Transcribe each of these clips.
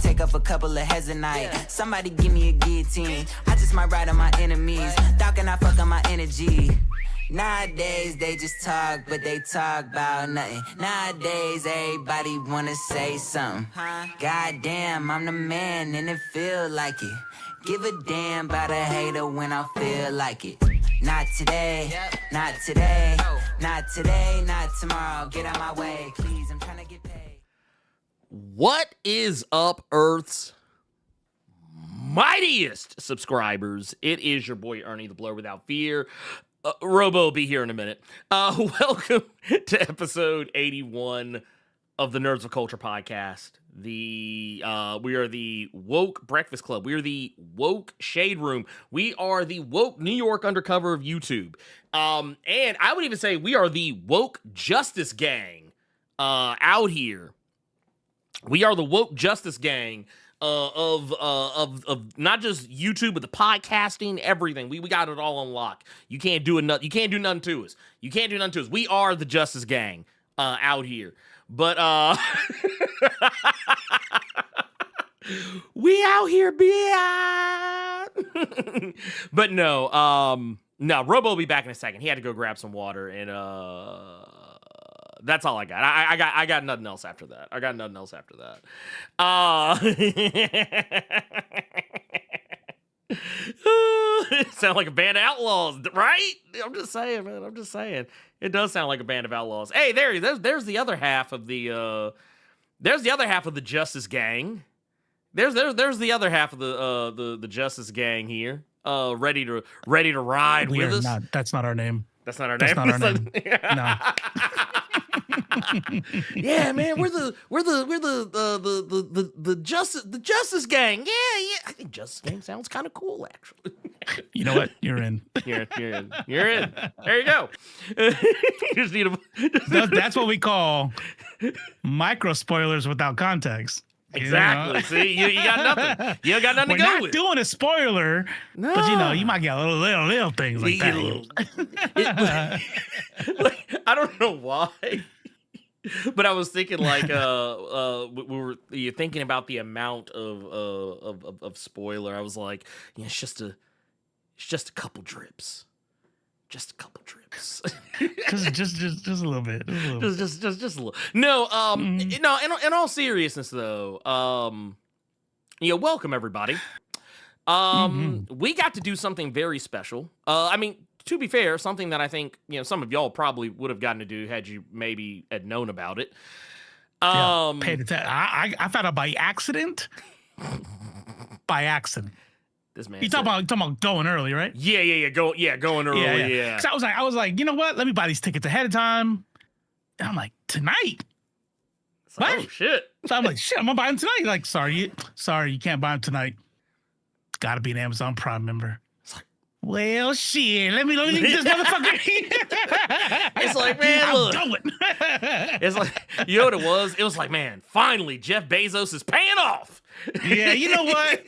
take off a couple of heads a night. Somebody give me a guillotine. I just might ride on my enemies. Thought can I fuck on my energy? Nowadays they just talk, but they talk about nothing. Nowadays everybody wanna say something. Goddamn, I'm the man and it feel like it. Give a damn about a hater when I feel like it. Not today, not today, not today, not tomorrow. Get out my way, please, I'm trying to get paid. What is up, Earth's mightiest subscribers? It is your boy Ernie, the Blerd Without Fear. Robo will be here in a minute. Welcome to episode 81 of the Nerds of Culture podcast. We are the woke breakfast club. We are the woke shade room. We are the woke New York undercover of YouTube. And I would even say we are the woke justice gang out here. We are the woke justice gang of not just YouTube, but the podcasting, everything. We got it all on lock. You can't do nothing to us. You can't do nothing to us. We are the justice gang out here. But we out here, bitch. But no, Robo will be back in a second. He had to go grab some water, and that's all I got. I got nothing else after that. Sound like a band of outlaws, right? I'm just saying, man. It does sound like a band of outlaws. Hey, there's the other half of the Justice Gang. There's the other half of the Justice Gang here. Ready to ride with us. That's not our name. That's not our name. No. Yeah, man, we're the Justice Gang. Yeah. I think Justice Gang sounds kind of cool, actually. You know what? You're in. You're in. There you go. You just need That's what we call micro spoilers without context. Exactly. See, you got nothing. You got nothing to go with. We're not doing a spoiler, but you might get little things like that. I don't know why. But I was thinking, like, you're thinking about the amount of spoiler. I was like, it's just a couple drips, just a little bit, just a little. No, no. In all seriousness, though, welcome everybody. We got to do something very special. I mean, to be fair, something that I think, some of y'all probably would have gotten to do had you maybe had known about it. Paid attention. I found out by accident. This man. You talking about going early, right? Yeah. Going early. Yeah. 'Cause I was like, you know what? Let me buy these tickets ahead of time. And I'm like, tonight. What? Oh shit. So I'm like, shit, I'm gonna buy them tonight. Like, sorry, you can't buy them tonight. It's got to be an Amazon Prime member. Well, shit, let me get this motherfucker. It's like, man, look. I'm going. It's like, you know what it was? It was like, man, finally, Jeff Bezos is paying off. Yeah, you know what?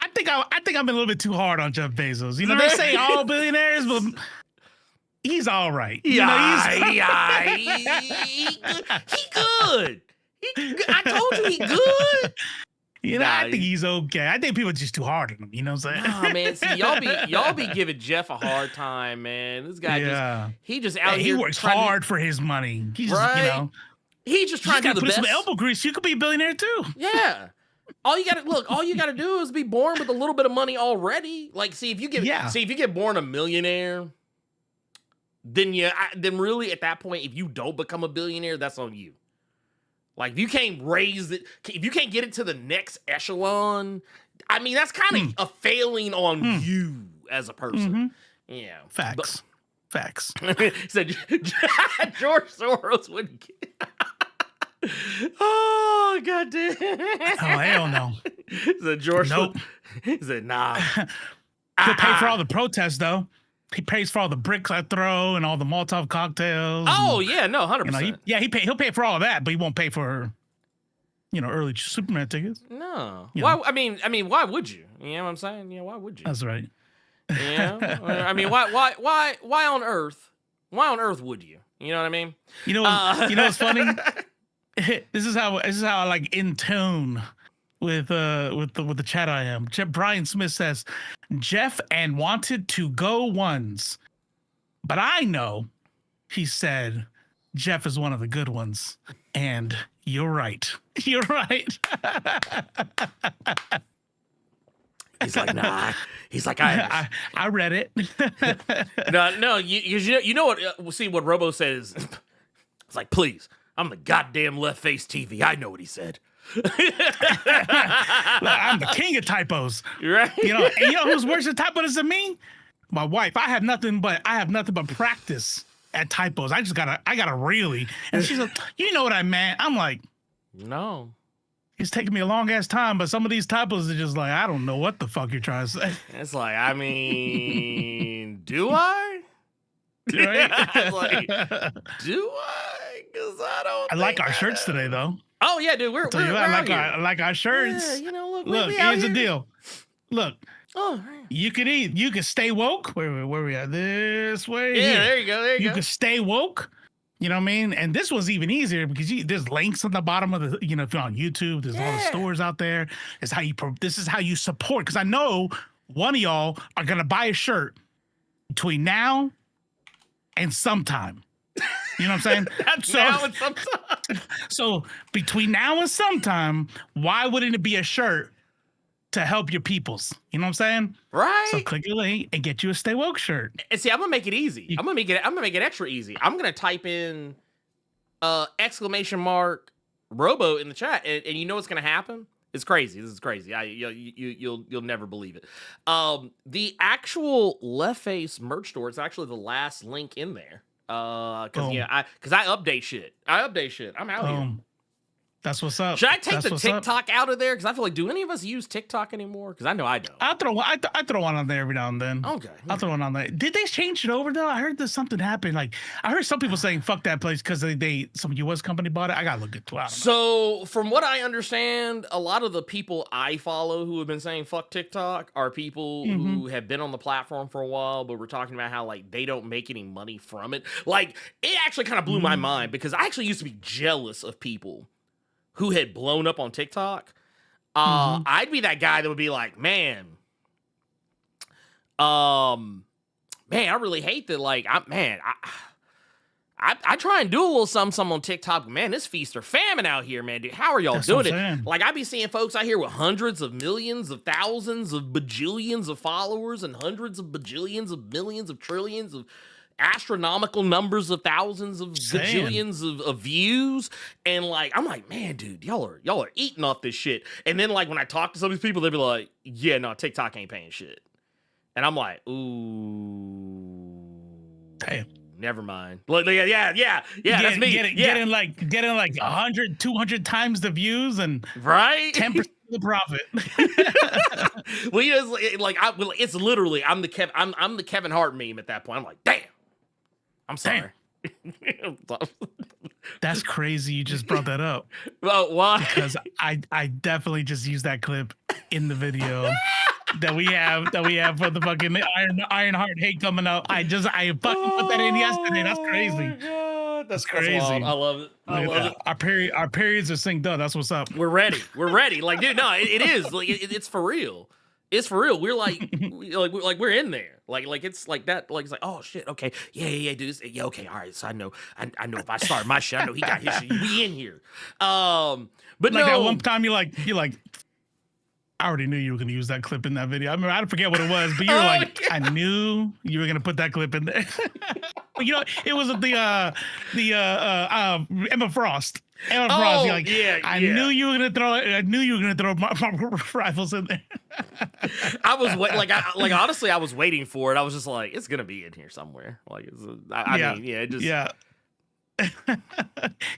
I think I've been a little bit too hard on Jeff Bezos. They say all billionaires, but he's all right. He good. I told you he good. I think he's okay. I think people are just too hard on him. You know what I'm saying? Nah, man. See, y'all be giving Jeff a hard time, man. This guy he just out here. He works hard for his money. He's just, he's just trying to do the best. Some elbow grease. You could be a billionaire too. Yeah. All you gotta do is be born with a little bit of money already. Like, see if you get born a millionaire, then really at that point, if you don't become a billionaire, that's on you. Like, if you can't if you can't get it to the next echelon, I mean, that's kind of a failing on you as a person. Yeah. Facts. So George Soros wouldn't get Oh, goddamn. Oh, hell no. So George nope. He said, nah. He'll pay for all the protests, though. He pays for all the bricks I throw and all the Molotov cocktails. Oh, yeah, no, 100%. He'll pay for all of that, but he won't pay for, early Superman tickets. No. Why? I mean, why would you? You know what I'm saying? Why would you? That's right. I mean, why on earth? Why on earth would you? You know what I mean? You know what's funny? This is how like in tune with the chat I am. Brian Smith says, Jeff and wanted to go ones. But I know, he said, Jeff is one of the good ones. And you're right. You're right. He's like, nah. He's like, I read it. no. You know what? See what Robo says. It's like, please. I'm the goddamn left face TV. I know what he said. I'm the king of typos. Right? You know who's worse at typos than me? My wife. I have nothing but practice at typos. I gotta really. And she's like, you know what I meant? I'm like, no. It's taking me a long ass time, but some of these typos are just like, I don't know what the fuck you're trying to say. It's like, I mean, do I? Right? Like, do I? Because I don't. I like our shirts today, though. Oh yeah, dude. We're I like our shirts. Yeah, look. Here's the deal. Look. Oh, you can stay woke. Where we at? This way. Yeah, here. there you go. You can stay woke. You know what I mean? And this was even easier because there's links on the bottom of the, if you're on YouTube, there's all the stores out there. This is how you support. Because I know one of y'all are going to buy a shirt between now and sometime. You know what I'm saying? Now and sometime. So between now and sometime, why wouldn't it be a shirt to help your peoples? You know what I'm saying? Right. So click your link and get you a Stay Woke shirt. And see, I'm gonna make it easy. I'm gonna make it extra easy. I'm gonna type in !Robo in the chat, and you know what's gonna happen? It's crazy. This is crazy. You'll never believe it. The actual Left Face merch store is actually the last link in there. Because I update shit. I'm out here. That's what's up. Should I take the TikTok out of there? Because I feel like, do any of us use TikTok anymore? Because I know I don't. I throw one on there every now and then. Okay. I'll throw one on there. Did they change it over though? I heard there's something happened. Like I heard some people saying fuck that place because some US company bought it. I gotta look into it. So from what I understand, a lot of the people I follow who have been saying fuck TikTok are people who have been on the platform for a while, but we're talking about how like they don't make any money from it. Like it actually kind of blew my mind because I actually used to be jealous of people who had blown up on TikTok. I'd be that guy that would be like, man, I really hate that. Like, I try and do a little something on TikTok, but man, this feast or famine out here, man, dude. How are y'all doing it? Like, I be seeing folks out here with hundreds of millions of thousands of bajillions of followers and hundreds of bajillions of millions of trillions of astronomical numbers of thousands of bajillions of views, and like I'm like, man, dude, y'all are eating off this shit. And then like when I talk to some of these people, they be like, yeah, no, TikTok ain't paying shit. And I'm like, ooh, damn, never mind. Like, yeah, that's me. Getting like 100, 200 times the views and 10% of the profit. Well, it's literally I'm the Kevin Hart meme at that point. I'm like, damn. I'm sorry. That's crazy. You just brought that up. Well, why? Because I definitely just used that clip in the video that we have for the fucking Ironheart hate coming up. I fucking put that in yesterday. That's crazy. That's crazy. I love it. I love it. Our periods are synced up. That's what's up. We're ready. Like, dude, no, it is. Like, it's for real. It's for real. We're like, we're in there. Like it's like that. Like it's like, oh shit. Okay, yeah, dude. Yeah, okay, all right. So I know if I start my shit, I know he got his shit. We in here. But like no. That one time you're like, I already knew you were gonna use that clip in that video. I mean, I forget what it was, but you were like, yeah. I knew you were gonna put that clip in there. It was the Emma Frost. I knew you were gonna throw. I knew you were gonna throw my rifles in there. I was honestly, I was waiting for it. I was just like, it's gonna be in here somewhere. Like,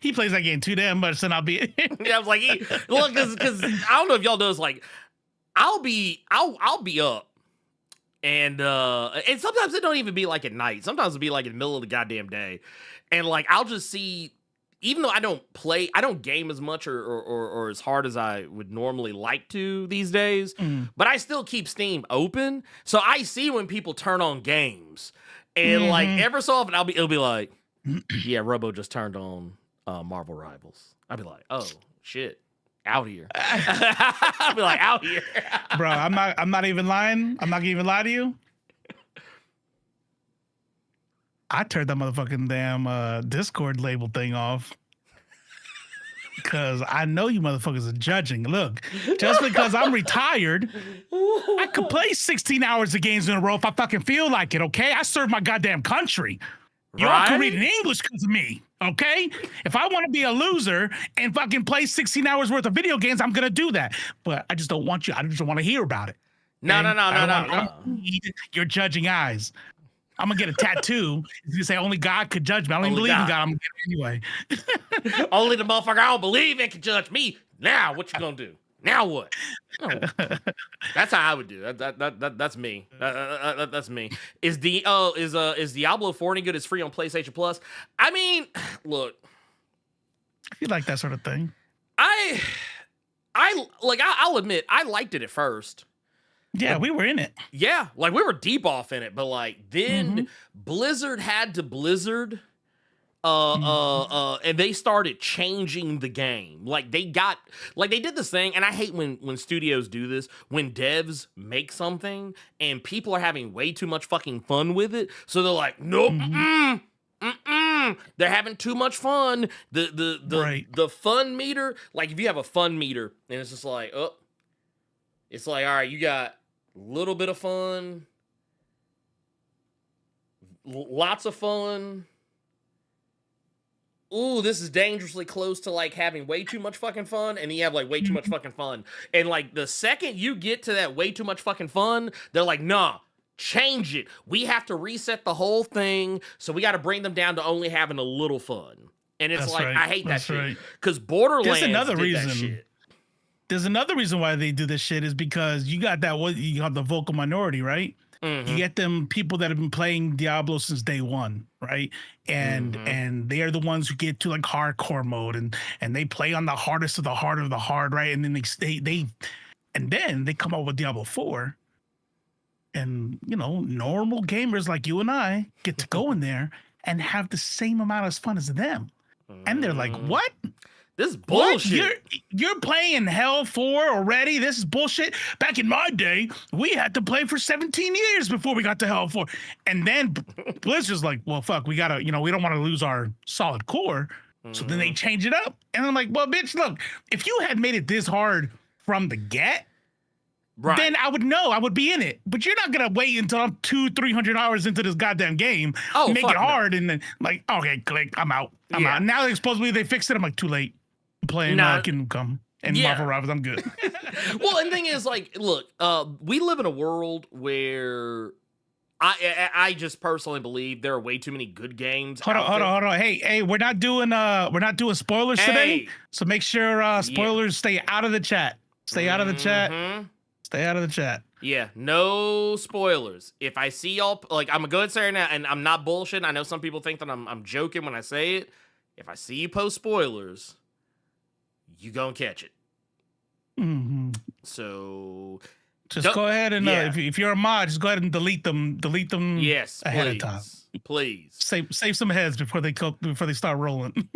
he plays that game too damn much, and I'll be. Yeah, I was like, look, because I don't know if y'all know, like, I'll be up. And sometimes it don't even be like at night. Sometimes it'll be like in the middle of the goddamn day. And like I'll just see, even though I don't game as much or as hard as I would normally like to these days, but I still keep Steam open. So I see when people turn on games. And like ever so often it'll be like, yeah, Robo just turned on Marvel Rivals. I'll be like, oh shit. Out here. I'll be like, out here. Bro, I'm not even lying. I'm not gonna even lie to you. I turned that motherfucking damn Discord label thing off. Because I know you motherfuckers are judging. Look, just because I'm retired, I could play 16 hours of games in a row if I fucking feel like it, okay? I serve my goddamn country. Y'all can read in English because of me, okay? If I want to be a loser and fucking play 16 hours worth of video games, I'm going to do that. But I just don't want you. I just don't want to hear about it. No. I need your judging eyes. I'm going to get a tattoo. It's going to say only God could judge me. I don't even believe in God. I'm going to get it anyway. Only the motherfucker I don't believe in can judge me. Now, what you going to do? Now what? No. That's how I would do. That's me. That's me. Is Diablo 4 any good? It's free on PlayStation Plus. I mean, look. If you like that sort of thing. I'll admit, I liked it at first. Yeah, we were in it. Yeah, like we were deep off in it, but like then Blizzard had to Blizzard. And they started changing the game. Like they did this thing, and I hate when studios do this, when devs make something and people are having way too much fucking fun with it. So they're like, nope, they're having too much fun. The fun meter, like if you have a fun meter and it's just like, it's like, all right, you got a little bit of fun, lots of fun. Ooh, this is dangerously close to like having way too much fucking fun, and you have like way too much fucking fun. And like the second you get to that way too much fucking fun, they're like, nah, change it. We have to reset the whole thing, so we got to bring them down to only having a little fun. And it's I hate that shit. Because Borderlands did that shit. There's another reason why they do this shit is because you got the vocal minority, right? You get them people that have been playing Diablo since day one, right? And they are the ones who get to like hardcore mode and they play on the hardest of the hard, right? And then they come up with Diablo 4. And normal gamers like you and I get to go in there and have the same amount of fun as them. And they're like, what? This is bullshit. What? You're playing Hell 4 already? This is bullshit. Back in my day, we had to play for 17 years before we got to Hell 4. And then Blizzard's like, well, fuck, we gotta, we don't want to lose our solid core. So then they change it up. And I'm like, well, bitch, look, if you had made it this hard from the get, then I would know, I would be in it. But you're not gonna wait until I'm 200-300 hours into this goddamn game, make it hard, and then like, okay, click, I'm out. I'm out. Now supposedly they fixed it. I'm like, too late. I'm playing Kingdom Come and Marvel Rivals. I'm good. Well, and the thing is, like, look, we live in a world where I just personally believe there are way too many good games. Hold on. Hey, we're not doing spoilers today. So make sure spoilers stay out of the chat. Stay out of the chat. Stay out of the chat. Yeah, no spoilers. If I see y'all, like, I'm gonna go ahead and say right now, and I'm not bullshitting. I know some people think that I'm joking when I say it. If I see you post spoilers, you gonna catch it. So just go ahead and if you're a mod, just go ahead and delete them. Yes, ahead of time. Please save some heads before they start rolling.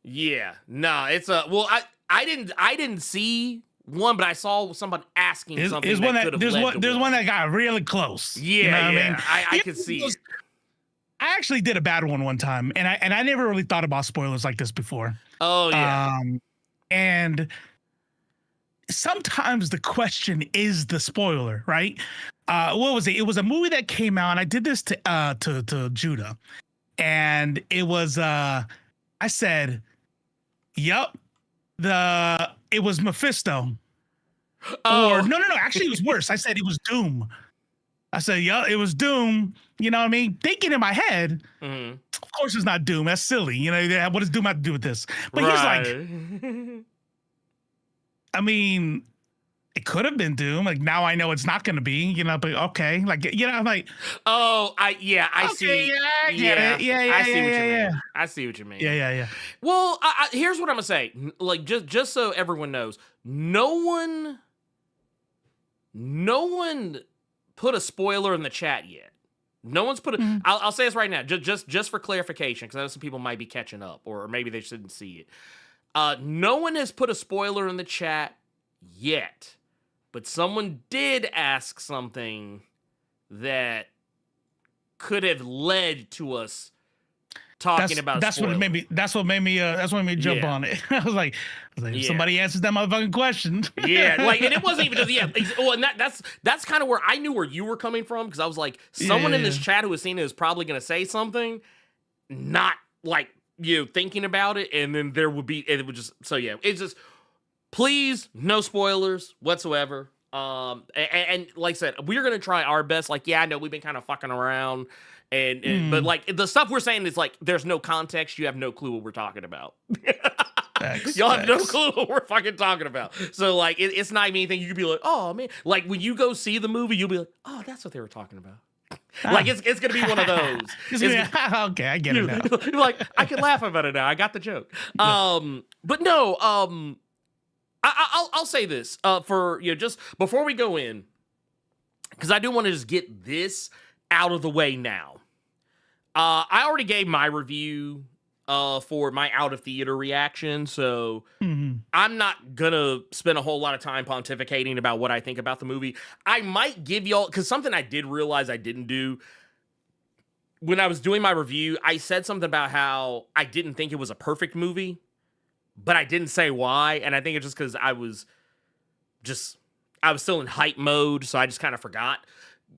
Yeah, no, it's I didn't see one, but I saw someone asking something. There's one that got really close. Yeah, I mean? I could see it. I actually did a bad one time, and I never really thought about spoilers like this before. Oh yeah. And sometimes the question is the spoiler, right? What was it? It was a movie that came out, and I did this to Judah. And it was I said, "Yep, it was Mephisto." Oh. Or no, actually it was worse. I said it was Doom. I said, "Yeah, it was Doom." You know what I mean? Thinking in my head, of course it's not Doom. That's silly. What does Doom have to do with this? But he's like, I mean, it could have been Doom. Like, now I know it's not going to be, but okay. Like, I'm like, oh, I see. Yeah, I get it. Yeah. I see what you mean. I see what you mean. Yeah. Well, here's what I'm going to say. Like, just so everyone knows, no one put a spoiler in the chat yet. No one's put a. I'll say this right now, just for clarification, because I know some people might be catching up, or maybe they shouldn't see it. No one has put a spoiler in the chat yet, but someone did ask something that could have led to us talking about that's spoilers. That's what made me jump on it. I was like if somebody answers that motherfucking question. Yeah, like, and it wasn't even just well, and that's kind of where I knew where you were coming from, because I was like, someone in this chat who has seen it is probably going to say something, not like thinking about it, and then it would just it's just, please, no spoilers whatsoever. And like I said, we're gonna try our best. Like, I know we've been kind of fucking around, but like the stuff we're saying is like, there's no context. You have no clue what we're talking about. Y'all have no clue what we're fucking talking about. So like, it's not even anything you could be like, oh man. Like when you go see the movie, you'll be like, oh, that's what they were talking about. Like it's gonna be one of those. Okay, I get it now. You're like, I can laugh about it now. I got the joke. But no. I'll say this for just before we go in, because I do want to just get this out of the way now. I already gave my review for my out of theater reaction, so I'm not gonna spend a whole lot of time pontificating about what I think about the movie. I might give y'all, because something I did realize I didn't do when I was doing my review, I said something about how I didn't think it was a perfect movie, but I didn't say why, and I think it's just because I was still in hype mode, so I just kind of forgot.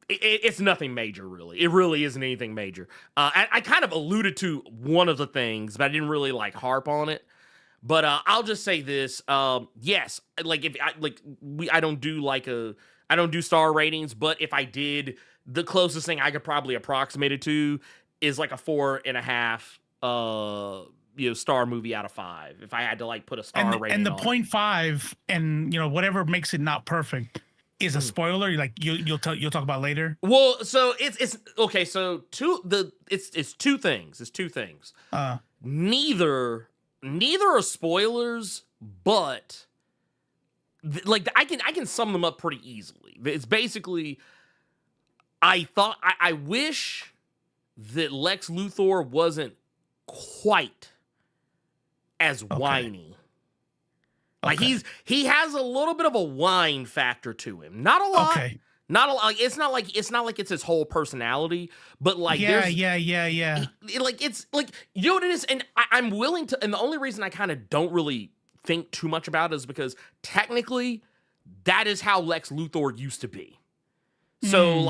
It's nothing major, really. It really isn't anything major. I kind of alluded to one of the things, but I didn't really like harp on it. But I'll just say this: yes, like I don't do star ratings, but if I did, the closest thing I could probably approximate it to is like a 4.5 star movie out of 5. If I had to like put a star rating and the on 0.5 and whatever makes it not perfect is a spoiler. Like you'll talk about later. Well, so it's okay. So it's two things. It's two things. Neither are spoilers, but like I can sum them up pretty easily. It's basically, I wish that Lex Luthor wasn't quite as whiny. Like he has a little bit of a whine factor to him. Not a lot. Okay. Not a lot. It's not like it's his whole personality, but like yeah. Like it's like, you know what it is, and I'm willing to. And the only reason I kind of don't really think too much about it is because technically that is how Lex Luthor used to be. So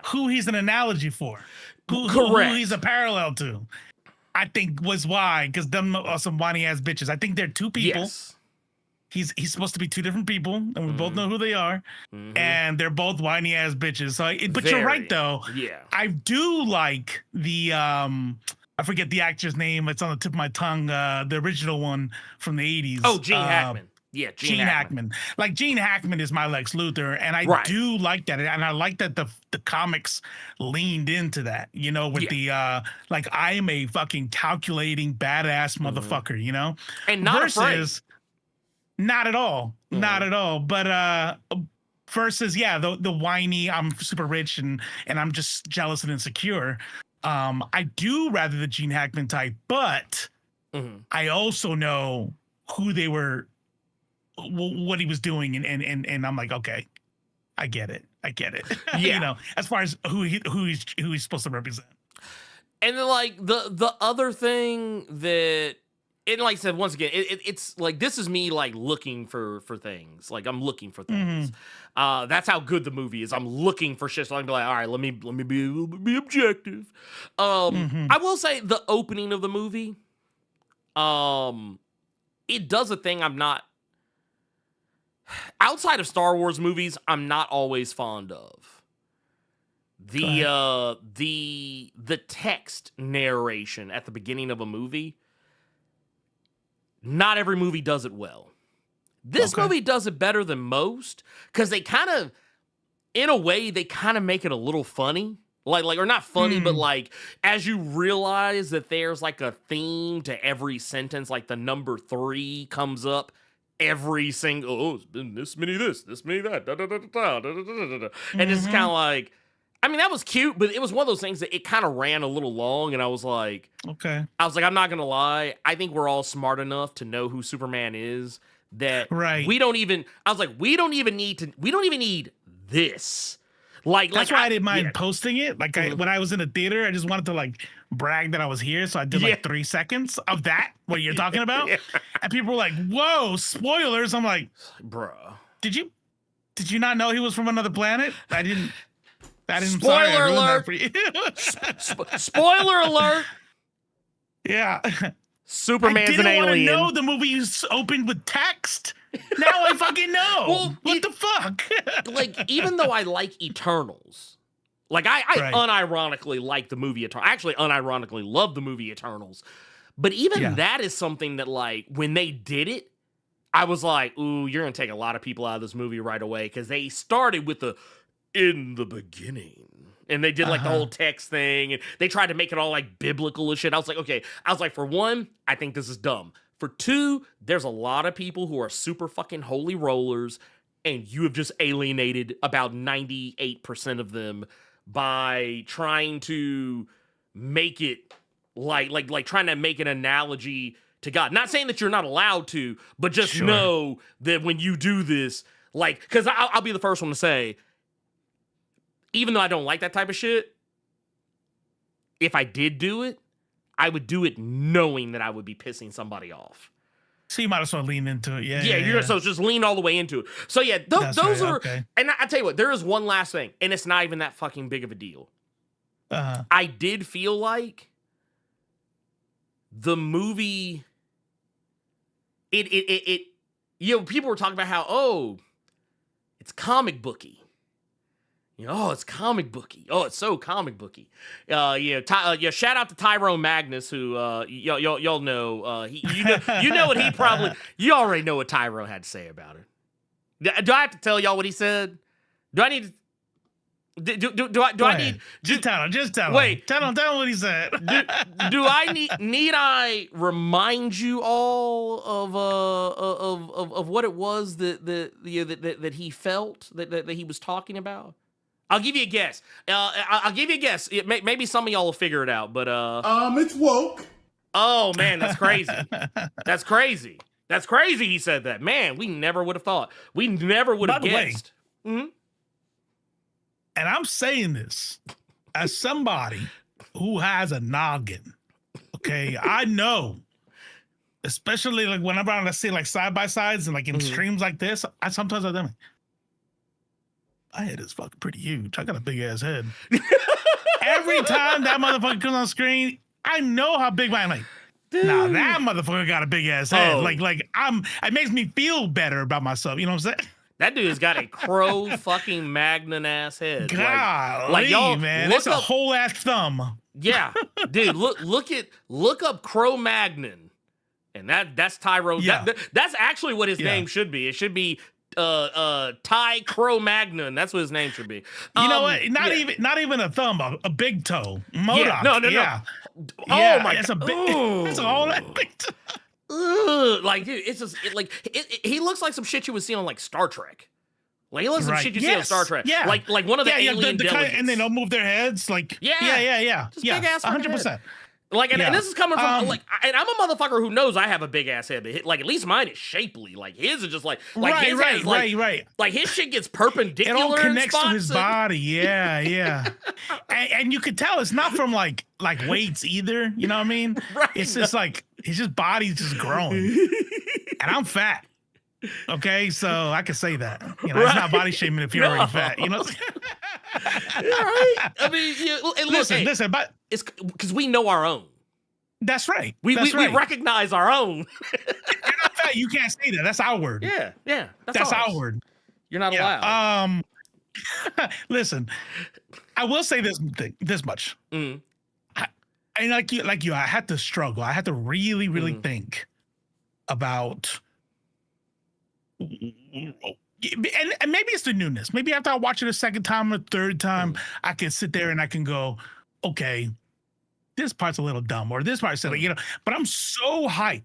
who he's an analogy for, correct, who he's a parallel to, I think was why, because them are some whiny ass bitches. I think they're two people. Yes. He's supposed to be two different people, and we both know who they are, and they're both whiny ass bitches. So, but you're right though. Yeah, I do like the I forget the actor's name. It's on the tip of my tongue. The original one from the 80s. Oh, Gene Hackman. Yeah, Gene Hackman. Like Gene Hackman is my Lex Luthor, and I do like that, and I like that the comics leaned into that. With the like, I am a fucking calculating badass motherfucker. And not versus. Not at all. Not at all. But versus, the whiny, I'm super rich and I'm just jealous and insecure. I do rather the Gene Hackman type, but I also know who they were, what he was doing, and I'm like, okay, I get it. Yeah. As far as who he's supposed to represent. And then like the other thing that, and like I said, once again, it's like, this is me like looking for things. Like, I'm looking for things. That's how good the movie is. I'm looking for shit. So I can be like, all right, let me be objective. I will say the opening of the movie, it does a thing I'm not, outside of Star Wars movies, I'm not always fond of. The text narration at the beginning of a movie. Not every movie does it well. This movie does it better than most, because they kind of, in a way, they kind of make it a little funny. Like, or not funny, but like, as you realize that there's like a theme to every sentence, like the number 3 comes up every single, it's been this many that, and it's kind of like, I mean, that was cute, but it was one of those things that it kind of ran a little long, and I was like, okay. I'm not gonna lie. I think we're all smart enough to know who Superman is that Right. we don't even. I was like, we don't even need this. Like, That's why I didn't mind yeah. posting it. Like when I was in the theater, I just wanted to like brag that I was here. So I did like 3 seconds of that, what you're talking about. Yeah. And people were like, whoa, spoilers. I'm like, Bro. Did you not know he was from another planet? I didn't. Spoiler alert. For you. Spoiler alert. Yeah. Superman's an alien. I didn't want to know the movie opened with text. Now I fucking know. Well, what the fuck? Like, even though I like Eternals, like I Right. unironically like the movie Eternals. I actually unironically love the movie Eternals. But even that is something that, like, when they did it, I was like, ooh, you're going to take a lot of people out of this movie right away. Because they started with the in the beginning. And they did like the whole text thing. And they tried to make it all like biblical and shit. I was like, okay. I was like, for one, I think this is dumb. For two, there's a lot of people who are super fucking holy rollers. And you have just alienated about 98% of them by trying to make it like trying to make an analogy to God. Not saying that you're not allowed to, but just know that when you do this, like, because I'll be the first one to say, even though I don't like that type of shit, if I did do it, I would do it knowing that I would be pissing somebody off. So you might as well lean into it. Yeah. So just lean all the way into it. So yeah, those are, okay. And I tell you what, there is one last thing, and it's not even that fucking big of a deal. I did feel like the movie, people were talking about how, it's comic booky. It's comic booky. Oh, it's so comic booky. Shout out to Tyrone Magnus, who y'all know. You know what he probably. You already know what Tyrone had to say about it. Do I have to tell y'all what he said? Do I need? Do I need? Just tell him. Wait. Tell him what he said. Do I need I remind you all of what it was that he felt that he was talking about? I'll give you a guess. Maybe some of y'all will figure it out, but it's woke. Oh man, that's crazy. That's crazy. That's crazy. He said that. Man, we never would have thought. We never would have guessed. Mm-hmm. And I'm saying this as somebody who has a noggin. Okay, I know, especially like whenever I see like side by sides and like in streams like this, I sometimes think, my head is fucking pretty huge. I got a big ass head. Every time that motherfucker comes on screen, I know how big my like. Nah, that motherfucker got a big ass head. It makes me feel better about myself. You know what I'm saying? That dude's got a crow fucking magnon ass head. God, like y'all, man, that's a whole ass thumb. Yeah, dude, look up Crow Magnon, and that's Tyrone. Yeah. That's actually what his name should be. It should be Ty Crow Magnon. That's what his name should be. You know what? Not even a thumb, a big toe. Modoc. Yeah, no. Yeah. Oh my god, it's a whole big toe. Like, dude, it's just he looks like some shit you would see on like Star Trek. Like he looks like some shit you see on Star Trek. Yeah. Like one of the alien delegates. And they don't move their heads. Like yeah. Just big ass 100%. Like, and this is coming from and I'm a motherfucker who knows I have a big ass head, but like at least mine is shapely. Like his is just like his head is right. Like his shit gets perpendicular. It all connects to his and body. Yeah. and you could tell it's not from like weights either. You know what I mean? Right. It's just like his body's just growing, and I'm fat. Okay, so I can say that. It's not body shaming if you're already fat. You know. Right. I mean, listen, but it's because we know our own. That's right. We recognize our own. If you're not fat, you can't say that. That's our word. Yeah. That's our word. You're not allowed. Listen, I will say this much. Mm. And like you, I had to struggle. I had to really, really think about, and maybe it's the newness. Maybe after I watch it a second time or third time, I can sit there and I can go, okay, this part's a little dumb, or this part's silly, But I'm so hyped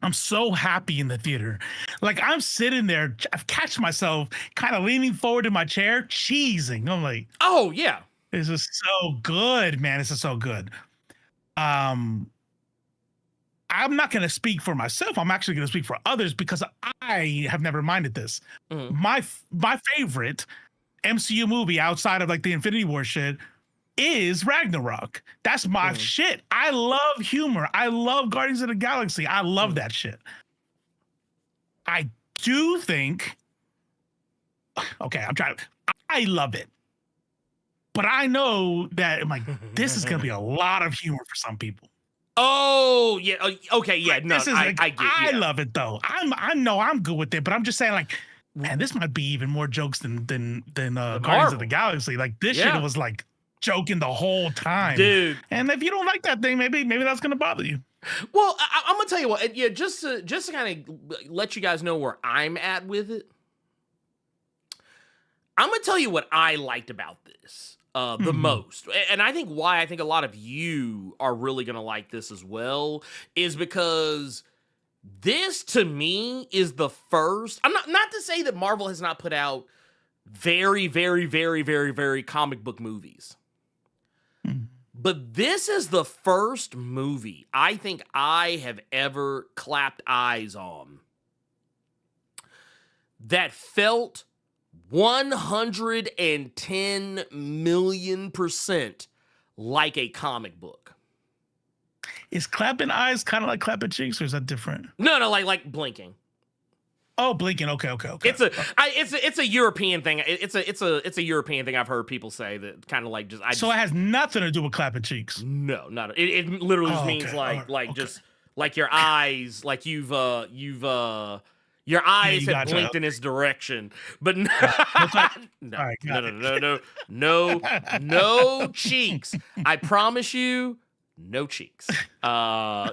I'm so happy in the theater. Like I'm sitting there, I catch myself kind of leaning forward in my chair, cheesing. I'm like, Oh yeah. this is so good, man. This is so good. I'm not going to speak for myself. I'm actually going to speak for others because I have never minded this. Mhm. My favorite MCU movie outside of like the Infinity War shit is Ragnarok. That's my shit. I love humor. I love Guardians of the Galaxy. I love that shit. I do think, okay, I love it. But I know that I'm like, this is gonna be a lot of humor for some people. Oh yeah. Okay. Yeah. Like, No, this is I like, get. I Yeah. love it though. I know I'm good with it, but I'm just saying like, man, this might be even more jokes than Guardians Marvel. of the Galaxy. Like this Yeah. shit was like joking the whole time, Dude. And if you don't like that thing, maybe that's gonna bother you. Well, I'm gonna tell you what. Yeah, just to kind of let you guys know where I'm at with it. I'm gonna tell you what I liked about this the most, and I think why I think a lot of you are really gonna like this as well is because this to me is the first. I'm not to say that Marvel has not put out very, very, very, very, very comic book movies. But this is the first movie I think I have ever clapped eyes on that felt 110 million% like a comic book. Is clapping eyes kind of like clapping cheeks, or is that different? No, like blinking. Oh, blinking. Okay. It's a European thing. It's a European thing I've heard people say that kind of like just. So it has nothing to do with clapping cheeks. No, not it. Literally just means just like your eyes, like you've your eyes have blinked in his direction, but no, no cheeks. I promise you, no cheeks. No,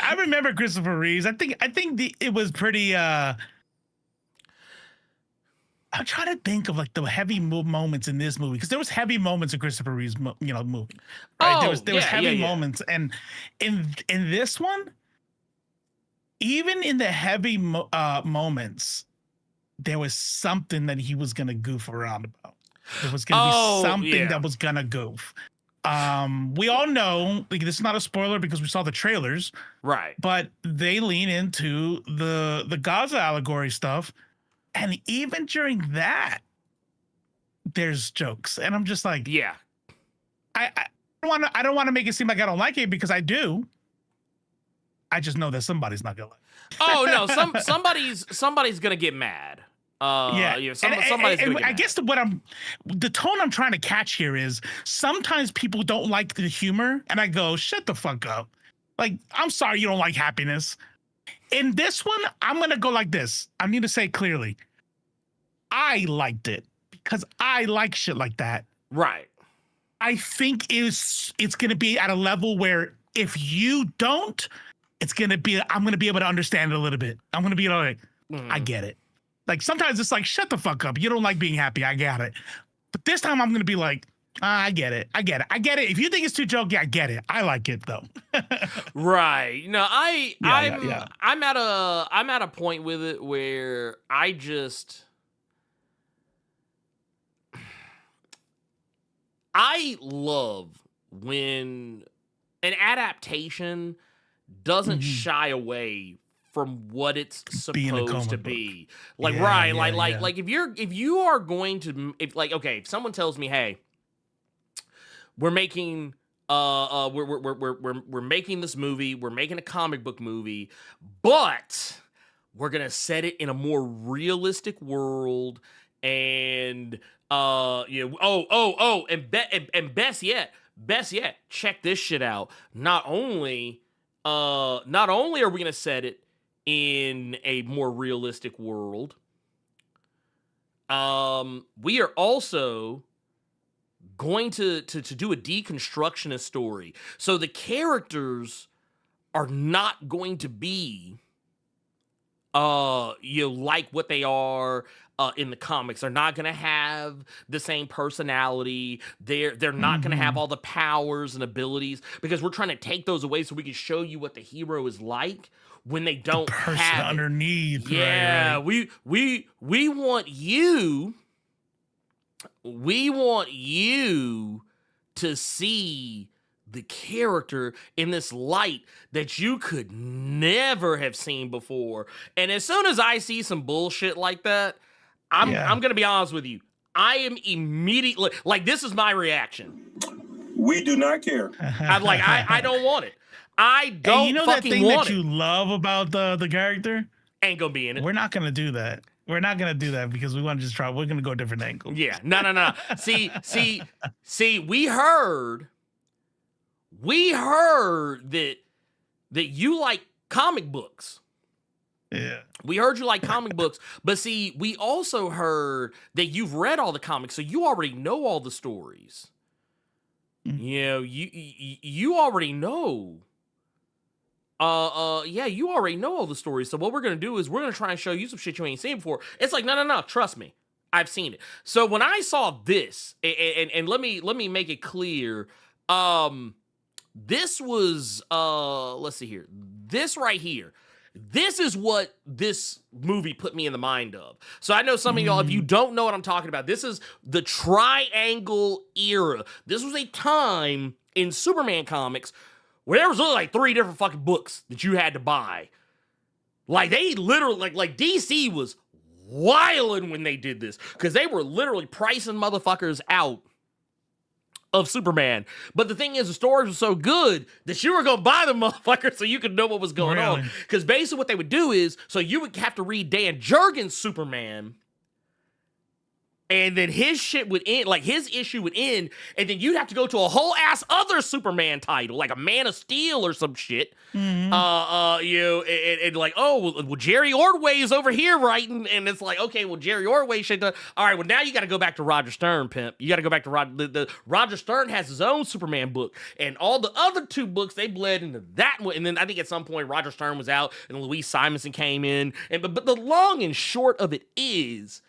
I remember Christopher Reeves. I think it was pretty. I'm trying to think of like the heavy moments in this movie because there was heavy moments in Christopher Reeves, movie. Right? There was heavy moments, and in this one, even in the heavy moments, there was something that he was gonna goof around about. There was gonna be something that was gonna goof. We all know, like, this is not a spoiler because we saw the trailers, right? But they lean into the Gaza allegory stuff, and even during that, there's jokes, and I'm just like, yeah, I don't want to make it seem like I don't like it because I do. I just know that somebody's not gonna like it. Oh no, somebody's gonna get mad. Somebody's gonna get I mad. guess the tone I'm trying to catch here is sometimes people don't like the humor, and I go, shut the fuck up. Like, I'm sorry you don't like happiness. In this one, I'm gonna go like this. I need to say clearly, I liked it because I like shit like that. Right. I think it's gonna be at a level where if you don't, I'm gonna be able to understand it a little bit. I'm gonna be like, I get it. Like sometimes it's like, shut the fuck up. You don't like being happy. I get it. But this time I'm going to be like, I get it. If you think it's too jokey, I get it. I like it though. Right. No, I'm at a point with it where I love when an adaptation doesn't shy away from what it's supposed to be. Like, like if you are going to, if someone tells me, hey, we're making we're making this movie, we're making a comic book movie, but we're gonna set it in a more realistic world, and and best yet, check this shit out. Not only are we gonna set it in a more realistic world, we are also going to do a deconstructionist story. So the characters are not going to be like what they are in the comics. They're not gonna have the same personality. They're not gonna have all the powers and abilities, because we're trying to take those away so we can show you what the hero is like when they don't have it. Underneath. Yeah, right. we want you. We want you to see the character in this light that you could never have seen before. And as soon as I see some bullshit like that, I'm gonna be honest with you. I am immediately like, this is my reaction. We do not care. I'm like, I don't want it. I don't and you know fucking that thing want that it. you love about the character? Ain't gonna be in it. We're not gonna do that. We're not gonna do that because we want to just try. We're gonna go a different angle. Yeah, no. See, we heard that you like comic books. Yeah. We heard you like comic books, but see, we also heard that you've read all the comics, so you already know all the stories. You know, you already know. You already know all the stories. So what we're gonna do is we're gonna try and show you some shit you ain't seen before. It's like, no, trust me, I've seen it. So when I saw this, and let me make it clear, this was let's see here, this right here. This is what this movie put me in the mind of. So I know some of y'all, if you don't know what I'm talking about, this is the Triangle era. This was a time in Superman comics where there was only like 3 different fucking books that you had to buy. Like they literally, like DC was wilding when they did this, because they were literally pricing motherfuckers out of Superman. But the thing is, the stories were so good that you were gonna buy the motherfucker so you could know what was going on. Because basically what they would do is, so you would have to read Dan Jurgens' Superman, and then his shit would end, like his issue would end, and then you'd have to go to a whole ass other Superman title, like a Man of Steel or some shit. And like, oh, well, Jerry Ordway is over here writing, and it's like, okay, well, Jerry Ordway shit. All right, well, now you got to go back to Roger Stern, pimp. You got to go back to Roger Stern has his own Superman book, and all the other 2 books they bled into that one. And then I think at some point Roger Stern was out, and Louise Simonson came in, and but the long and short of it is,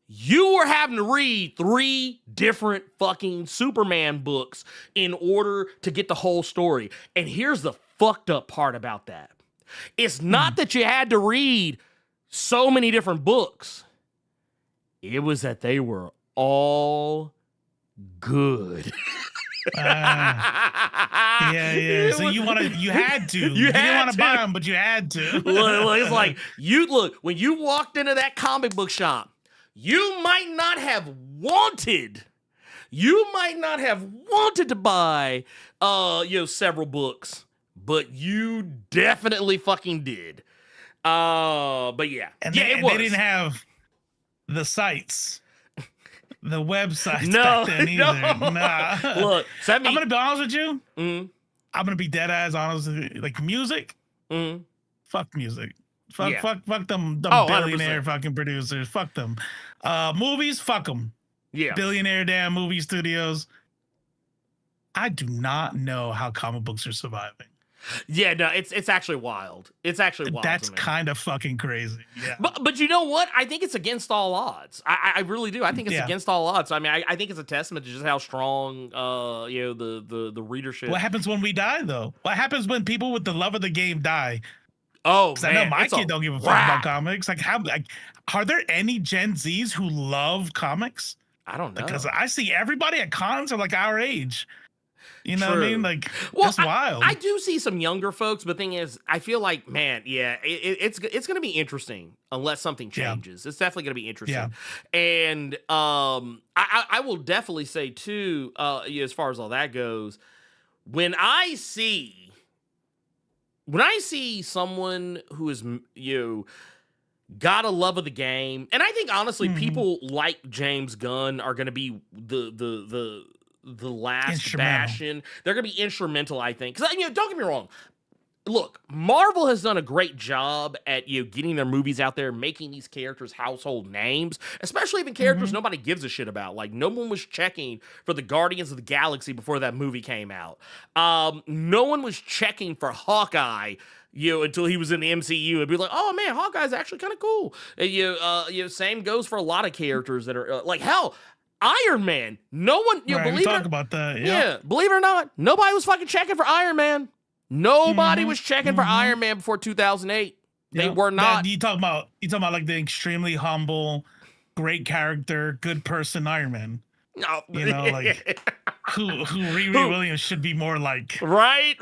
you were having to read 3 different fucking Superman books in order to get the whole story. And here's the fucked up part about that. It's not that you had to read so many different books. It was that they were all good. Yeah. So you had to. You didn't want to buy them, but you had to. Look, it's like, when you walked into that comic book shop, you might not have wanted to buy, several books, but you definitely fucking did. But yeah. And it was. They didn't have the sites, the websites no, back then either. Nah. Look, so I'm going to be honest with you. Mm-hmm. I'm going to be dead ass honest with you. Like music, fuck music. Fuck them billionaire 100%. fucking producers. Fuck them. Movies, fuck them. Yeah. Billionaire damn movie studios. I do not know how comic books are surviving. Yeah, no, it's actually wild. It's actually wild. That's kind of fucking crazy. Yeah. But you know what? I think it's against all odds. I really do. I think it's against all odds. I mean, I think it's a testament to just how strong the readership. What happens when we die though? What happens when people with the love of the game die? Oh, man, I know my kid don't give a fuck about comics. Like, are there any Gen Zs who love comics? I don't know. Because I see everybody at cons are like our age. You know what I mean? Like, well, that's wild. I do see some younger folks, but the thing is, I feel like, man, yeah, it's going to be interesting unless something changes. Yeah. It's definitely going to be interesting. Yeah. And I will definitely say, too, as far as all that goes, when I see someone who is, got a love of the game, and I think honestly, people like James Gunn are going to be the last bastion. They're going to be instrumental, I think. Because don't get me wrong. Look, Marvel has done a great job at getting their movies out there, making these characters household names, especially even characters nobody gives a shit about. Like, no one was checking for the Guardians of the Galaxy before that movie came out. No one was checking for Hawkeye, until he was in the MCU, and be like, oh man, Hawkeye's actually kind of cool. And same goes for a lot of characters that are like, hell, Iron Man. No one, believe talk about that. Yeah, believe it or not, nobody was fucking checking for Iron Man. Nobody was checking for Iron Man before 2008. They were not. You talking about like the extremely humble, great character, good person Iron Man. No, like who Riri Williams should be more like. Right.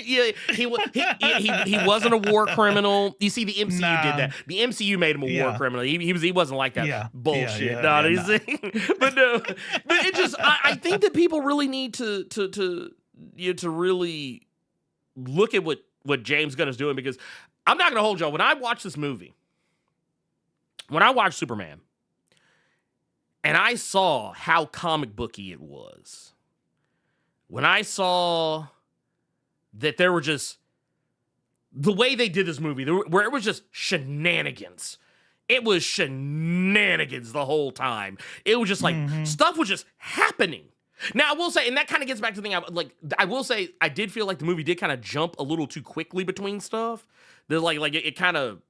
Yeah, he wasn't a war criminal. You see, the MCU did that. The MCU made him a war criminal. He wasn't like that bullshit. But it just I think that people really need to really look at what James Gunn is doing, because I'm not gonna hold y'all. When I watched this movie, when I watched Superman, and I saw how comic booky it was, when I saw that there were just, the way they did this movie, where it was just shenanigans. It was shenanigans the whole time. It was just like, stuff was just happening. Now, I will say, and that kind of gets back to the thing, I will say, I did feel like the movie did kind of jump a little too quickly between stuff. There's it kind of,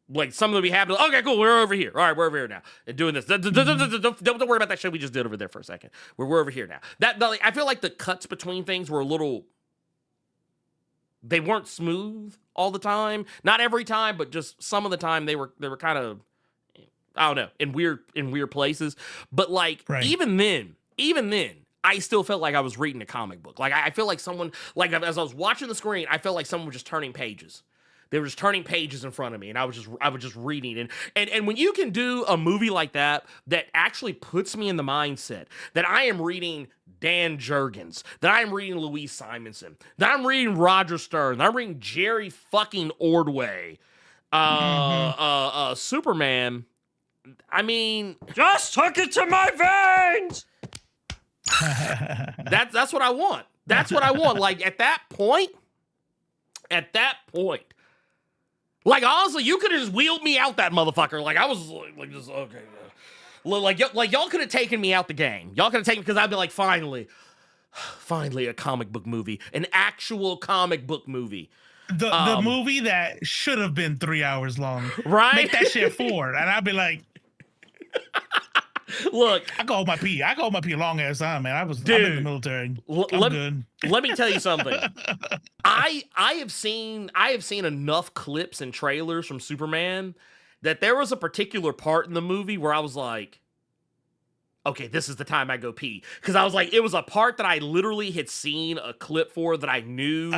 like, some of them be happening. Okay, cool, we're over here. All right, we're over here now. And doing this. Don't worry about that shit we just did over there for a second. We're over here now. I feel like the cuts between things were a little, they weren't smooth all the time. Not every time, but just some of the time they were kind of, I don't know, in weird places. But like, even then, I still felt like I was reading a comic book. Like, I feel like someone, like, as I was watching the screen, I felt like someone was just turning pages. They were just turning pages in front of me, and I was just reading. And when you can do a movie like that actually puts me in the mindset that I am reading Dan Jurgens, that I am reading Louise Simonson, that I'm reading Roger Stern, that I'm reading Jerry fucking Ordway, Superman. I mean, just hook it to my veins. That's what I want. That's what I want. Like, at that point, like, honestly, you could have just wheeled me out that motherfucker. Like, I was like just, okay. Like y'all could have taken me out the game. Y'all could have taken, because I'd be like, finally a comic book movie, an actual comic book movie. The movie that should have been 3 hours long. Right? Make that shit 4. And I'd be like, look, I can hold my pee a long ass time, man. I'm in the military. I'm good. Let me tell you something. I have seen enough clips and trailers from Superman that there was a particular part in the movie where I was like, okay, this is the time I go pee. Because I was like, it was a part that I literally had seen a clip for, that I knew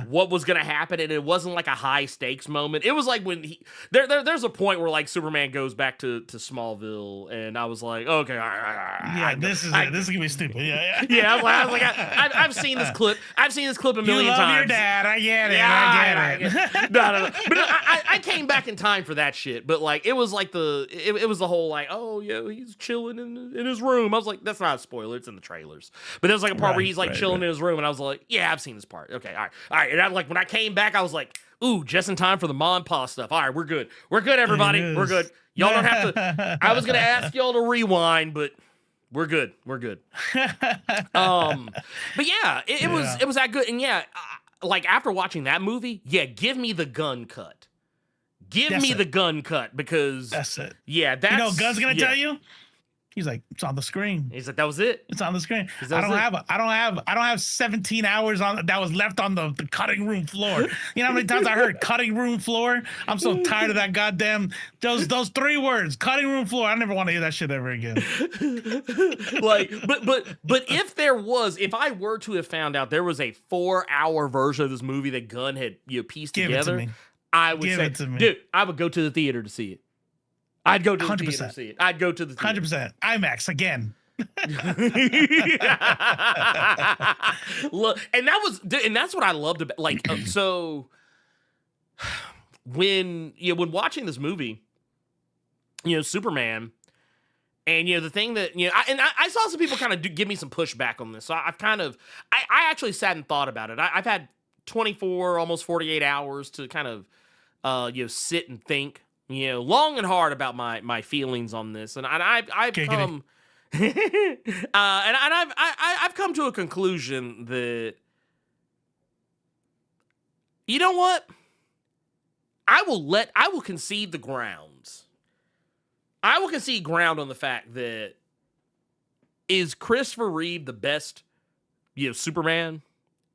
what was going to happen, and it wasn't like a high stakes moment. It was like when there's a point where, like, Superman goes back to Smallville, and I was like, okay, all right. Yeah, this is going to be stupid. Yeah. Yeah, I was like, I've seen this clip. I've seen this clip a million times. You love your dad. I get it. I get it. No. But I came back in time for that shit. But, like, it was like it was the whole, like, oh, yeah, he's chilling in his room. I was like, that's not a spoiler, it's in the trailers. But there's like a part where he's like chilling in his room, and I was like, yeah, I've seen this part. Okay, all right. And I, like, when I came back, I was like, ooh, just in time for the Ma and Pa stuff. All right, we're good, everybody, we're good. Y'all don't have to. I was gonna ask y'all to rewind, but we're good. But yeah, it was that good. And yeah, like, after watching that movie, yeah, give me the Gunn cut. Give me the Gunn cut, because that's it. Yeah, that's, you know, Gunn's gonna tell you. He's like, it's on the screen. He's like, that was it. It's on the screen. I don't have 17 hours on that was left on the cutting room floor. You know how many times I heard cutting room floor? I'm so tired of that goddamn those 3 words, cutting room floor. I never want to hear that shit ever again. Like, but if I were to have found out there was a 4-hour version of this movie that Gunn had pieced together, I would say, dude, I would go to the theater to see it. I'd go to the 100%. Theater to see it. I'd go to the theater. 100%. IMAX again. Look, and that's what I loved about, like, so when watching this movie, Superman, and the thing that I saw some people kind of give me some pushback on this. So I actually sat and thought about it. I've had 24, almost 48 hours to kind of sit and think, long and hard about my feelings on this, and I've come, and I've come to a conclusion that, you know what, I will concede the grounds. I will concede ground on the fact that is Christopher Reeve the best, Superman?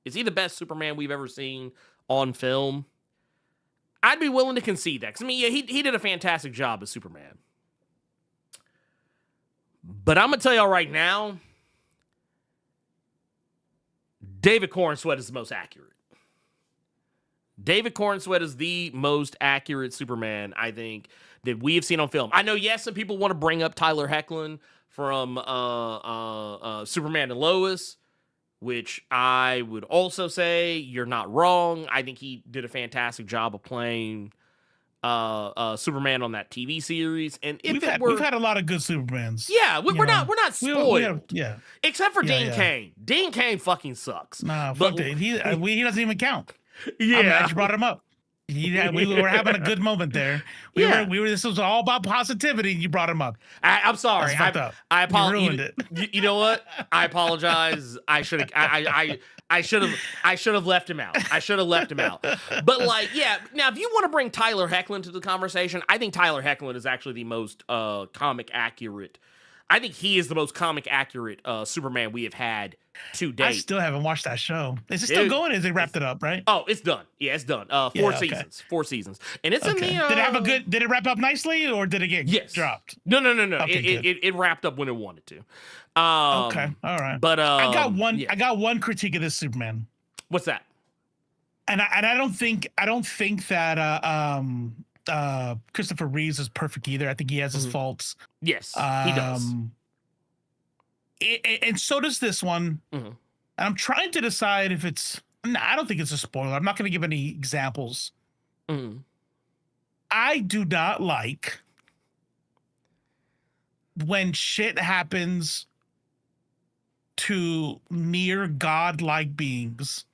Is he the best Superman we've ever seen on film? I'd be willing to concede that. 'Cause, I mean, yeah, he did a fantastic job as Superman. But I'm going to tell y'all right now, David Corenswet is the most accurate. David Corenswet is the most accurate Superman, I think, that we have seen on film. I know, yes, some people want to bring up Tyler Hoechlin from Superman and Lois, which I would also say you're not wrong. I think he did a fantastic job of playing Superman on that TV series. And if we've had a lot of good Supermans. Yeah, we're not spoiled. Yeah, except for Dean Cain. Dean Cain fucking sucks. Nah, fuck that. He doesn't even count. Yeah, I just brought him up. We were having a good moment there. We were. This was all about positivity. And you brought him up. I'm sorry. I apologize. You ruined it. You know what? I apologize. I should have left him out. I should have left him out. But now if you want to bring Tyler Hoechlin to the conversation, I think Tyler Hoechlin is actually the most comic accurate. I think he is the most comic accurate Superman we have had to date. I still haven't watched that show. Is it still going? Is it wrapped it up, right? Oh, it's done. Yeah, it's done. Four seasons. And it's in the did it wrap up nicely or did it get dropped? No. It wrapped up when it wanted to. Okay. All right. But I got one critique of this Superman. What's that? And I don't think that Christopher Reeves is perfect either. I think he has his faults. Yes, he does. And so does this one. And I'm trying to decide if it's. I don't think it's a spoiler. I'm not going to give any examples. I do not like when shit happens to near godlike beings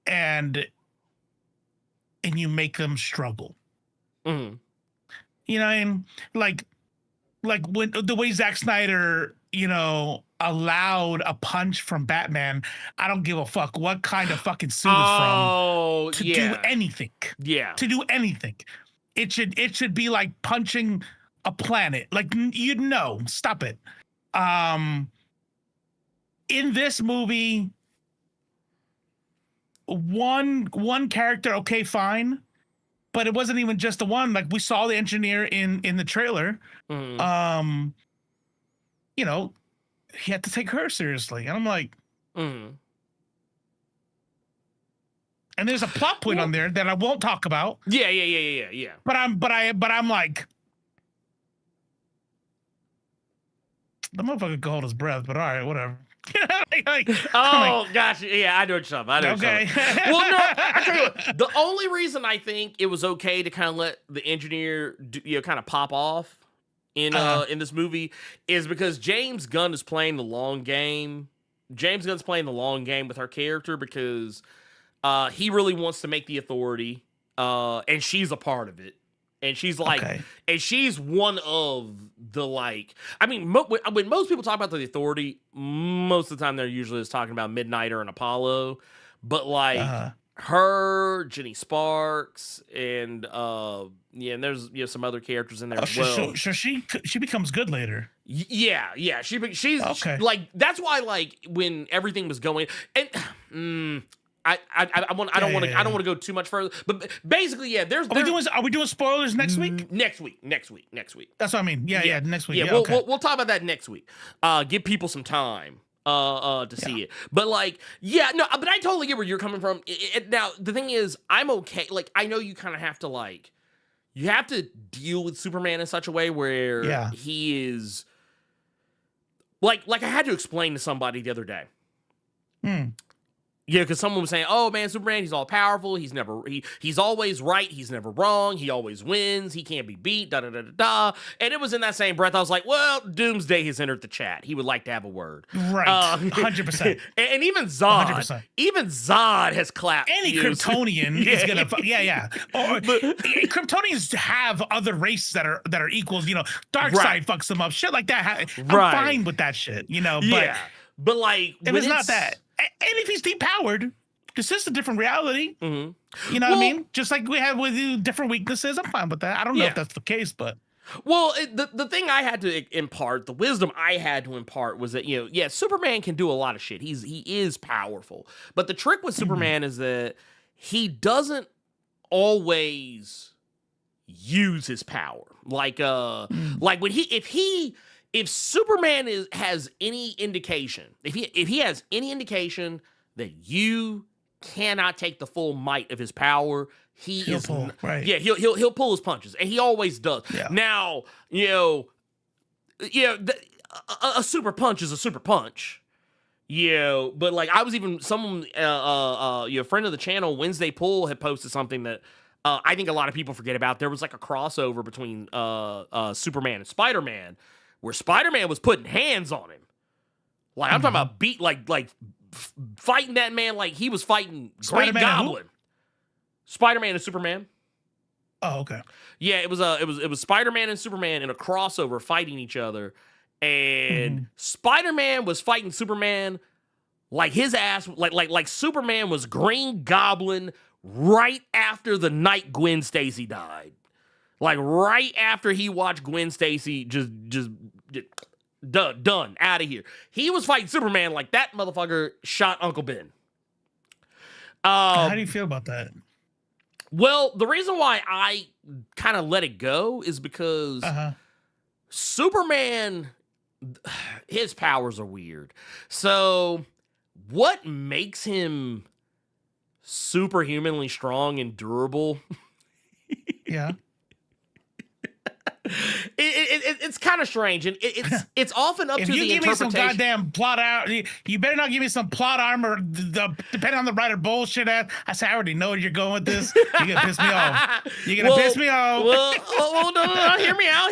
and you make them struggle. You know what I mean? Like when the way Zack Snyder, allowed a punch from Batman, I don't give a fuck what kind of fucking suit it's from to do anything. Yeah. To do anything. It should be like punching a planet. Like, stop it. In this movie, one character, okay, fine. But it wasn't even just the one. Like, we saw the engineer in the trailer. He had to take her seriously. And I'm like, and there's a plot point on there that I won't talk about. Yeah. But I'm like, the motherfucker could hold his breath, but all right, whatever. Gotcha. Yeah, I know what you're talking about. Okay. Well, no, I tell you what, the only reason I think it was okay to kind of let the engineer, kind of pop off in this movie is because James Gunn is playing the long game. James Gunn's playing the long game with her character because he really wants to make the Authority, and she's a part of it. And she's like, and she's one of the when most people talk about the Authority, most of the time they're usually just talking about Midnighter and Apollo. But her, Jenny Sparks, and and there's some other characters in there as well. So she becomes good later. Yeah. She's okay. That's why when everything was going and. I don't want to go too much further, but basically, Are we doing spoilers next week? Next week. That's what I mean. Yeah, next week. Yeah, we'll talk about that next week. Give people some time to see it. But but I totally get where you're coming from. Now the thing is, I'm okay. I know you kind of have to you have to deal with Superman in such a way where he is I had to explain to somebody the other day. Yeah, because someone was saying, "Oh man, Superman, he's all powerful. He's always right. He's never wrong. He always wins. He can't be beat." Da da da da da. And it was in that same breath, I was like, "Well, Doomsday has entered the chat. He would like to have a word." Right, 100%. And even Zod, 100%. Has clapped. Any Kryptonian is gonna, Or Kryptonians have other races that are equals. Darkseid fucks them up. Shit like that. I'm fine with that shit. But if it's not that. And if he's depowered, this is a different reality. Mm-hmm. You know what I mean? Just like we have with you different weaknesses. I'm fine with that. I don't know if that's the case, but. Well, the thing I had to impart, the wisdom I had to impart was that, Superman can do a lot of shit. He is powerful. But the trick with Superman is that he doesn't always use his power. Like when if Superman has any indication, if he has any indication that you cannot take the full might of his power, he'll pull his punches, and he always does. Yeah. Now, a super punch is a super punch. But like I was even someone, a friend of the channel, Wednesday Pull, had posted something that I think a lot of people forget about. There was like a crossover between Superman and Spider-Man, where Spider-Man was putting hands on him. Like I'm talking about fighting that man like he was fighting Great Goblin. Spider-Man and Superman. Oh, okay. Yeah, it was Spider-Man and Superman in a crossover fighting each other, and Spider-Man was fighting Superman like his ass, like Superman was Green Goblin right after the night Gwen Stacy died, like right after he watched Gwen Stacy just done out of here. He was fighting Superman like that motherfucker shot Uncle Ben. How do you feel about that? Well, the reason why I kind of let it go is because Superman, his powers are weird. So what makes him superhumanly strong and durable? Yeah. It's kind of strange, and it's often up to the interpretation. If you give me some goddamn plot armor, you better not give me some plot armor. Depending on the writer bullshit. I say I already know where you're going with this. You're gonna piss me off. You're gonna piss me off. Well, no. Hear me out.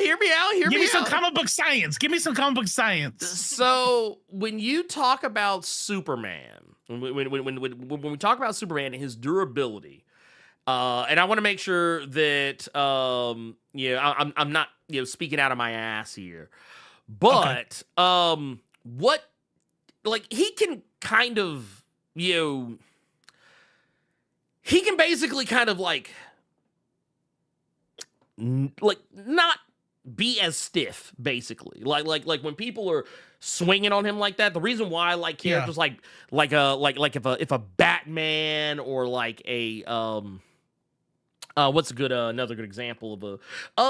Give me some comic book science. So when you talk about Superman, when we talk about Superman and his durability. And I want to make sure that I'm not speaking out of my ass here, but what, like, he can kind of he can basically kind of like not be as stiff, basically, like when people are swinging on him like that. The reason why I like characters like if a Batman or like a what's a good another good example of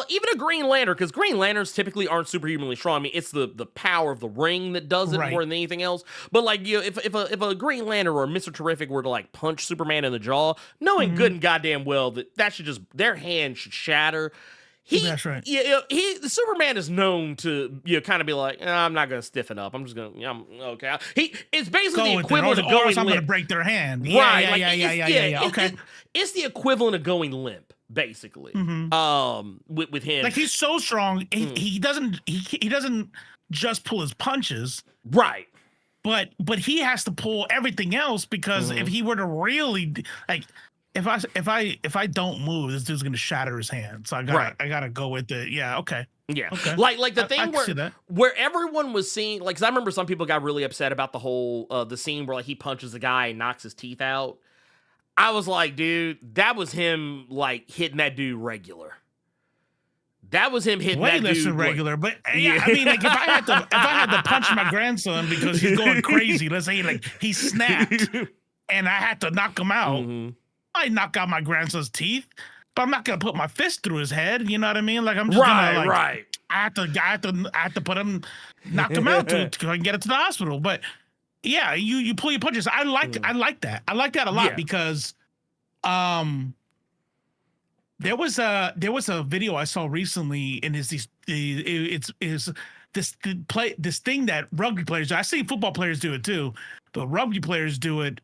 even a Green Lantern, because Green Lanterns typically aren't superhumanly strong. I mean, it's the power of the ring that does it more than anything else. But like if a Green Lantern or a Mr. Terrific were to like punch Superman in the jaw, knowing good and goddamn well that should just, their hand should shatter. That's right. The Superman is known to kind of be like, I'm not gonna stiffen up. I'm just gonna, I'm okay. It's basically the equivalent of going limp. I'm gonna break their hand. Right? Yeah. Okay. It's the equivalent of going limp, basically. With him, like, he's so strong. He doesn't just pull his punches. Right. But he has to pull everything else, because if he were to really like. If I don't move, this dude's gonna shatter his hand. So I gotta go with it. Yeah. Okay. Yeah. Okay. Like the thing where everyone was seeing, like, 'cause I remember some people got really upset about the whole the scene where like he punches the guy and knocks his teeth out. I was like, dude, that was him like hitting that dude regular. That was him hitting that dude less than regular. But yeah, I mean, like, if I had to punch my grandson because he's going crazy, let's say like he snapped and I had to knock him out. I knock out my grandson's teeth, but I'm not gonna put my fist through his head. You know what I mean? Like, I'm just gonna like, I have to put him, knock him out to get it to the hospital. But yeah, you pull your punches. I like that. I like that a lot because, there was a video I saw recently, and it's this thing that rugby players do. I see football players do it too. The rugby players do it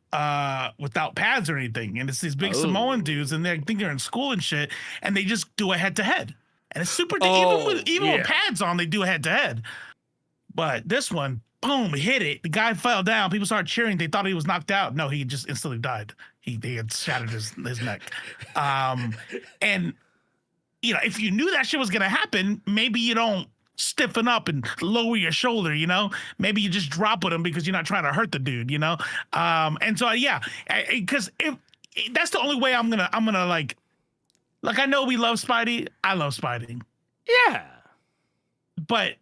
without pads or anything. And it's these big Samoan dudes, and they think they're in school and shit, and they just do a head-to-head. And it's super even with pads on, they do a head-to-head. But this one, boom, hit it. The guy fell down. People started cheering. They thought he was knocked out. No, he just instantly died. They had shattered his neck. And if you knew that shit was gonna happen, maybe you don't stiffen up and lower your shoulder, you know? Maybe you just drop with him because you're not trying to hurt the dude, you know? And so, yeah, because if that's the only way I'm gonna like, I know we love Spidey. I love Spidey. Yeah. But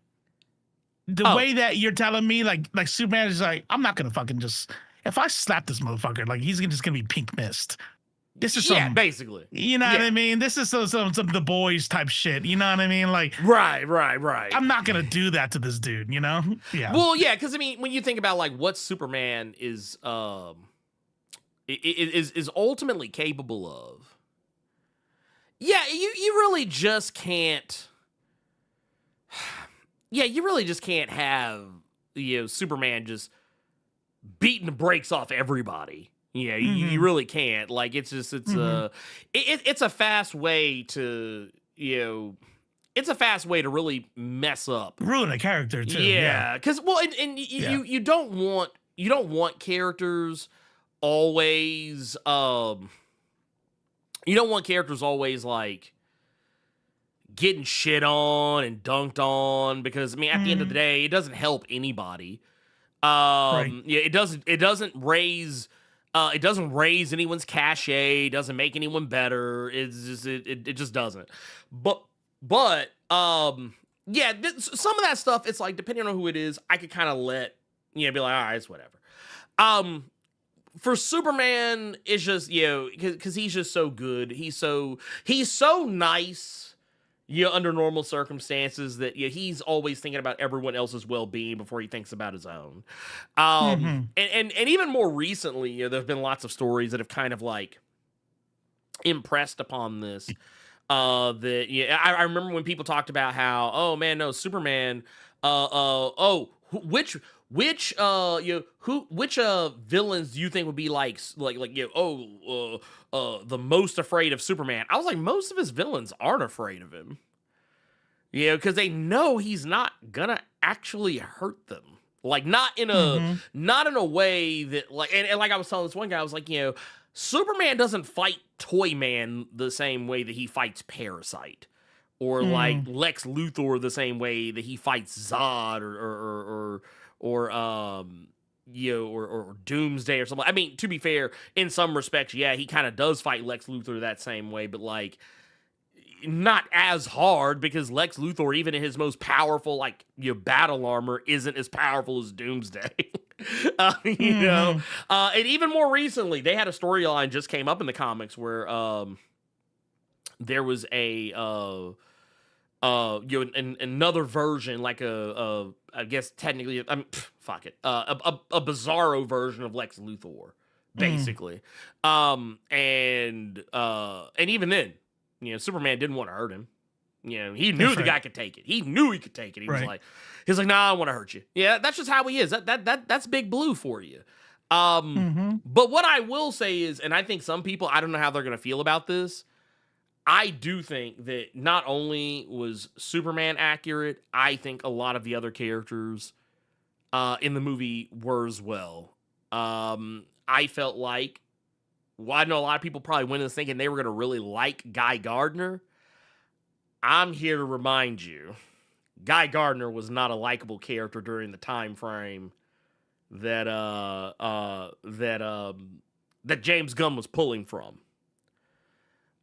the way that you're telling me, like Superman is like, I'm not gonna fucking just, if I slap this motherfucker, like he's just gonna be pink mist. This is some, basically. You know what I mean? This is some The Boys type shit. You know what I mean? Like, right. I'm not gonna do that to this dude. You know? Yeah. Well, yeah, because I mean, when you think about like what Superman is ultimately capable of, yeah, you really just can't. Yeah, you really just can't have Superman just beating the brakes off everybody. Yeah, you really can't. Like, it's a fast way to it's a fast way to really mess up, ruin a character too. Yeah, because you don't want characters always like getting shit on and dunked on, because I mean at the end of the day it doesn't help anybody. Yeah, it doesn't raise anyone's cachet. It doesn't make anyone better. It just doesn't. But yeah, some of that stuff, it's like, depending on who it is, I could kind of let, be like, all right, it's whatever. For Superman, it's just, because he's just so good. He's so nice, under normal circumstances, that he's always thinking about everyone else's well-being before he thinks about his own. And even more recently, there have been lots of stories that have kind of like impressed upon this. I remember when people talked about how, oh man, no, Superman, which villains do you think would be the most afraid of Superman? I was like, most of his villains aren't afraid of him. Because they know he's not gonna actually hurt them. Like, not in a way that, like, and like I was telling this one guy, I was like, Superman doesn't fight Toyman the same way that he fights Parasite, or like Lex Luthor the same way that he fights Zod or Doomsday or something. I mean, to be fair, in some respects, yeah, he kind of does fight Lex Luthor that same way, but like not as hard, because Lex Luthor, even in his most powerful battle armor, isn't as powerful as Doomsday. And even more recently, they had a storyline just came up in the comics where there was another version, like I guess technically, a bizarro version of Lex Luthor, basically. And even then, Superman didn't want to hurt him. He knew the guy could take it. He knew he could take it. He was like, nah, I don't want to hurt you. Yeah, that's just how he is. That's Big Blue for you. But what I will say is, and I think some people, I don't know how they're going to feel about this, I do think that not only was Superman accurate, I think a lot of the other characters in the movie were as well. I felt like, I know a lot of people probably went in thinking they were going to really like Guy Gardner. I'm here to remind you, Guy Gardner was not a likable character during the time frame that James Gunn was pulling from.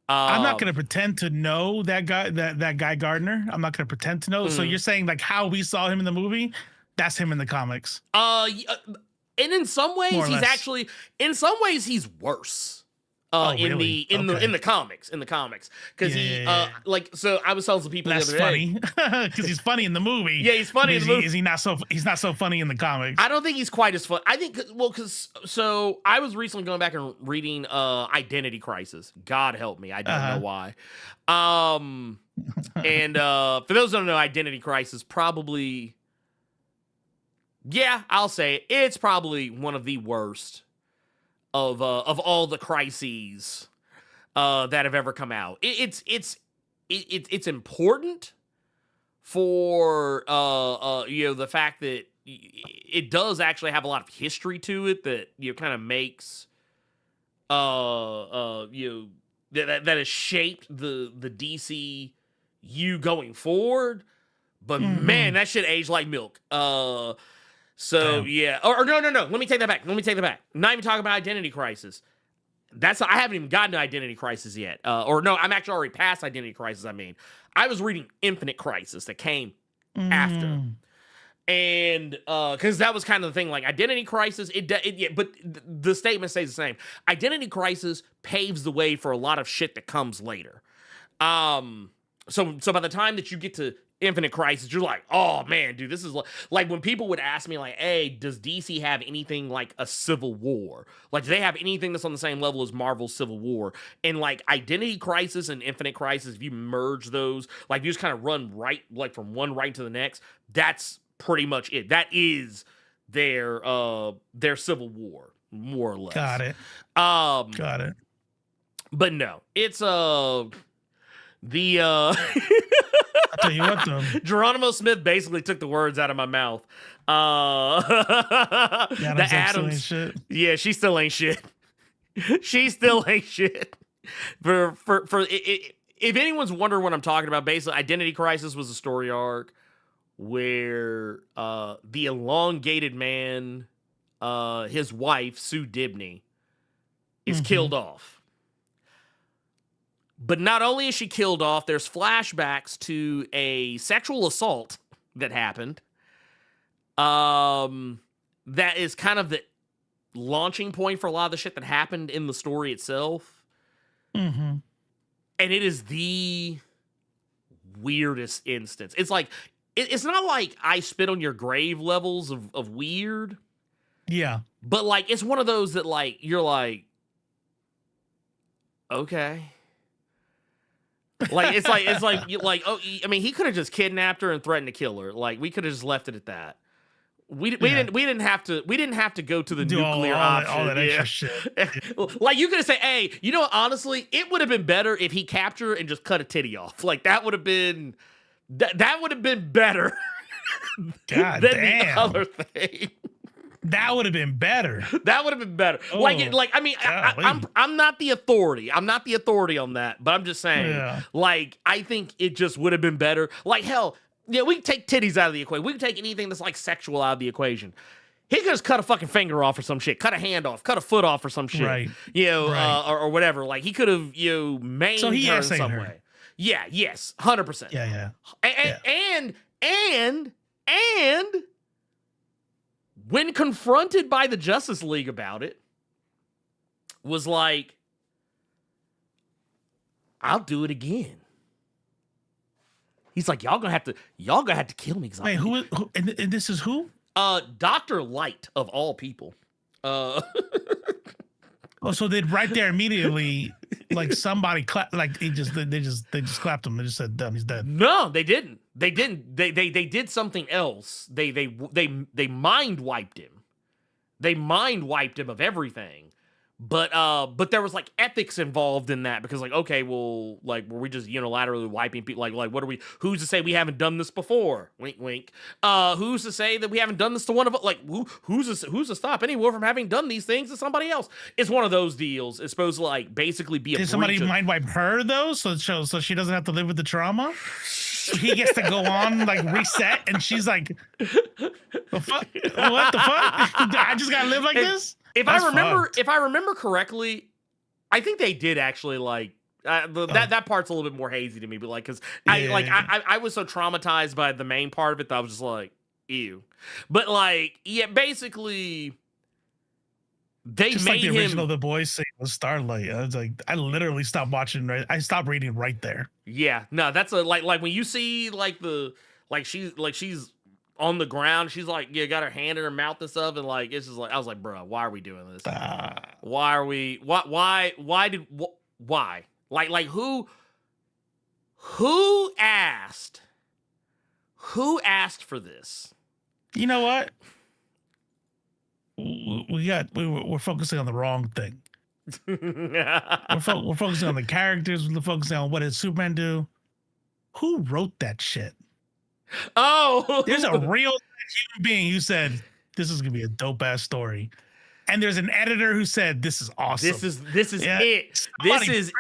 I'm not going to pretend to know that guy, that Guy Gardner. I'm not going to pretend to know. So you're saying like how we saw him in the movie, that's him in the comics. And in some ways, he's worse. In the comics, because so I was telling some people that's the other day, because he's funny in the movie. Yeah, he's funny in the movie. Is he not so? He's not so funny in the comics. I don't think he's quite as fun. I think because I was recently going back and reading Identity Crisis. God help me, I don't know why. And for those who don't know, Identity Crisis probably. Yeah, I'll say it. It's probably one of the worst of all the crises that have ever come out. It's important for the fact that it does actually have a lot of history to it that kind of makes that has shaped the DCU going forward. But man, that shit aged like milk. Yeah. Or no. Let me take that back. Not even talking about Identity Crisis. I haven't even gotten to Identity Crisis yet. I'm actually already past Identity Crisis. I mean, I was reading Infinite Crisis that came after. And because that was kind of the thing, like Identity Crisis, but the statement stays the same. Identity Crisis paves the way for a lot of shit that comes later. So by the time that you get to Infinite Crisis, you're like, oh man, dude, this is like when people would ask me like, hey, does DC have anything like a Civil War? Like, do they have anything that's on the same level as Marvel's Civil War? And like Identity Crisis and Infinite Crisis, if you merge those, like you just kind of run right, like from one right to the next, that's pretty much it. That is their Civil War, more or less. Got it. But no, it's I'll tell you what, though. Geronimo Smith basically took the words out of my mouth. The Adams shit. Yeah, she still ain't shit. She still ain't shit. If anyone's wondering what I'm talking about, basically, Identity Crisis was a story arc where the elongated man, his wife, Sue Dibney, is killed off. But not only is she killed off, there's flashbacks to a sexual assault that happened. That is kind of the launching point for a lot of the shit that happened in the story itself. And it is the weirdest instance. It's like, it's not like I spit on your grave levels of weird. Yeah. But like, it's one of those that like, you're like, okay. Like, it's like, oh, I mean, he could have just kidnapped her and threatened to kill her. Like, we could have just left it at that. We didn't have to go to the nuclear option. All that extra shit. Like, you could have said, hey, you know what, honestly, it would have been better if he captured her and just cut a titty off. Like, that would have been better. God than damn. the other thing. That would have been better. That would have been better. Oh, I mean, I'm not the authority. I'm not the authority on that. But I'm just saying, like, I think it just would have been better. Like, hell, yeah, we can take titties out of the equation. We can take anything that's like sexual out of the equation. He could just cut a fucking finger off or some shit, cut a hand off, cut a foot off or some shit, right? Or whatever. Like, he could have maimed so he her in some way. Yeah, yes, 100%. Yeah. And when confronted by the Justice League about it, was like, I'll do it again. He's like, y'all gonna have to kill me. Wait, who and this is who? Dr. Light of all people. Oh, so they'd right there immediately, like somebody clapped, like they just clapped him. They just said, "Done, he's dead." No, they didn't. They did something else. They mind wiped him. They mind wiped him of everything. But there was like ethics involved in that because like, okay, well, like, were we just unilaterally wiping people? Like what are we? Who's to say we haven't done this before? Wink, wink. Who's to say that we haven't done this to one of us? Like, who's to stop anyone from having done these things to somebody else? It's one of those deals. It's supposed to like basically be a. Did somebody mind wipe her though, so she doesn't have to live with the trauma? He gets to go on like reset, and she's like, "The fuck? What the fuck? I just gotta live like this." If I remember correctly, I think they did actually like that part's a little bit more hazy to me, but like because I was so traumatized by the main part of it that I was just like, ew. But like, yeah, basically they just made like the original The Boys scene with Starlight. I was like, I literally stopped watching. I stopped reading right there. Yeah, no, that's like when you see like she's on the ground, she's like, got her hand in her mouth and stuff, and like it's just like I was like, bro, why are we doing this? Why are we? Why? Like who asked? Who asked for this? You know what? We're focusing on the wrong thing. we're focusing on the characters. We're focusing on what did Superman do? Who wrote that shit? Oh, there's a real human being who said this is gonna be a dope ass story, and there's an editor who said this is awesome. This is it. This is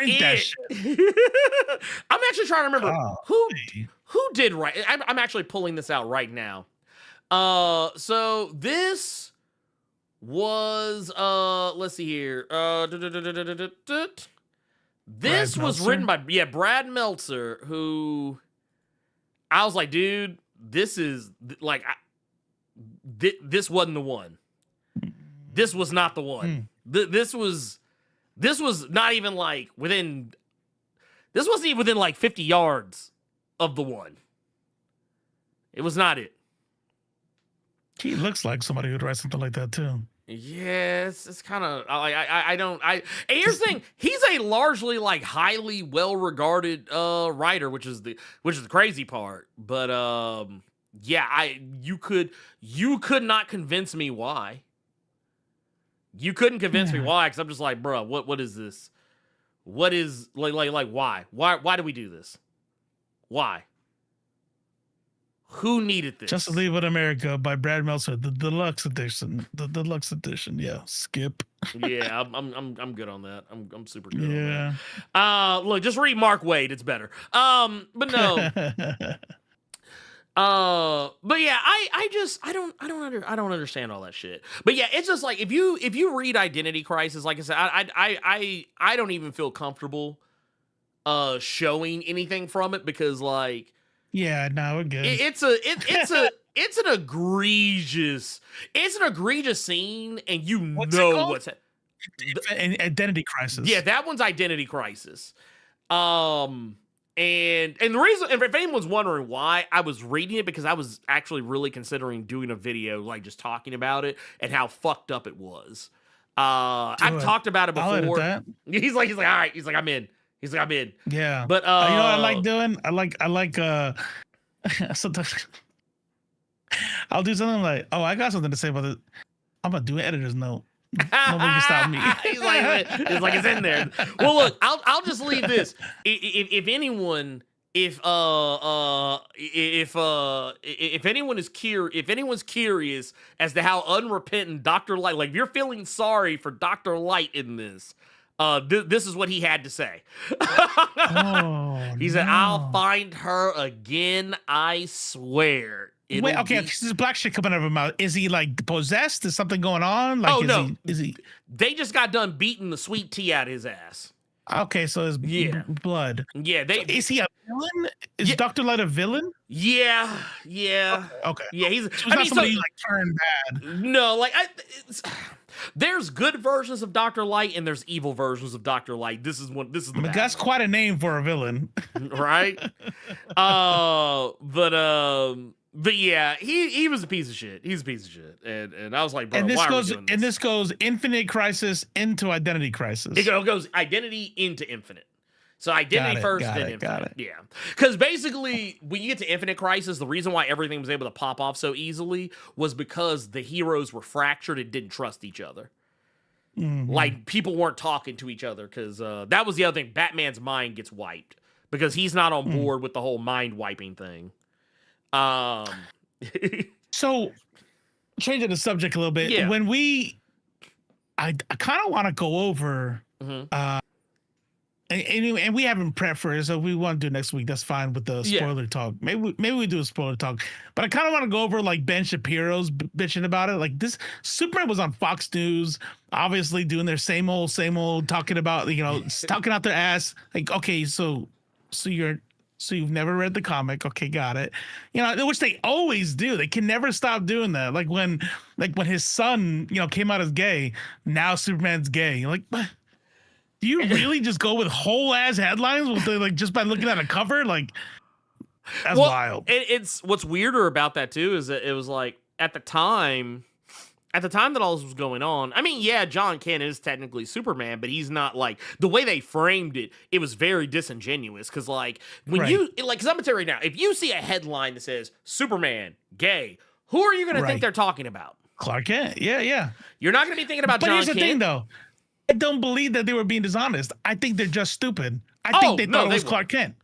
it. I'm actually trying to remember who did write? I'm actually pulling this out right now. So this was let's see here. This was written by Brad Meltzer, who I was like, dude, this is like this wasn't the one. This was not the one. This was not even like within. This wasn't even within like 50 yards of the one. It was not it. He looks like somebody who'd write something like that too. Yeah, it's kind of and here's the thing, he's a largely like highly well-regarded writer, which is the crazy part. But yeah, you could not convince me why. You couldn't convince me why, because I'm just like, bro, what is this? What is like why? Why do we do this? Why? Who needed this? Just Leave It America by Brad Meltzer, the deluxe edition. The deluxe edition, yeah. Skip. Yeah, I'm good on that. I'm super good yeah. on that. Look, just read Mark Waid, it's better. But no. But yeah, I don't understand all that shit. But yeah, it's just like if you read Identity Crisis, like I said, I don't even feel comfortable showing anything from it, because like, yeah, no, we're good. It's an egregious scene, and what's Identity Crisis. Yeah, that one's Identity Crisis. And the reason, if anyone's wondering why, I was reading it because I was actually really considering doing a video, like just talking about it and how fucked up it was. I've talked about it before. I'll edit that. He's like, all right. He's like, I'm in. Yeah. But you know what I like doing? I like sometimes I'll do something like, oh, I got something to say about it. I'm gonna do an editor's note. Nobody can stop me. He's like, it's in there. Well, look, I'll just leave this. If anyone's curious as to how unrepentant Dr. Light, like if you're feeling sorry for Dr. Light in this, this is what he had to say. He said, "I'll find her again, I swear." Wait, okay, this black shit coming out of her mouth. Is he like possessed? Is something going on? Like, is he? They just got done beating the sweet tea out of his ass. Okay, so his blood. Yeah, so is he a villain? Is Dr. Light a villain? Yeah. Okay. Yeah, he's not somebody like turned bad. No, like there's good versions of Dr. Light and there's evil versions of Dr. Light. This is the that's quite a name for a villain. Right? But yeah, he was a piece of shit. He's a piece of shit. And I was like, bro, why are we doing this? And this goes Infinite Crisis into Identity Crisis. It goes Identity into Infinite. So Identity first, then Infinite. Got it. Yeah. Because basically, when you get to Infinite Crisis, the reason why everything was able to pop off so easily was because the heroes were fractured and didn't trust each other. Mm-hmm. Like, people weren't talking to each other, because that was the other thing. Batman's mind gets wiped because he's not on board with the whole mind wiping thing. So changing the subject a little bit, when I kind of want to go over, and we haven't prepped for it, so if we want to do it next week, that's fine with the spoiler talk. Maybe we do a spoiler talk, but I kind of want to go over like Ben Shapiro's bitching about it. Like, this Superman was on Fox News, obviously doing their same old talking about, talking out their ass. Like, okay, so you've never read the comic. Okay, got it. Which they always do. They can never stop doing that. Like when his son, came out as gay, now Superman's gay. Like, do you really just go with whole ass headlines with just by looking at a cover? Like, that's wild. It's what's weirder about that too is that it was like at the time that all this was going on, I mean, yeah, John Kent is technically Superman, but he's not like, the way they framed it, it was very disingenuous. Because like, when because I'm gonna tell you right now, if you see a headline that says Superman, gay, who are you gonna think they're talking about? Clark Kent. Yeah. You're not gonna be thinking about John Kent. But here's the thing though, I don't believe that they were being dishonest. I think they're just stupid. I think they thought it was Clark Kent.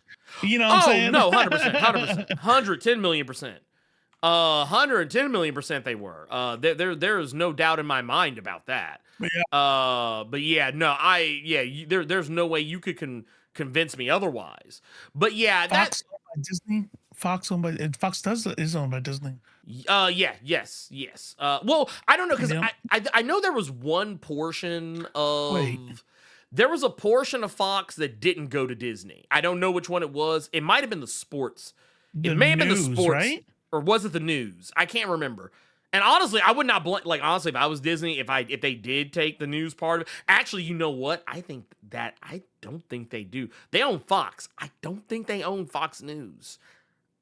You know what I'm saying? No, 100%. 110 million %. 110 million % they were. There is no doubt in my mind about that. Yeah. But yeah, no, there's no way you could convince me otherwise. But yeah, Fox Fox owned by Fox is owned by Disney? Yes. Well, I don't know because Yeah. I know there was one portion of. Wait. There was a portion of Fox that didn't go to Disney. I don't know which one it was. It might have been the sports. The It may have been the news, sports, right? or was it the news? I can't remember. And honestly, I would not blame. Like honestly, if I was Disney, if they did take the news part of it, actually, you know what? I don't think they do. They own Fox. I don't think they own Fox News.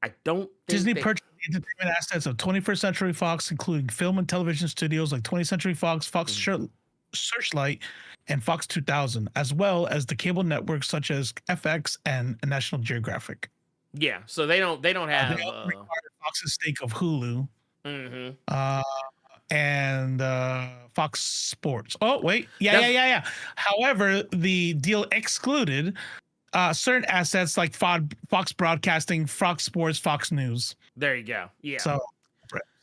I don't. Think Disney they, purchased the entertainment assets of 21st Century Fox, including film and television studios like 20th Century Fox, Fox Searchlight, and Fox 2000, as well as the cable networks such as FX and National Geographic. Yeah, so they don't have. They also acquired Fox's stake of Hulu. Mm-hmm. And Fox Sports. Oh, wait. Yeah. However, the deal excluded certain assets like Fox Broadcasting, Fox Sports, Fox News. There you go. Yeah. So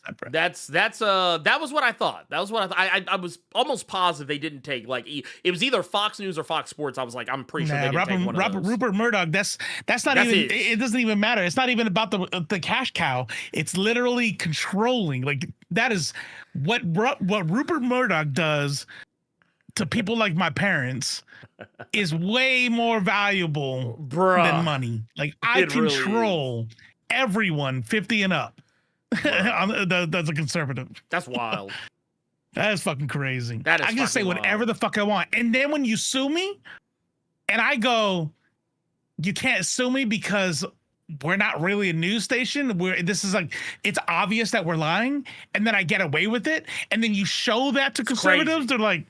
separate. That was what I thought. That was what I thought. I was almost positive they didn't take it was either Fox News or Fox Sports. I was like, I'm pretty sure they didn't take one of those. Rupert Murdoch. That's not even. It doesn't even matter. It's not even about the cash cow. It's literally controlling. Like that is what Rupert Murdoch does to people like my parents is way more valuable than money. Like I control everyone 50 and up. That's a conservative. That's wild. That is fucking crazy. That is I can say whatever the fuck I want. And then when you sue me and I go, you can't sue me because we're not really a news station. This is like, it's obvious that we're lying. And then I get away with it. And then you show that to conservatives. They're like,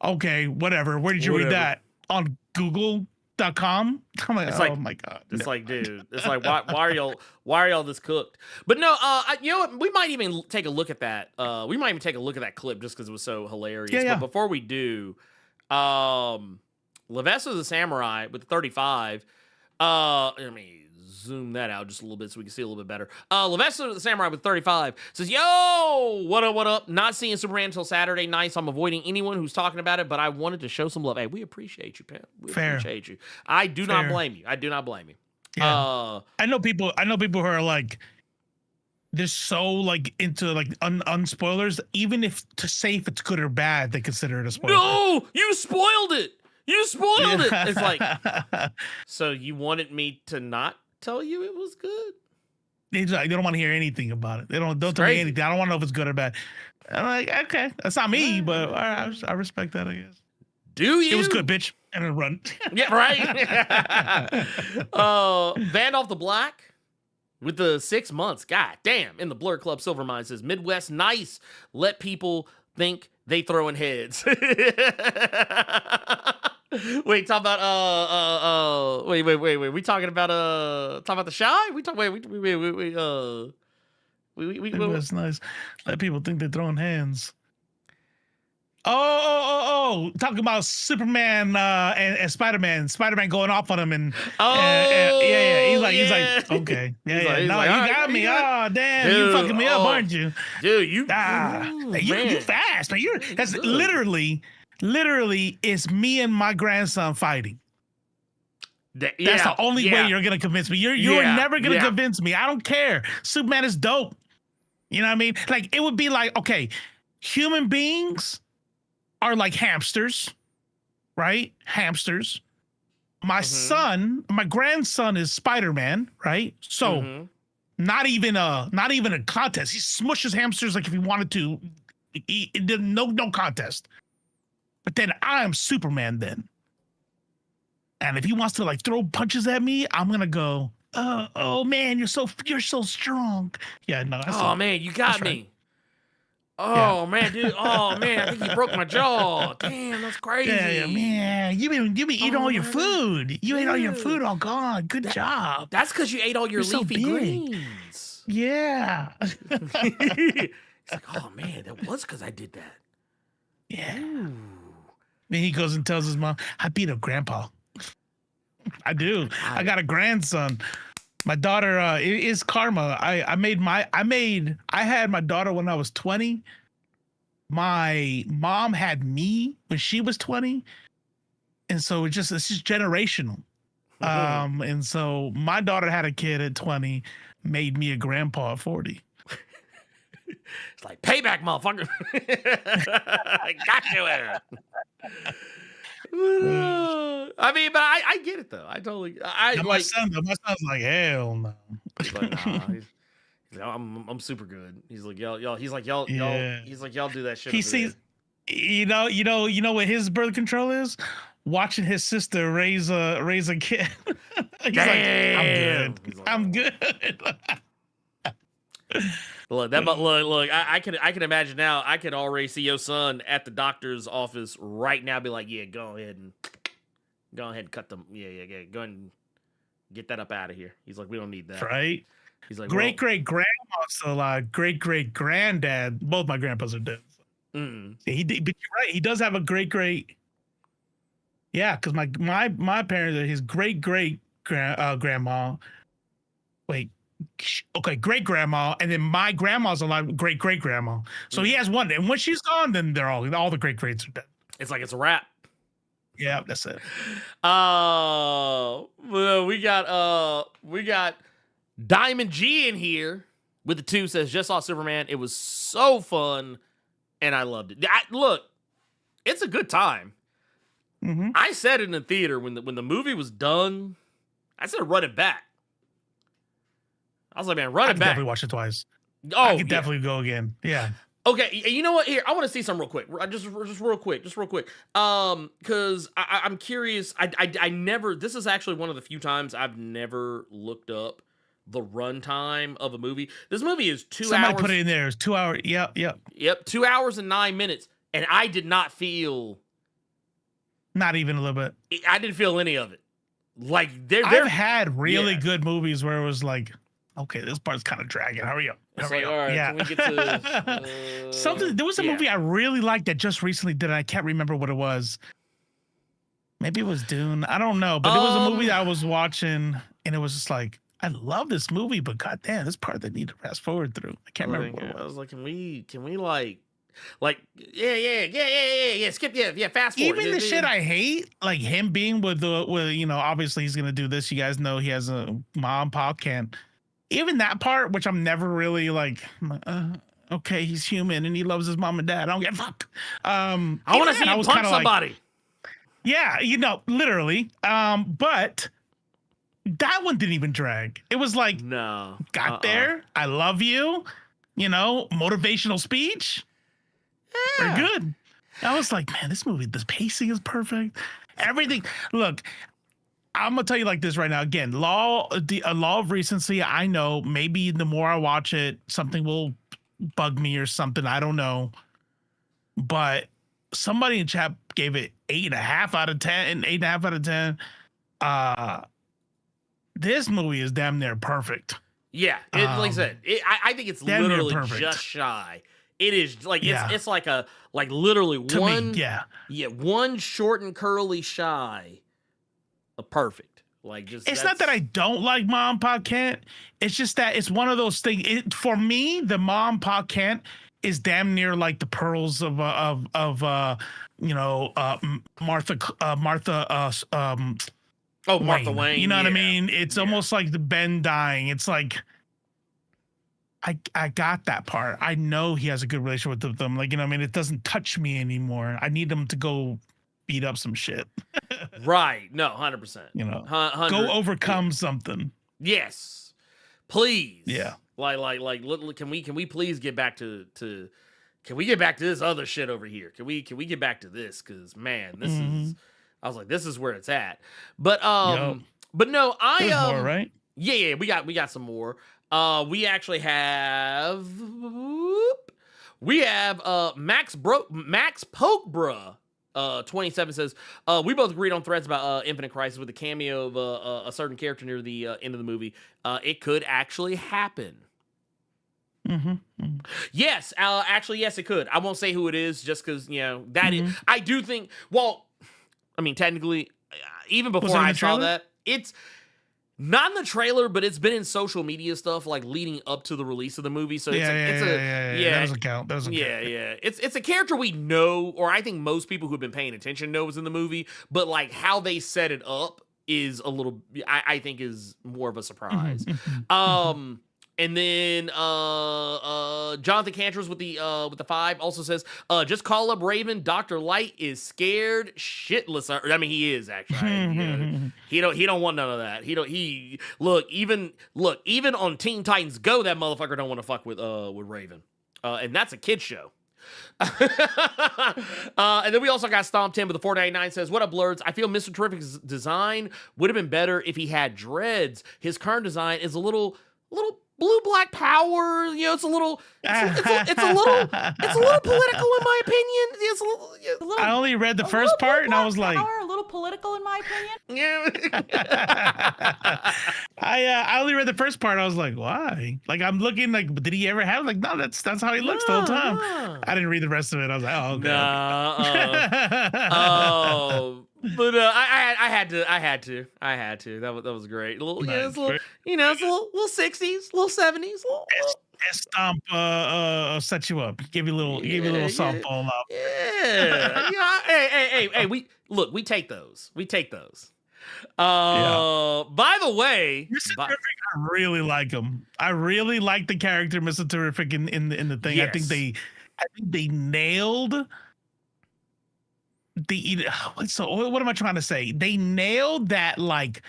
okay, whatever. Where did you read that? On Google.com? I'm like, oh my God. It's like, dude, it's like, why are y'all this cooked? But no, you know what? We might even take a look at that. We might even take a look at that clip just because it was so hilarious. Yeah. But before we do, Sylvester the Samurai with the 35. Let me zoom that out just a little bit so we can see a little bit better. Sylvester the Samurai with 35 says, yo, what up? Not seeing Superman until Saturday night, so I'm avoiding anyone who's talking about it, but I wanted to show some love. Hey, we appreciate you, Pam. We appreciate you. I do not blame you. Yeah. I know people who are like, they're so like into like unspoilers. Even if to say if it's good or bad, they consider it a spoiler. No, you spoiled it. It. It's like, so you wanted me to not tell you it was good? They don't want to hear anything about it. They don't tell me anything. I don't want to know if it's good or bad. I'm like, okay, that's not me, but all right, I respect that, I guess. Do you? It was good, bitch. And then run. Yeah, right. Van Off the Black with the 6 months. God damn. In the Blerd Club Silvermine says, Midwest nice. Let people think they throwing heads. Wait, talk about wait. We talking about the Shy? That's nice. Let people think they're throwing hands. Oh! Talking about Superman and Spider-Man. Spider-Man going off on him and yeah. He's like, okay, you got me. Oh, damn, dude, you fucking me up, aren't you? Dude, you fast, man. That's literally it's me and my grandson fighting. That's the only way you're gonna convince me. You're never gonna convince me. I don't care. Superman is dope. You know what I mean? Like it would be like, okay, human beings are like hamsters, right? Hamsters. My grandson is Spider-Man, right? So not even a contest. He smushes hamsters like if he wanted to. No contest. But then I'm Superman then. And if he wants to like throw punches at me, I'm gonna go, oh man, you're so strong. Yeah, no. Man, you got me. Oh man, dude. Oh man, I think you broke my jaw. Damn, that's crazy. Yeah, man. You been eating all your food. You ate all your food all gone. Good job. That's because you ate all your leafy greens. Yeah. It's like, oh man, that was because I did that. Yeah. Ooh. Then he goes and tells his mom, I beat up grandpa. I do. I got a grandson. My daughter is karma. I had my daughter when I was 20. My mom had me when she was 20. And so it's just generational. And so my daughter had a kid at 20, made me a grandpa at 40. It's like payback, motherfucker. I got you there. I mean, but I get it though. I totally. I Now, like. my son's like, hell no. He's like, nah. He's like, I'm super good. He's like, y'all. He's like, y'all. Yeah. He's like, y'all do that shit. He over sees, there. you know what his birth control is? Watching his sister raise a kid. He's Damn. like, He's like, I'm good. Look, look. I can imagine now. I can already see your son at the doctor's office right now. Be like, yeah, go ahead and cut them. Yeah. Go ahead and get that up out of here. He's like, we don't need that. Right? He's like, Great grandma still alive. Great granddad. Both my grandpas are dead. Mm. But you're right. He does have a great. Yeah, because my parents are his great grandma. Wait. Okay, great grandma, and then my grandma's alive, great grandma. So he has one, and when she's gone, then they're all the great greats are dead. It's like it's a wrap. Yeah, that's it. Well, we got Diamond G in here with the 2 says just saw Superman. It was so fun, and I loved it. Look, it's a good time. Mm-hmm. I said in the theater when the movie was done, I said run it back. I was like, man, run it back. Definitely watch it twice. Oh, I could definitely go again. Yeah. Okay, you know what? Here, I want to see something real quick. Just real quick. Because I'm curious. I never. This is actually one of the few times I've never looked up the runtime of a movie. This movie is 2 hours. Somebody put it in there. It's 2 hours. Yep. 2 hours and 9 minutes, and I did not feel. Not even a little bit. I didn't feel any of it. Like I've had really good movies where it was like, okay, this part's kind of dragging. Hurry up. It's like, all right, yeah. can we get to something? There was a movie I really liked that just recently did. I can't remember what it was. Maybe it was Dune. I don't know, but it was a movie that I was watching, and it was just like, I love this movie, but goddamn, this part they need to fast forward through. I can't remember what it was. I was like, can we yeah, skip, fast forward. Even the shit I hate, like him being with obviously he's gonna do this. You guys know he has a mom, pop can't. Even that part, which I'm never really like, okay, he's human and he loves his mom and dad. I don't give a fuck. I want to see him punch somebody. Like, yeah, literally. But that one didn't even drag. It was like, no, got there. I love you. Motivational speech. Yeah. We're good. I was like, man, this movie, the pacing is perfect. Everything. Look, I'm gonna tell you like this right now. Again, a law of recency. I know maybe the more I watch it, something will bug me or something. I don't know. But somebody in chat gave it 8.5 out of 10. 8.5 out of 10. This movie is damn near perfect. Yeah, like I said, I think it's literally just shy. It is like it's like literally to one one short and curly shy of perfect. Like just it's not that I don't like Mom Pa Kent. It's just that it's one of those things. For me, the Mom Pa Kent is damn near like the pearls of Martha Martha Wayne. You know what I mean? It's almost like the Ben dying. It's like I got that part. I know he has a good relationship with them. Like, it doesn't touch me anymore. I need them to go beat up some shit. Right. No, 100%. Go overcome something. Yes. Please. Yeah. Like can we please get back to can we get back to this other shit over here? Can we get back to this? Cause man, this is I was like, this is where it's at. But but no, there's more, right? Yeah, we got some more. We actually have Max Pokebruh 27 says we both agreed on threads about Infinite Crisis with the cameo of a certain character near the end of the movie. It could actually happen. Yes, actually, yes, it could. I won't say who it is just because that is. I do think. Well, I mean, technically, even before I saw that, it's. Not in the trailer, but it's been in social media stuff like leading up to the release of the movie. So that doesn't count. It's a character we know, or I think most people who've been paying attention know is in the movie. But like how they set it up is a little, I think is more of a surprise. And then Jonathan Cantors with the 5 also says, just call up Raven. Dr. Light is scared shitless. I mean, he is actually. He don't want none of that. Look, even on Teen Titans Go, that motherfucker don't want to fuck with Raven. And that's a kid's show. And then we also got Stomp 10 with the 499 says, what up, Blerds? I feel Mr. Terrific's design would have been better if he had dreads. His current design is a little blue black power, it's a little political in my opinion. It's a little I only read the first part and I was like, a little political in my opinion. yeah. I only read the first part. I was like, why? Like I'm looking like, did he ever have like? No, that's how he looks the whole time. I didn't read the rest of it. I was like, oh, okay. But I had to. That was great. A little, it's a little, it's a little 60s, little 70s. Stomp set you up. Give you a little softball up. Yeah. Hey. We take those. By the way, Mr. Terrific, I really like him. I really like the character Mr. Terrific in the thing. Yes. I think they nailed what am I trying to say? They nailed that like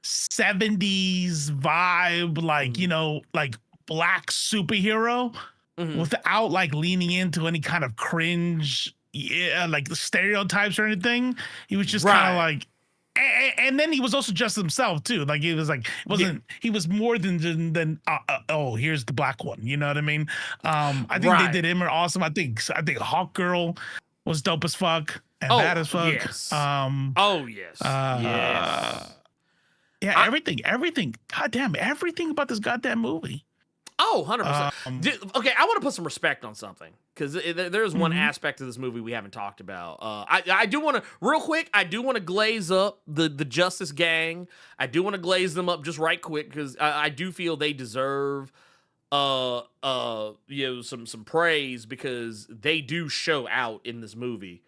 70s vibe, like like black superhero without like leaning into any kind of cringe, like the stereotypes or anything. He was just kind of like, and then he was also just himself too. Like he was like, he was more than oh, here's the black one. You know what I mean? I think they did him awesome. I think Hawk Girl was dope as fuck. And bad as fuck. Yes. Yes. Yeah, everything. Goddamn, everything about this goddamn movie. 100%. Okay, I want to put some respect on something because there's one aspect of this movie we haven't talked about. I do want to, real quick, glaze up the Justice Gang. I do want to glaze them up just right quick because I do feel they deserve some praise because they do show out in this movie.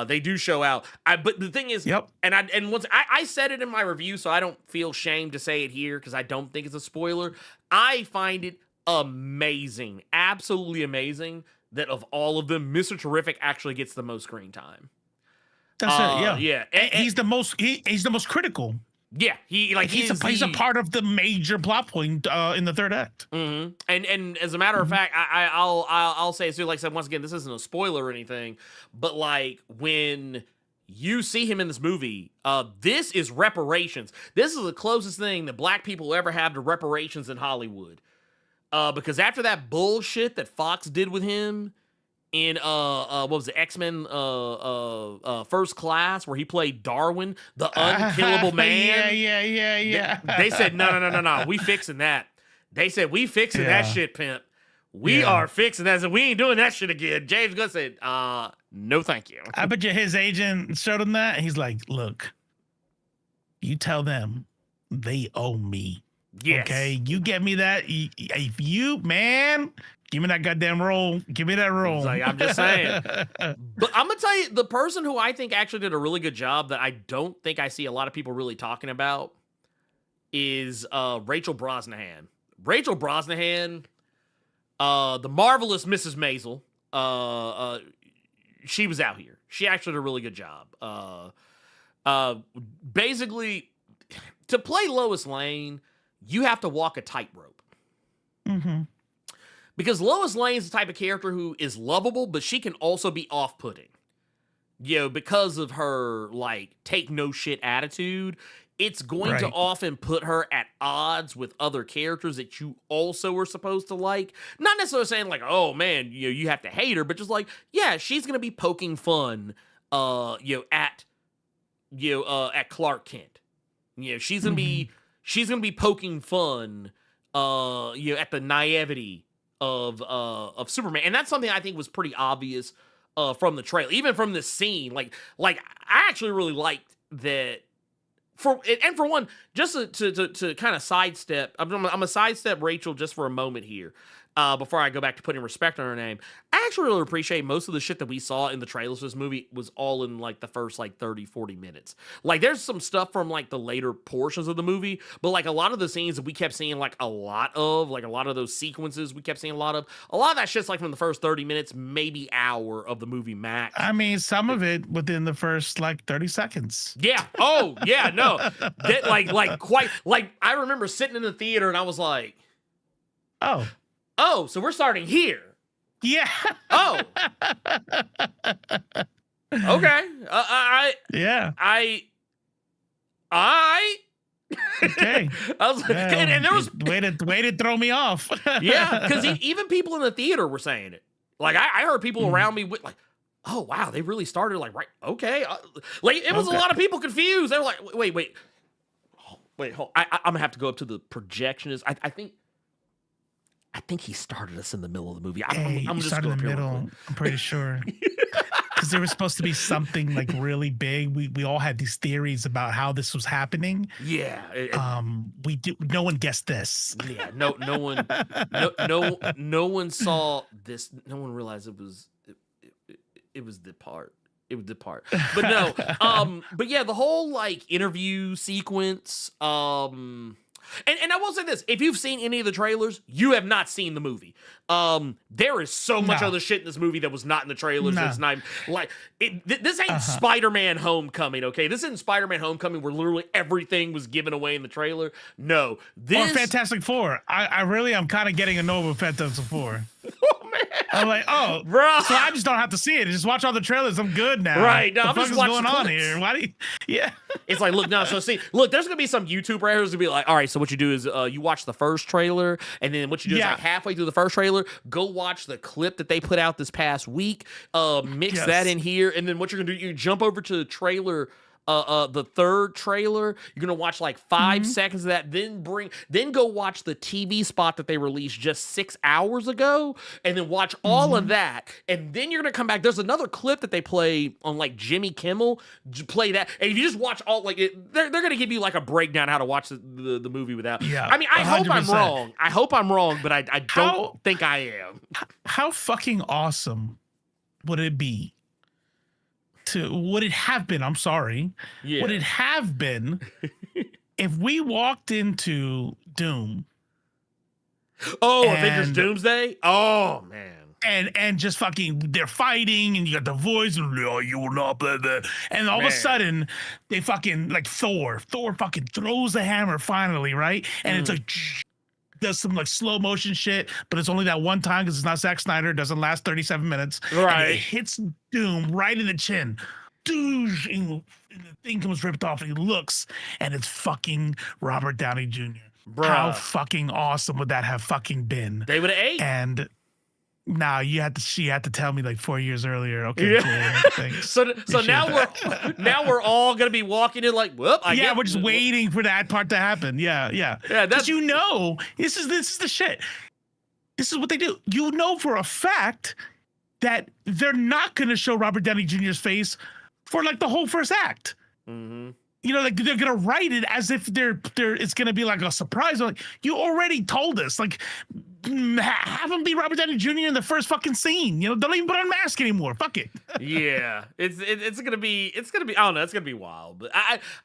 They do show out. But the thing is, and once I said it in my review, so I don't feel shamed to say it here because I don't think it's a spoiler. I find it amazing, absolutely amazing that of all of them, Mr. Terrific actually gets the most screen time. That's it. Yeah. And he's the most critical. Yeah, he's a part of the major plot point in the third act. Mm-hmm. And as a matter of fact, I'll say so. Like I said, once again, this isn't a spoiler or anything, but like when you see him in this movie, this is reparations. This is the closest thing that black people will ever have to reparations in Hollywood. Because after that bullshit that Fox did with him in what was it, X-Men First Class, where he played Darwin, the unkillable man. Yeah. They said no, we fixing that. They said we fixing that shit, pimp. We are fixing that. We ain't doing that shit again. James Gunn said, no, thank you. I bet you his agent showed him that. He's like, look, you tell them they owe me. Yes. Okay, you get me that. If you, man, give me that goddamn roll. Give me that roll. Like, I'm just saying. But I'm going to tell you, the person who I think actually did a really good job that I don't think I see a lot of people really talking about is Rachel Brosnahan. Rachel Brosnahan, the marvelous Mrs. Maisel, she was out here. She actually did a really good job. Basically, to play Lois Lane, you have to walk a tightrope. Mm-hmm. Because Lois Lane is the type of character who is lovable, but she can also be off-putting. Because of her, like, take no shit attitude, it's going to often put her at odds with other characters that you also are supposed to like. Not necessarily saying, like, oh, man, you have to hate her, but just like, yeah, she's going to be poking fun, at Clark Kent. She's going to be... She's gonna be poking fun, at the naivety of Superman, and that's something I think was pretty obvious from the trailer, even from this scene. Like I actually really liked that. For one, just to kind of sidestep, I'm gonna sidestep Rachel just for a moment here. before I go back to putting respect on her name, I actually really appreciate most of the shit that we saw in the trailers for this movie was all in like the first like 30, 40 minutes. Like there's some stuff from like the later portions of the movie, but like a lot of the scenes that we kept seeing like a lot of those sequences we kept seeing a lot of that shit's like from the first 30 minutes, maybe hour of the movie max. I mean, some of it within the first like 30 seconds. Yeah. Oh, yeah. No. I remember sitting in the theater and I was like, oh, so we're starting here. Yeah. Oh. Okay. Yeah. Okay. I was like, Yeah, and there was way to throw me off. yeah, because even people in the theater were saying it. Like I heard people around me with like, oh wow, they really started like right. Okay, like it was a lot of people confused. They were like, wait, hold. I'm gonna have to go up to the projectionist. I think he started us in the middle of the movie. I'm just started in the middle. I'm pretty sure. Because there was supposed to be something like really big. We all had these theories about how this was happening. Yeah. No one guessed this. Yeah. No one saw this. No one realized it was the part. It was the part. But no. But yeah, the whole like interview sequence. And I will say this: if you've seen any of the trailers, you have not seen the movie. There is so much other shit in this movie that was not in the trailers. It's not like this ain't Spider-Man Homecoming, okay? This isn't Spider-Man Homecoming where literally everything was given away in the trailer. No, this or Fantastic Four. I'm kind of getting annoyed with Fantastic Four. Oh man, I'm like, oh, bro. So I just don't have to see it. Just watch all the trailers. I'm good now. Right? No, what the I'm fuck just is going on clips. here? Why do you? Yeah. It's like, look, no, so see, look, there's gonna be some YouTube writers to be like, all right, so what you do is you watch the first trailer, and then what you do is like halfway through the first trailer, go watch the clip that they put out this past week, mix that in here, and then what you're gonna do, you jump over to the trailer. The third trailer, you're gonna watch like 5 seconds of that, then go watch the TV spot that they released just 6 hours ago, and then watch all of that, and then you're gonna come back. There's another clip that they play on like Jimmy Kimmel. Play that, and if you just watch all like they're gonna give you like a breakdown how to watch the movie without. Yeah, I mean, I 100%. hope I'm wrong, but I don't think I am. How fucking awesome would it be? Would it have been? I'm sorry. Yeah. Would it have been if we walked into Doom? Avengers Doomsday? Oh man. And just fucking they're fighting and you got the voice and you will not blah, blah. And all of a sudden they fucking like Thor fucking throws the hammer finally, right? And it's like does some like slow motion shit, but it's only that one time because it's not Zack Snyder. It doesn't last 37 minutes. Right. And it hits Doom right in the chin. Doosh, and the thing comes ripped off and he looks and it's fucking Robert Downey Jr. Bruh. How fucking awesome would that have fucking been? They would have ate. And now she had to tell me like 4 years earlier. Okay, yeah. cool. Thanks. So now we're all gonna be walking in like, whoop. We're just waiting for that part to happen. Yeah. Because this is the shit. This is what they do. You know for a fact that they're not gonna show Robert Downey Jr.'s face for like the whole first act. Mm-hmm. You know, like they're gonna write it as if it's gonna be like a surprise. Like you already told us. Like have him be Robert Downey Jr. in the first fucking scene. You know, don't even put on a mask anymore. Fuck it. Yeah, it's gonna be. I don't know. It's gonna be wild. But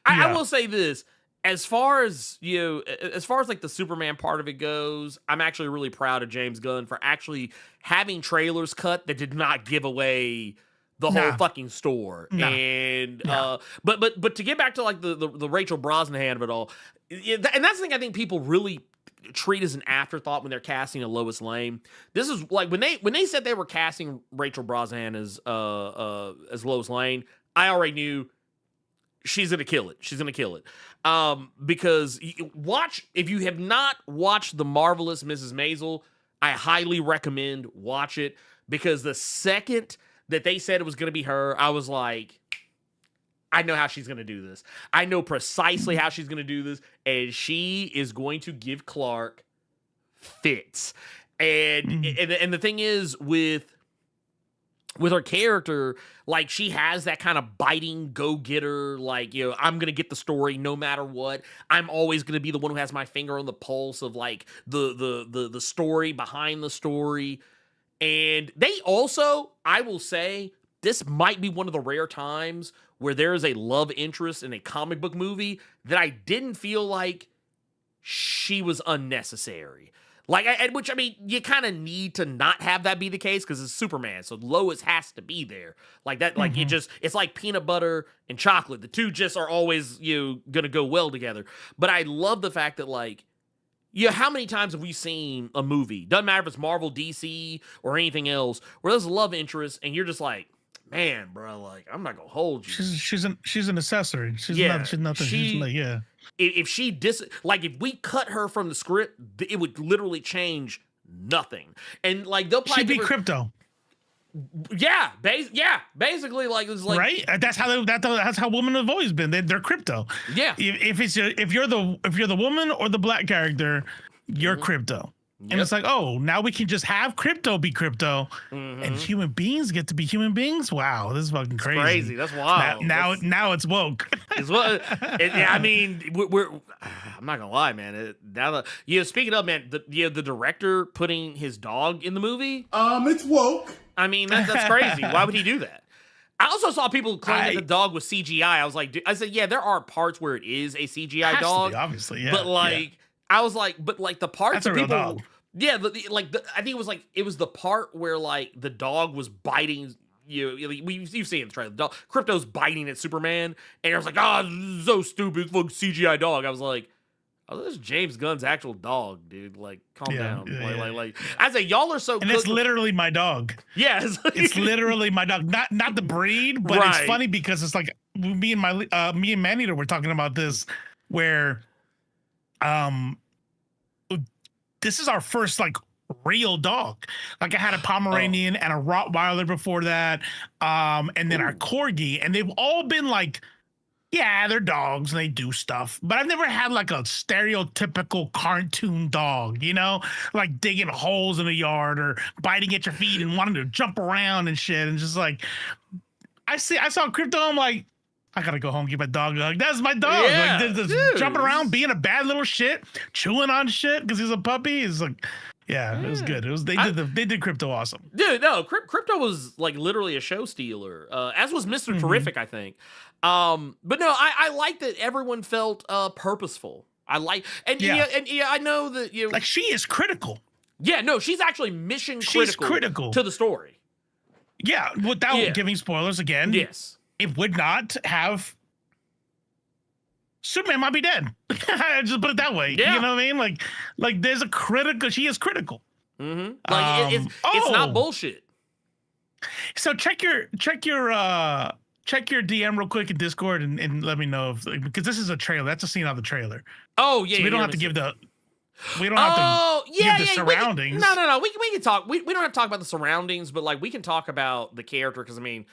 I will say this. As far as like the Superman part of it goes, I'm actually really proud of James Gunn for actually having trailers cut that did not give away the whole fucking store. And but to get back to like the Rachel Brosnahan of it all, and that's the thing I think people really treat as an afterthought when they're casting a Lois Lane. This is like when they said they were casting Rachel Brosnahan as Lois Lane, I already knew she's gonna kill it. She's gonna kill it. Because if you have not watched The Marvelous Mrs. Maisel, I highly recommend watch it, because the second that they said it was going to be her, I was like, I know how she's going to do this. I know precisely how she's going to do this, and she is going to give Clark fits. And the thing is with with her character, like she has that kind of biting go-getter, like, you know, I'm gonna get the story no matter what. I'm always gonna be the one who has my finger on the pulse of like the story behind the story. And they also, I will say, this might be one of the rare times where there is a love interest in a comic book movie that I didn't feel like she was unnecessary. Like, which, I mean, you kind of need to not have that be the case because it's Superman, so Lois has to be there. Like that, like it's like peanut butter and chocolate. The two just are always, gonna go well together. But I love the fact that, like, how many times have we seen a movie, doesn't matter if it's Marvel, DC, or anything else, where there's a love interest and you're just like, man, bro, like, I'm not gonna hold you. She's an accessory. She's nothing. She's like, yeah. If she if we cut her from the script, it would literally change nothing. And like they'll probably she'd be Crypto. Yeah, basically, like it's like right. That's how women have always been. They're Crypto. Yeah. If you're the woman or the black character, you're Crypto. Yep. And it's like, oh, now we can just have Crypto be Crypto, and human beings get to be human beings. Wow, this is fucking crazy. It's crazy. That's wild. Now it's woke. It's what. I mean, we're. I'm not gonna lie, man. Speaking of, man, the director putting his dog in the movie. It's woke. I mean, that's crazy. Why would he do that? I also saw people claim that the dog was CGI. I was like, yeah, there are parts where it is a CGI dog, obviously, yeah. But I was like, the parts that's a of real people, dog. Yeah, I think it was the part where like the dog was biting. You see in the trailer, the dog, Crypto's biting at Superman, and I was like, oh, so stupid, fucking CGI dog. I was like, oh, this is James Gunn's actual dog, dude. Like, calm down. I say, y'all are so. And it's literally my dog. Yeah, it's literally my dog. Not the breed, but right. It's funny because it's like me and Maneater were talking about this, where, this is our first like real dog. Like I had a Pomeranian and a Rottweiler before that, and then our Corgi, and they've all been like, yeah, they're dogs and they do stuff, but I've never had like a stereotypical cartoon dog, like digging holes in the yard or biting at your feet and wanting to jump around and shit. And just like, I saw Crypto, I'm like, I gotta go home and get my dog a hug. That's my dog. Yeah, like jumping around, being a bad little shit, chewing on shit because he's a puppy. It's like, yeah, it was good. They did Crypto awesome. Dude, no, Crypto was like literally a show stealer, as was Mr. Terrific, I think. But no, I like that everyone felt purposeful. I like, and I know that like she is critical. Yeah, no, she's actually mission critical. She's critical to the story. Yeah, without giving spoilers again. Yes. It would not have. Superman might be dead. Just put it that way. Yeah. You know what I mean? Like there's a critical. She is critical. Mm-hmm. Like it's not bullshit. So check your DM real quick in Discord and let me know because this is a trailer. That's a scene out of the trailer. Oh yeah. So we don't have to give the. We don't have to give the surroundings. No. We can talk. We don't have to talk about the surroundings, but like we can talk about the character because I mean.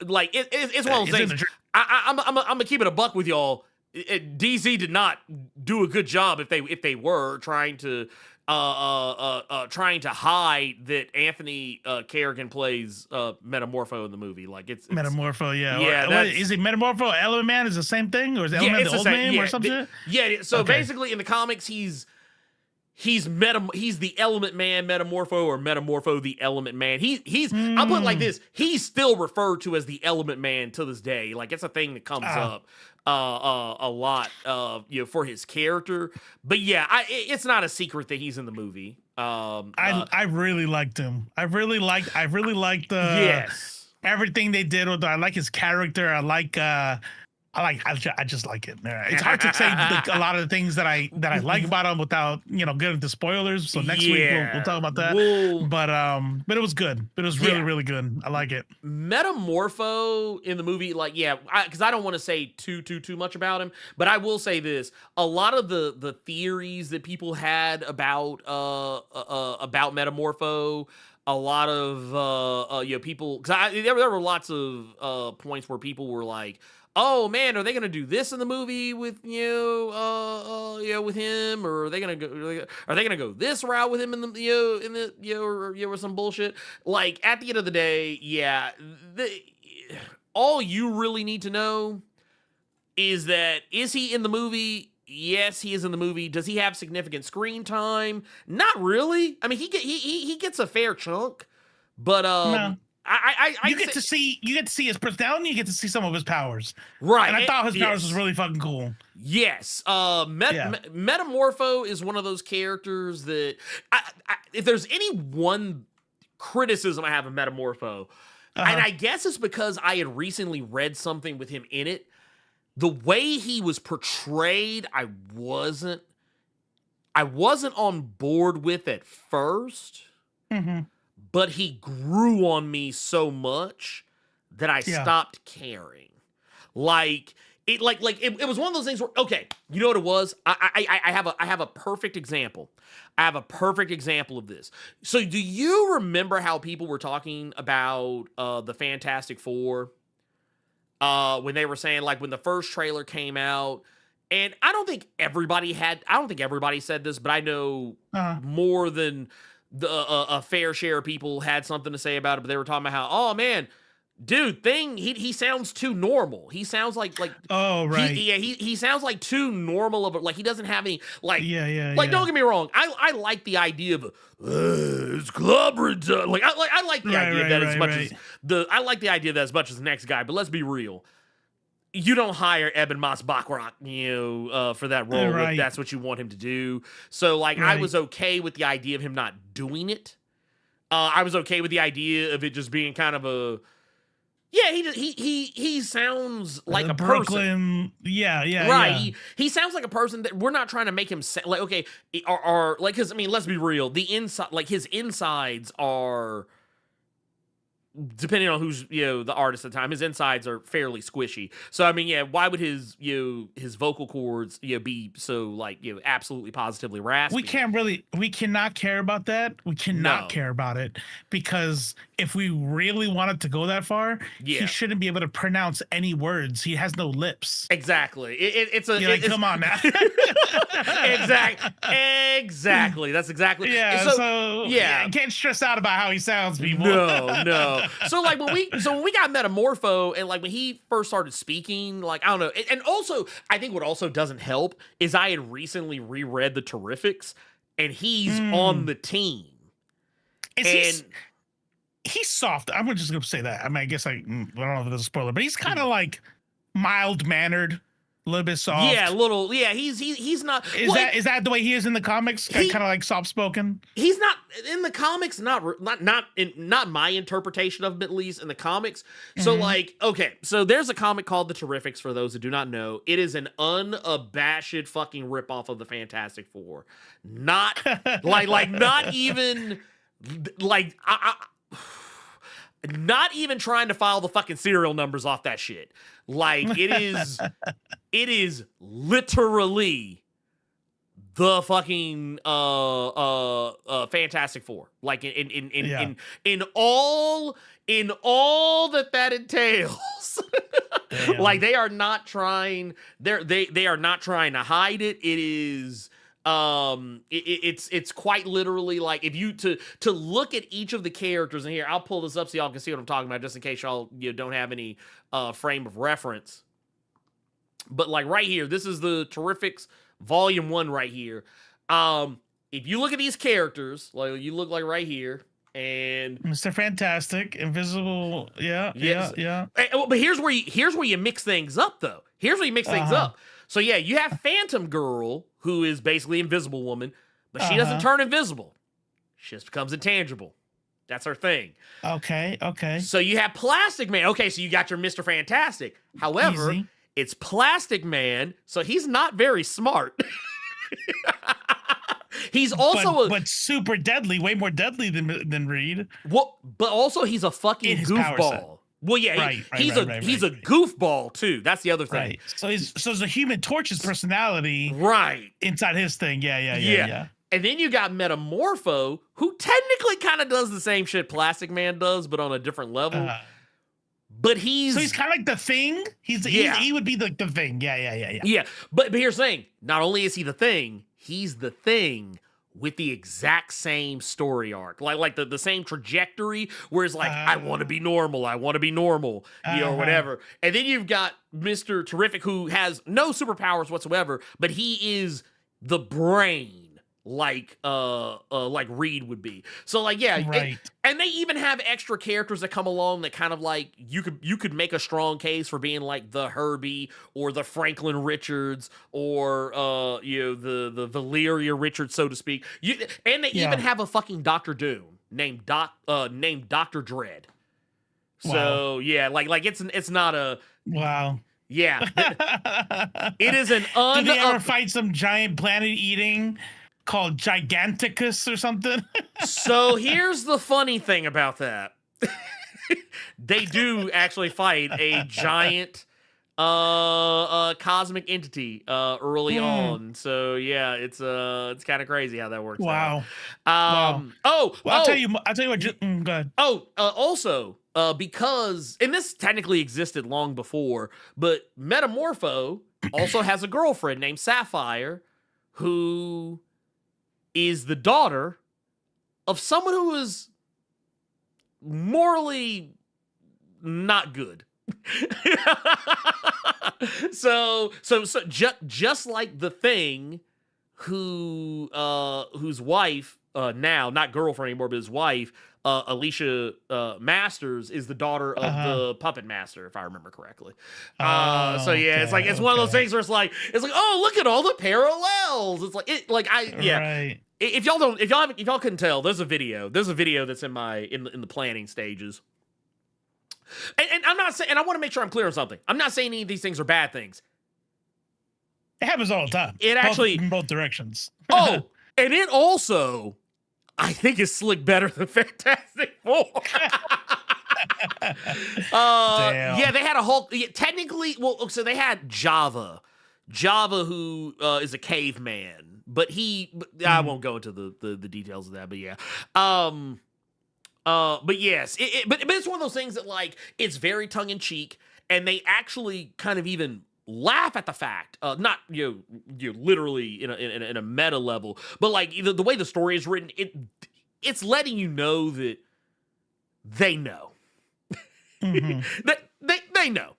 Like it's one of those things. I'm gonna keep it a buck with y'all. DC did not do a good job if they were trying to hide that Anthony Kerrigan plays Metamorpho in the movie. Like it's Metamorpho, yeah. Yeah, is it Metamorpho? Element Man is the same thing, or is Element the old name or something? Yeah. So basically, in the comics, he's the Element Man Metamorpho or Metamorpho the Element Man. I'll put it like this. He's still referred to as the Element Man to this day. Like it's a thing that comes up a lot for his character. But yeah, it's not a secret that he's in the movie. I really liked him. I really liked yes. Everything they did with. I like his character. I just like it. It's hard to say a lot of the things that I like about him without getting into spoilers. So next week we'll talk about that. But it was good. It was really good. I like it. Metamorpho in the movie, like because I don't want to say too much about him, but I will say this: a lot of the theories that people had about Metamorpho. A lot of people, because there were lots of points where people were like, oh man, are they gonna do this in the movie with with him, or are they gonna go this route with him in the or some bullshit? Like at the end of the day, all you really need to know is he in the movie? Yes, he is in the movie. Does he have significant screen time? Not really. I mean, he gets a fair chunk, but no. You get to see his personality. You get to see some of his powers, right? And I thought his powers was really fucking cool. Yes, Metamorpho is one of those characters that if there's any one criticism I have of Metamorpho, and I guess it's because I had recently read something with him in it. The way he was portrayed, I wasn't on board with at first, but he grew on me so much that I stopped caring. Like it was one of those things where, okay, you know what it was? I have a perfect example. I have a perfect example of this. So do you remember how people were talking about the Fantastic Four? When they were saying, like, when the first trailer came out, and I don't think everybody said this, but I know more than a fair share of people had something to say about it, but they were talking about how, oh man, dude, he sounds too normal. He sounds like oh right, he sounds like too normal of it. Like he doesn't have any like Don't get me wrong, I like the idea of it's clobbering time. Like I like the idea of that as much as I like the idea of that as much as the next guy. But let's be real. You don't hire Eben Moss Baccarat, for that role if that's what you want him to do. So, like, I was okay with the idea of him not doing it. I was okay with the idea of it just being kind of a, he sounds like a Brooklyn, person. Right. He sounds like a person that we're not trying to make him like, okay, or like, because I mean, let's be real. The inside, like his insides are, depending on who's the artist at the time, his insides are fairly squishy. So I mean, why would his vocal cords be so like absolutely positively raspy? We cannot care about that. We cannot care about it, because if we really wanted to go that far, he shouldn't be able to pronounce any words. He has no lips. Exactly. Come on now. Exactly. That's exactly. Yeah. So can't stress out about how he sounds, people. No. So like when we got Metamorpho, and like when he first started speaking, like I don't know, and also I think what also doesn't help is I had recently reread the Terrifics, and he's on the team, he's soft. I'm just gonna say that. I mean, I guess I don't know if it's a spoiler, but he's kind of like mild mannered. A little bit soft. Yeah, a little. Yeah, he's not. Is that the way he is in the comics? Kind of like soft spoken. He's not in the comics. Not my interpretation of him, at least in the comics. So like, okay, so there's a comic called The Terrifics. For those who do not know, it is an unabashed fucking ripoff of the Fantastic Four. Not not even like not even trying to file the fucking serial numbers off that shit. Like it is literally the fucking Fantastic Four. Like in all that entails. Like they are not trying. They are not trying to hide it. It is. It's quite literally like if you to look at each of the characters in here. I'll pull this up so y'all can see what I'm talking about, just in case y'all don't have any frame of reference. But like right here, this is the Terrifics Volume 1 right here. If you look at these characters, like you look like right here, and Mr. Fantastic, Invisible, yeah. But here's where you mix things up, though. Here's where you mix things up. So yeah, you have Phantom Girl, who is basically Invisible Woman, but she doesn't turn invisible. She just becomes intangible. That's her thing. Okay. So you have Plastic Man. Okay, so you got your Mr. Fantastic. However, it's Plastic Man, so he's not very smart. He's also but super deadly, way more deadly than Reed. Well, but also he's a fucking goofball. Well, yeah, he's a goofball too. That's the other thing. Right. So it's a Human Torch's personality, right, inside his thing. Yeah. And then you got Metamorpho, who technically kind of does the same shit Plastic Man does, but on a different level. but he's kind of like the Thing. He would be the Thing. Yeah. Yeah, but here's the thing. Not only is he the Thing, he's the Thing with the exact same story arc, like the same trajectory, where it's like, I want to be normal, or whatever. And then you've got Mr. Terrific, who has no superpowers whatsoever, but he is the brain, like Reed would be. So like, yeah, right. and they even have extra characters that come along that kind of like you could make a strong case for being like the Herbie or the Franklin Richards or the Valeria Richards, so to speak. And they even have a fucking Doctor Doom named Dr. Dread. So yeah, like it's not a wow. Yeah, it is an Did they ever fight some giant planet eating called Giganticus or something? So here's the funny thing about that. They do actually fight a giant cosmic entity early on. So yeah, it's kind of crazy how that works out. Wow. I'll tell you what. Go ahead. Also, because, and this technically existed long before, but Metamorpho also has a girlfriend named Sapphire, who is the daughter of someone who is morally not good. so just like the Thing, whose wife, now not girlfriend anymore, but his wife, Alicia Masters, is the daughter of the Puppet Master, if I remember correctly. So yeah, okay, it's one of those things where it's like, oh, look at all the parallels. It's like Right. If y'all couldn't tell, there's a video that's in the planning stages. And I'm not saying, and I want to make sure I'm clear on something. I'm not saying any of these things are bad things. It happens all the time. It actually in both directions. Oh, and it also, I think, is slick better than Fantastic Four. Damn. Yeah, they had a whole. Yeah, technically, well, so they had Java, who is a caveman, but I won't go into the details of that, but yeah. But yes, but it's one of those things that, like, it's very tongue in cheek, and they actually kind of even laugh at the fact, not literally in a meta level, but like the way the story is written, it's letting you know that they know. Mm-hmm. they know.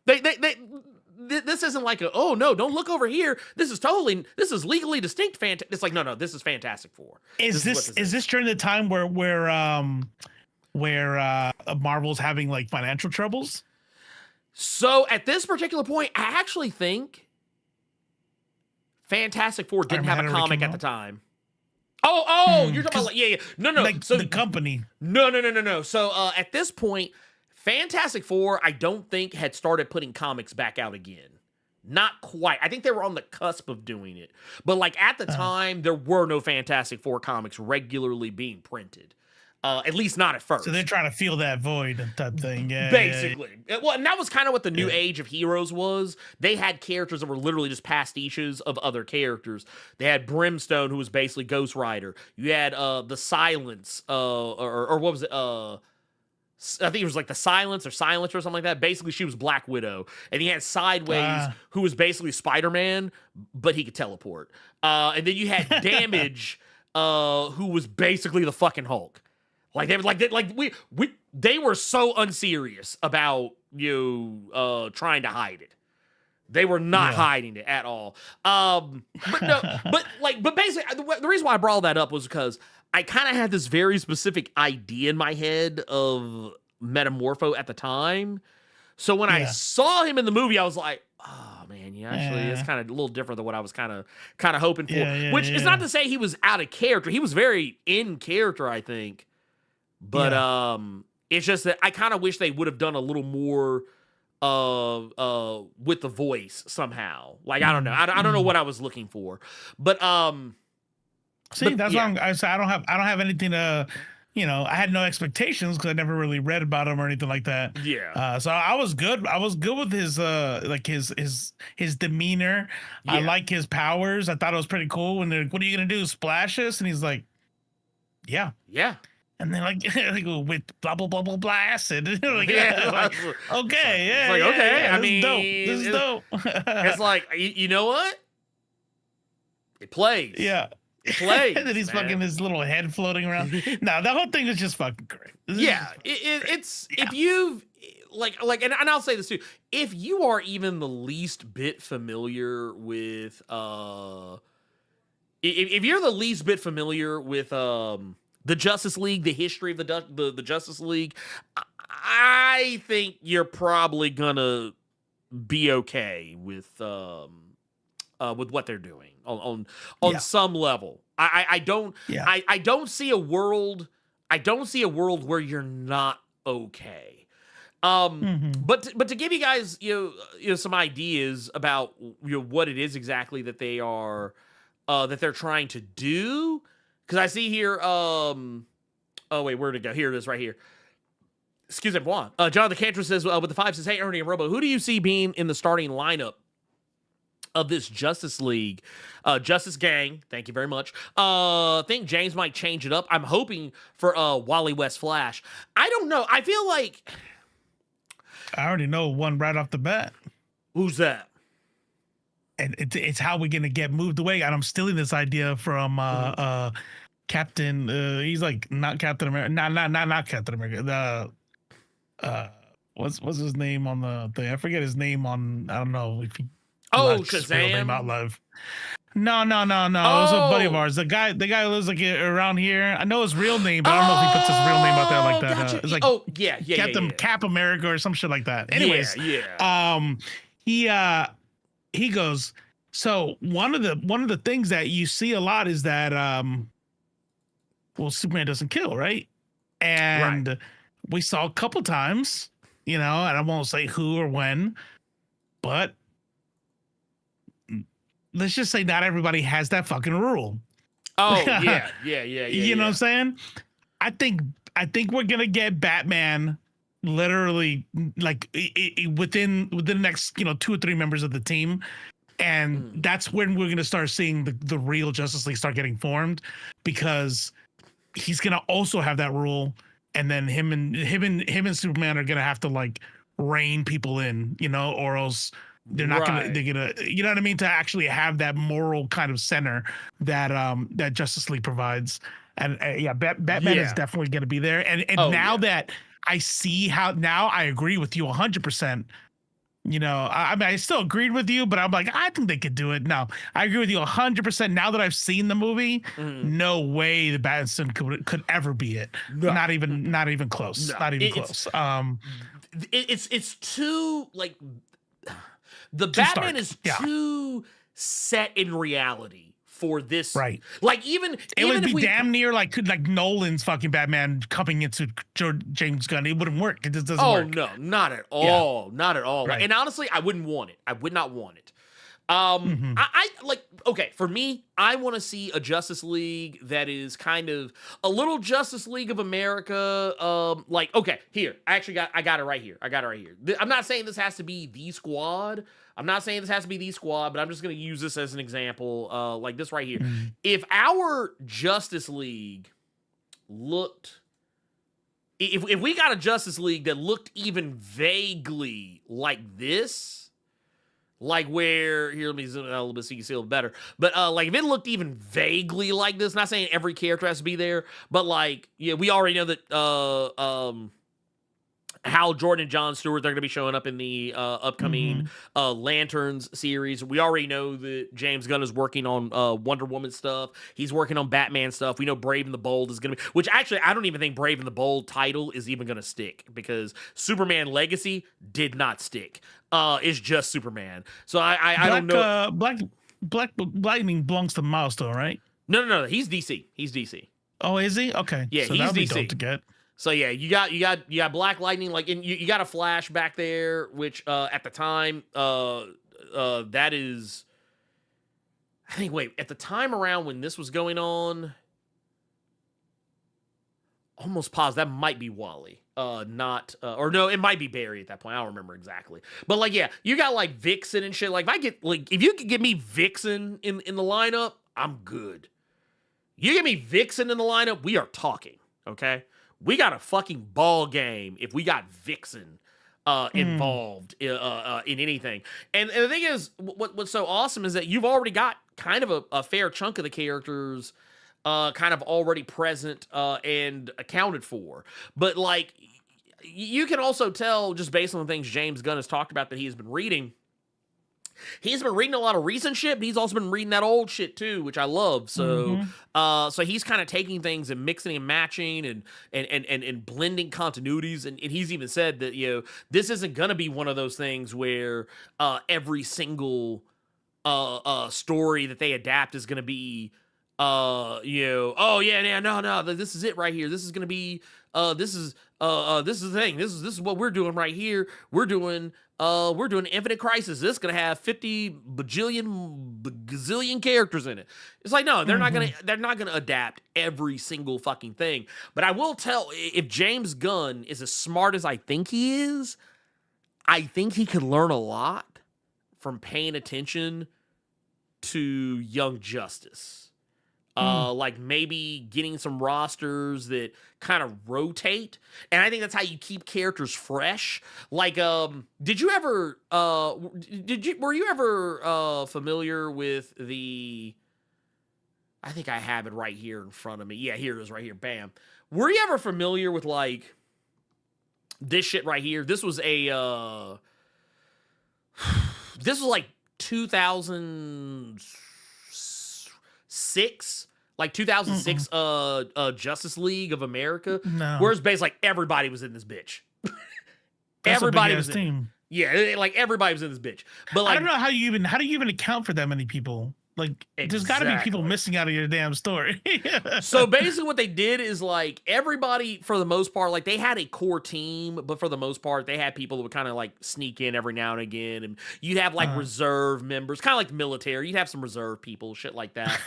This isn't like oh no, don't look over here. This is legally distinct. It's like no, this is Fantastic Four. Is this during the time where Marvel's having like financial troubles? So at this particular point, I actually think Fantastic Four didn't have a comic at the time. Oh, you're talking about no. Like so the company. No. So at this point, Fantastic Four, I don't think had started putting comics back out again. Not quite. I think they were on the cusp of doing it. But like at the time, there were no Fantastic Four comics regularly being printed. At least not at first. So they're trying to fill that void type thing. Yeah, basically. Yeah. Well, and that was kind of what the new age of heroes was. They had characters that were literally just pastiches of other characters. They had Brimstone, who was basically Ghost Rider. You had the Silence, or what was it? I think it was like the Silence or Silencer or something like that. Basically, she was Black Widow. And he had Sideways, who was basically Spider-Man, but he could teleport. And then you had Damage, who was basically the fucking Hulk. Like they were so unserious about trying to hide it. They were not hiding it at all. But basically the reason why I brought all that up was because I kind of had this very specific idea in my head of Metamorpho at the time. So when I saw him in the movie, I was like, oh man, actually it's kind of a little different than what I was kind of hoping for. Which is not to say he was out of character. He was very in character, I think. But it's just that I kind of wish they would have done a little more with the voice somehow. Like I don't know. I don't know what I was looking for. But that's why I said I don't have anything to I had no expectations because I never really read about him or anything like that. Yeah. So I was good. I was good with his his demeanor. Yeah. I like his powers. I thought it was pretty cool when they're, what are you gonna do? Splash us? And he's like, yeah. And then like they go with blah blah blah blah blah acid. Like, Yeah, like, okay, yeah, like, yeah, okay, yeah, I this is dope. mean, This is dope. It's like, you know what? It plays. Yeah. It plays. And then he's man. fucking his little head floating around. No, that whole thing is just fucking great. This is Yeah, just fucking great. it's if you've like, and I'll say this too: if you are even the least bit familiar with if you're the least bit familiar with the Justice League, the history of the Justice League, I think you're probably gonna be okay with what they're doing on some level. I don't I don't see a world where you're not okay. But to give you guys you know some ideas about what it is exactly that they are that they're trying to do, because I see here oh wait, where'd it go? Here it is right here. Excuse me, Juan. Jonathan Cantor says with the 5 says, hey Ernie and Robo, who do you see being in the starting lineup of this Justice League, Justice Gang? Thank you very much. I think James might change it up. I'm hoping for Wally West Flash. I don't know. I feel like I already know one right off the bat. Who's that? And it's how we're gonna get moved away. And I'm stealing this idea from Captain. He's like not Captain America. Not Captain America. The what's his name on the thing? I forget his name on. I don't know if he. Shazam. Out loud. No. It was a buddy of ours. The guy who lives like around here. I know his real name, but I don't know if he puts his real name out there like that. Gotcha. It's like Captain Cap America or some shit like that. Anyways, he goes. So one of the things that you see a lot is that Superman doesn't kill, right? And we saw a couple times, and I won't say who or when, but let's just say not everybody has that fucking rule. Oh, yeah. You know what I'm saying? I think we're gonna get Batman literally like within the next 2 or 3 members of the team, and that's when we're gonna start seeing the real Justice League start getting formed, because he's gonna also have that rule, and then him and Superman are gonna have to like rein people in, or else. They're not gonna. They're gonna. You know what I mean? To actually have that moral kind of center that Justice League provides, and Batman is definitely gonna be there. And now that I see now I agree with you 100%. I mean, I still agreed with you, but I'm like, I think they could do it. No, I agree with you 100%. Now that I've seen the movie, no way the Batman could ever be it. No. Not even close. No. Not even close. It's too like. The Batman is too set in reality for this. Right. Like it would be damn near like Nolan's fucking Batman coming into James Gunn. It wouldn't work. It just doesn't work. Oh, no, not at all. Yeah. Not at all. Right. And honestly, I wouldn't want it. I would not want it. I like, okay, for me, I want to see a Justice League that is kind of a little Justice League of America. Like, okay, here, I got it right here. I'm not saying this has to be the squad. But I'm just going to use this as an example, like this right here. If our Justice League if we got a Justice League that looked even vaguely like this, like where, here, let me zoom in a little bit so you can see a little better. But like if it looked even vaguely like this, not saying every character has to be there, but like, we already know that Hal Jordan and John Stewart, they're going to be showing up in the upcoming Lanterns series. We already know that James Gunn is working on Wonder Woman stuff. He's working on Batman stuff. We know Brave and the Bold is going to be, which actually I don't even think Brave and the Bold title is even going to stick, because Superman Legacy did not stick. It's just Superman. So I don't know. Black Lightning belongs to Milestone, right? No. He's DC. Oh, is he? Okay. Yeah, so he's that'd be DC. dope to get. So yeah, you got Black Lightning, like, and you got a Flash back there, which at the time that is, I think, wait, at the time around when this was going on, almost pause, that might be Wally. Or no, it might be Barry at that point. I don't remember exactly. But like, yeah, you got like Vixen and shit. Like if you could get me Vixen in the lineup, I'm good. You get me Vixen in the lineup, we are talking. Okay, we got a fucking ball game if we got Vixen involved in anything. And the thing is, what's so awesome is that you've already got kind of a fair chunk of the characters kind of already present and accounted for. But like, you can also tell just based on the things James Gunn has talked about that he has been reading. He's been reading a lot of recent shit, but he's also been reading that old shit too, which I love. So, so he's kind of taking things and mixing and matching and blending continuities. And he's even said that, you know, this isn't gonna be one of those things where every single story that they adapt is gonna be, you know, oh yeah, no, this is it right here. This is gonna be, this is the thing. This is what we're doing right here. We're doing Infinite Crisis. This is gonna have 50 gazillion characters in it. It's like, no, they're not gonna adapt every single fucking thing. But I will tell, if James Gunn is as smart as I think he is, I think he could learn a lot from paying attention to Young Justice. Like maybe getting some rosters that kind of rotate, and I think that's how you keep characters fresh. Like, did you ever, were you ever familiar with the? I think I have it right here in front of me. Yeah, here it is, right here. Bam. Were you ever familiar with like this shit right here? This was a, this was like 2006, like 2006 Justice League of America. No. Where it's based like everybody was in this bitch. That's Everybody a big was ass in, team. yeah, like everybody was in this bitch. But like, I don't know how do you even account for that many people. Like, there's got to be people missing out of your damn story. So basically what they did is like everybody, for the most part, like they had a core team, but for the most part, they had people that would kind of like sneak in every now and again. And you'd have like reserve members, kind of like the military. You'd have some reserve people, shit like that.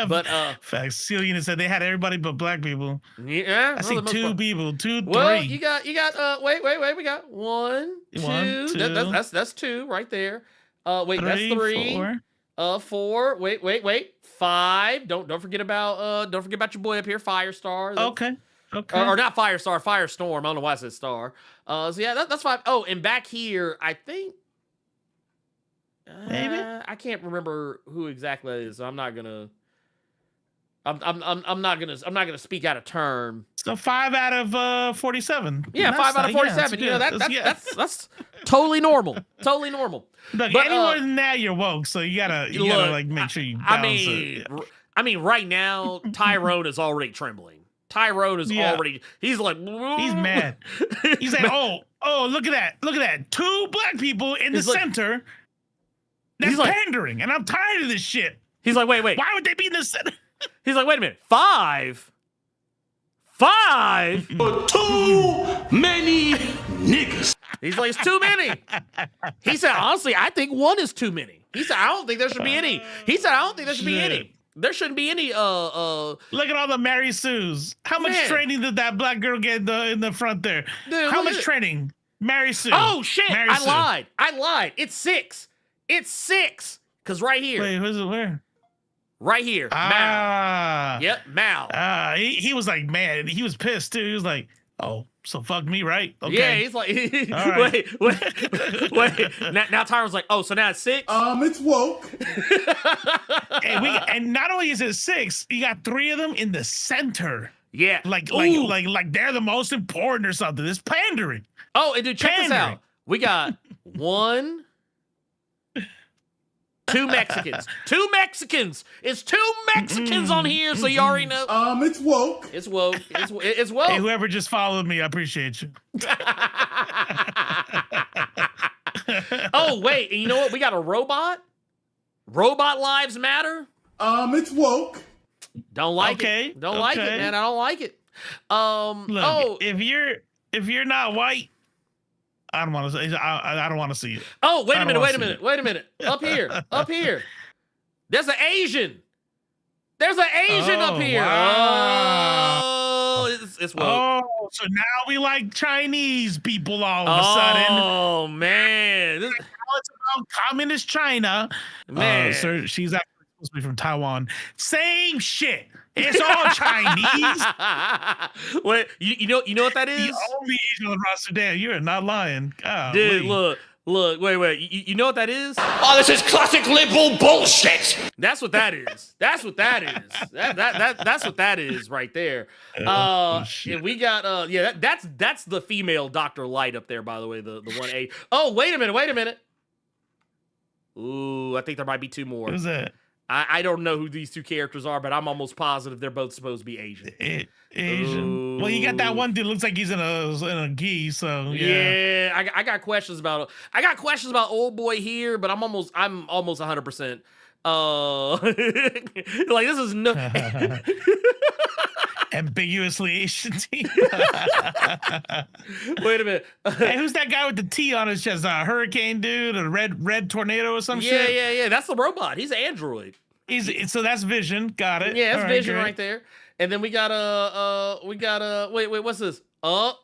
But facts. Cillian said they had everybody but black people. Yeah. I see two people, three. Well, you got wait, we got one, two. That's two right there. Wait, that's three. 4. Wait. 5. Don't forget about your boy up here, Firestar. Okay. Or not Firestar, Firestorm. I don't know why I said Star. So yeah, that's 5. Oh, and back here, I think maybe I can't remember who exactly that is. So I'm not gonna. I'm not gonna speak out of turn. So 5 out of 47. Yeah, 5 out of 47. You know that's totally normal. Totally normal. Look, but, any more than that, you're woke. So you gotta like make sure you balance it. I mean, right now Tyrone is already trembling. Tyrone is already. He's like, he's mad. He's like, oh, look at that. 2 black people in the center. That's pandering, and I'm tired of this shit. He's like, wait. Why would they be in the center? He's like, wait a minute, 5? But too many niggas. He's like, it's too many. He said, honestly, I think 1 is too many. He said, I don't think there should be any. He said, I don't think there should be any. There shouldn't be any. Look at all the Mary Sues. How much training did that black girl get in the front there? Dude, how much training? Mary Sue. Oh shit! Mary Sue. I lied. It's 6. It's 6. Cause right here. Wait, who's it? Where? Right here. Mal. Yep, Mal. He was like, man, he was pissed too. He was like, oh, so fuck me, right? Okay. Yeah, he's like, right. wait. Now Tyron's like, oh, so now it's 6? It's woke. and not only is it 6, you got 3 of them in the center. Yeah. Like they're the most important or something. It's pandering. Oh, and dude, check this out. We got 1, 2 Mexicans. 2 Mexicans. It's 2 Mexicans on here, so you already know. It's woke. It's woke. It's woke. Hey, whoever just followed me, I appreciate you. Oh, wait. And you know what? We got a robot. Robot lives matter. It's woke. Don't like it. Don't like it, man. I don't like it. Look, if you're not white, I don't want to say. I don't want to see it. Oh, wait a minute. Up here. There's an Asian. Up here. Wow. Oh, it's woke. Oh, so now we like Chinese people all of a sudden. Oh man, now it's about communist China. Man, so she's actually supposed to be from Taiwan. Same shit. It's all Chinese. Wait, you know what that is? The only Asian on the roster. Damn, you're not lying. Dude, look, wait. You know what that is? Oh, this is classic liberal bullshit. That's what that is. That's what that is. That's what that is right there. Shit. Yeah, we got that's the female Dr. Light up there, by the way, the 1A. Oh, wait a minute. Ooh, I think there might be two more. Who's that? I don't know who these two characters are, but I'm almost positive they're both supposed to be Asian. Asian. Ooh. Well, you got that one dude looks like he's in a gi, so yeah. I got questions about old boy here, but I'm almost 100%. Like this is no ambiguously Asian team. Wait a minute. Hey, who's that guy with the T on his chest? Hurricane dude, a red tornado or some shit? Yeah. That's the robot. He's an android. So that's Vision. Got it. Yeah, that's All Vision right, right there. And then we got wait, what's this? We got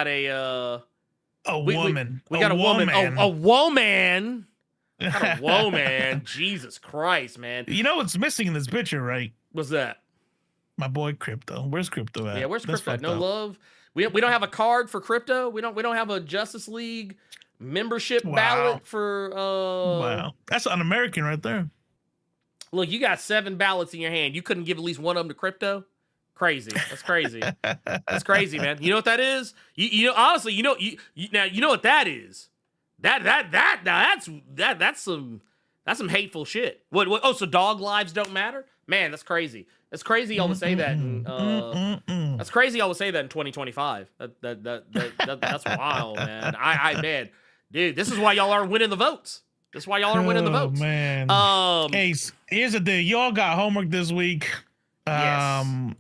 a woman. We got a woman. A woman. Not a woman. Jesus Christ, man. You know what's missing in this picture, right? What's that? My boy Crypto. Where's Crypto at? Yeah, where's That's Crypto? fucked No up. love. We don't have a card for Crypto. We don't have a Justice League membership ballot for Wow. That's un-American right there. Look, you got 7 ballots in your hand. You couldn't give at least one of them to Crypto? Crazy. That's crazy. That's crazy, man. You know what that is? You know, honestly, you know what that is. That's some hateful shit. What? Oh, so dog lives don't matter? Man, that's crazy. That's crazy. Y'all would say that. That's crazy. Y'all would say that in 2025. That's wild, man. Man, dude, this is why y'all aren't winning the votes. This is why y'all aren't winning the votes. Man. Hey, here's the deal. Y'all got homework this week. Yes.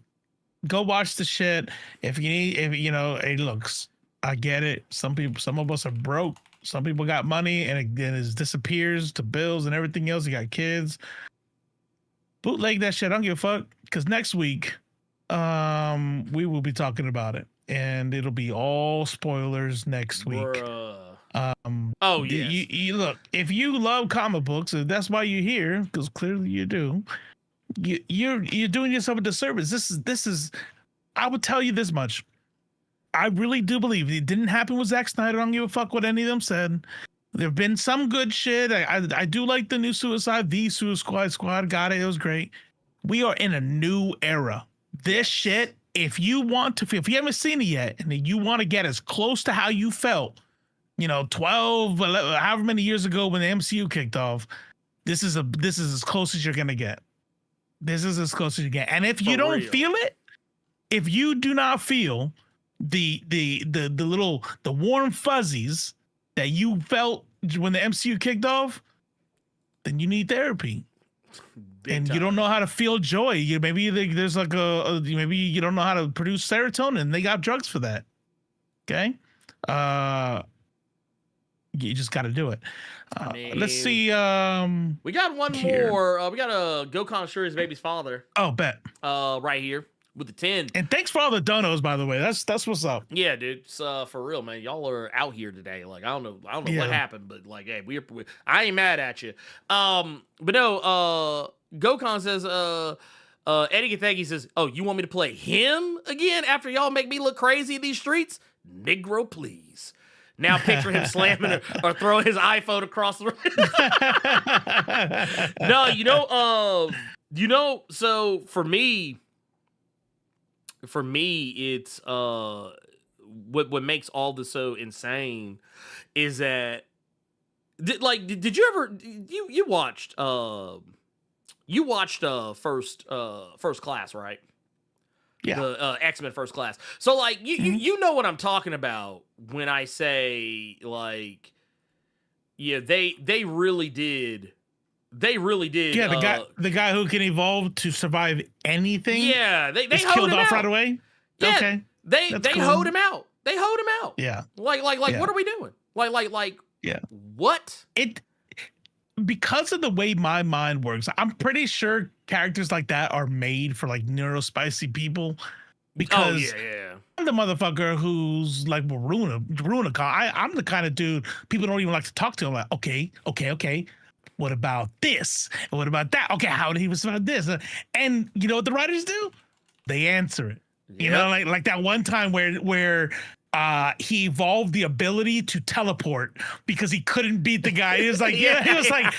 Go watch the shit. If hey, looks, I get it. Some of us are broke. Some people got money and it disappears to bills and everything else. You got kids. Bootleg that shit. I don't give a fuck. Because next week, we will be talking about it. And it'll be all spoilers next week. Bruh. Oh, yeah. You look, if you love comic books, if that's why you're here, because clearly you do, you're doing yourself a disservice. This is I would tell you this much. I really do believe it didn't happen with Zack Snyder. I don't give a fuck what any of them said. There have been some good shit. I do like the new Suicide Squad. Got it. It was great. We are in a new era. This shit, if you haven't seen it yet, and you want to get as close to how you felt, 12, 11, however many years ago when the MCU kicked off, this is as close as you're gonna get. This is as close as you get. And if you don't feel it, if you do not feel the warm fuzzies that you felt when the MCU kicked off, then you need therapy. And you don't know how to feel joy. Maybe there's like maybe you don't know how to produce serotonin. They got drugs for that. Okay. You just got to do it. Let's see. We got one here. more. We got a Gokhan Sure His Baby's Father. Oh, bet. Right here with the 10. And thanks for all the donos, by the way. That's what's up. Yeah, dude. It's, for real, man. Y'all are out here today. Like, I don't know what happened, but like, hey, I ain't mad at you. But no, Gokhan says, Eddie Gathegi says, oh, you want me to play him again after y'all make me look crazy in these streets? Negro, please. Now picture him slamming or throwing his iPhone across the No, so for me, it's what makes all this so insane is that did you ever you watched First Class, right? Yeah. The X-Men First Class. So like you know what I'm talking about when I say like, yeah, they really did. Yeah, the guy who can evolve to survive anything. Yeah, they killed him off out right away. Yeah, okay, they cool. hoed him out. They hoed him out. Yeah, like yeah. What are we doing? Like yeah. What? Because of the way my mind works, I'm pretty sure characters like that are made for like neurospicy people. Because I'm the motherfucker who's like, will ruin a con. I'm the kind of dude people don't even like to talk to. I'm like, okay. When what about this? And what about that? Okay, how did he respond to this? And you know what the writers do? They answer it. You know, like that one time where he evolved the ability to teleport because he couldn't beat the guy. He was like, he was like,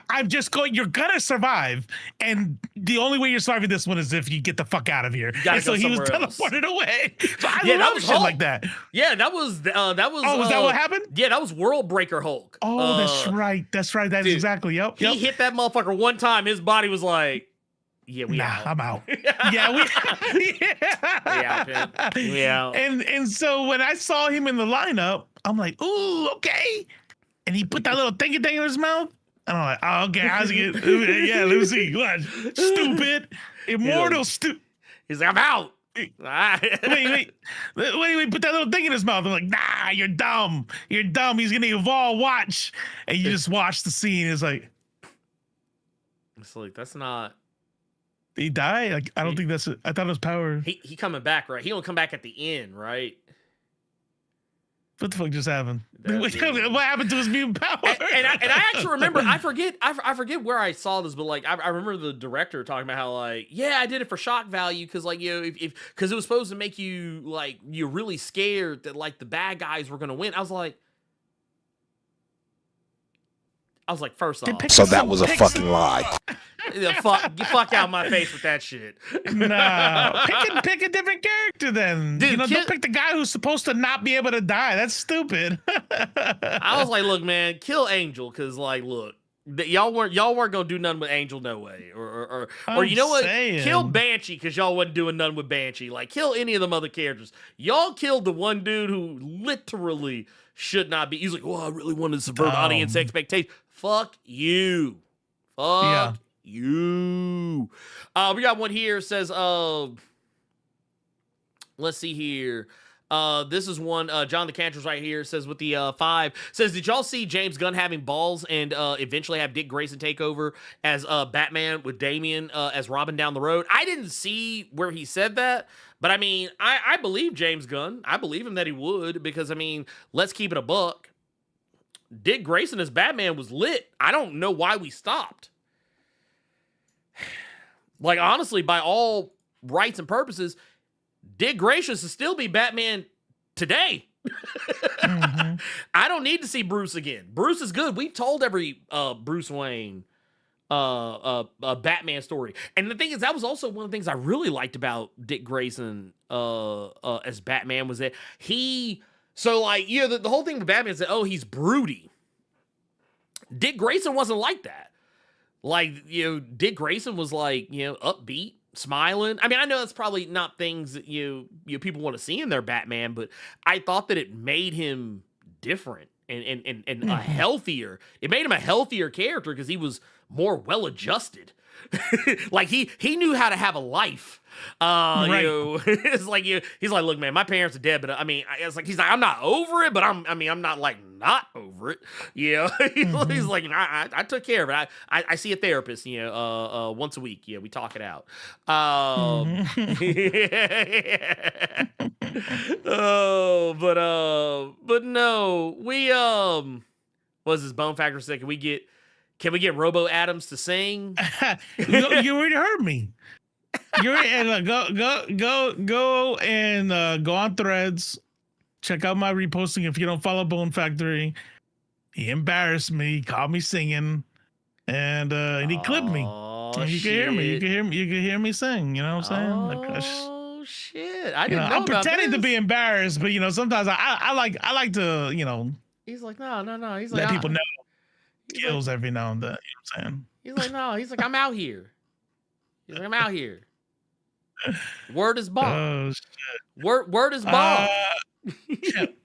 I'm just going, you're gonna survive. And the only way you're surviving this one is if you get the fuck out of here. And so he was teleported away. So I love shit like that. Yeah, that was Oh, was that what happened? Yeah, that was World Breaker Hulk. Oh, that's right. That's right. That's exactly. Yep. He hit that motherfucker one time. His body was like, yeah, we out. I'm out. Yeah, we out. And so when I saw him in the lineup, I'm like, ooh, okay. And he put that little thingy thing in his mouth. And I'm like, oh, okay, how's it get? Yeah, let me see. What? Stupid, immortal, stupid. He's like, I'm out. wait, put that little thing in his mouth. I'm like, nah, you're dumb. You're dumb. He's gonna evolve. Watch. And you just watch the scene. It's like that's not. He died? Like, I don't think that's it. I thought it was power. He coming back, right? He don't come back at the end, right? What the fuck just happened? What happened to his mutant power? And I actually remember, I forget where I saw this, but like I remember the director talking about how like, yeah, I did it for shock value because like, you know, because it was supposed to make you like you're really scared that like the bad guys were gonna win. I was like, first off, so that was a fucking lie. Get fuck out my face with that shit. No, pick a different character then. Dude, don't pick the guy who's supposed to not be able to die. That's stupid. I was like, look, man, kill Angel because like, look, y'all weren't gonna do nothing with Angel, no way. Or you know what? Kill Banshee because y'all wasn't doing nothing with Banshee. Like, kill any of them other characters. Y'all killed the one dude who literally should not be. He's like, well, I really wanted to subvert audience expectations. Fuck you. Fuck you. We got one here. It says, let's see here. This is one. John the Cantor's right here. It says with the 5. Says, did y'all see James Gunn having balls and eventually have Dick Grayson take over as Batman with Damian as Robin down the road? I didn't see where he said that, but I mean, I believe James Gunn. I believe him that he would because I mean, let's keep it a buck. Dick Grayson as Batman was lit. I don't know why we stopped. Like, honestly, by all rights and purposes, Dick Grayson should still be Batman today. Mm-hmm. I don't need to see Bruce again. Bruce is good. We've told every Bruce Wayne Batman story. And the thing is, that was also one of the things I really liked about Dick Grayson as Batman was that so, like, you know, the whole thing with Batman is that, oh, he's broody. Dick Grayson wasn't like that. Like, you know, Dick Grayson was, like, you know, upbeat, smiling. I mean, I know that's probably not things that you people want to see in their Batman, but I thought that it made him different and a healthier. It made him a healthier character because he was more well-adjusted. Like, he knew how to have a life. Right. You know, it's like he's like, look, man, my parents are dead, but I mean, it's like he's like, I'm not over it, but I'm not like not over it. You know, he's like, I took care of it. I see a therapist, you know, once a week. Yeah, we talk it out. Oh, but no, we was this Bone Factor said, can we get Robo Adams to sing? You already heard me. You're and go and go on Threads. Check out my reposting if you don't follow Bone Factory. He embarrassed me, called me singing, and he clipped me. And you can hear me. You can hear me sing. You know what I'm saying? Oh shit! I didn't know I'm about pretending this. to be embarrassed, but you know sometimes I like to He's like no. He's let like people know skills every now and then. You know what I'm saying? He's like no. He's like I'm out here. He's like I'm out here. Word is bomb. Oh shit! Word is bomb.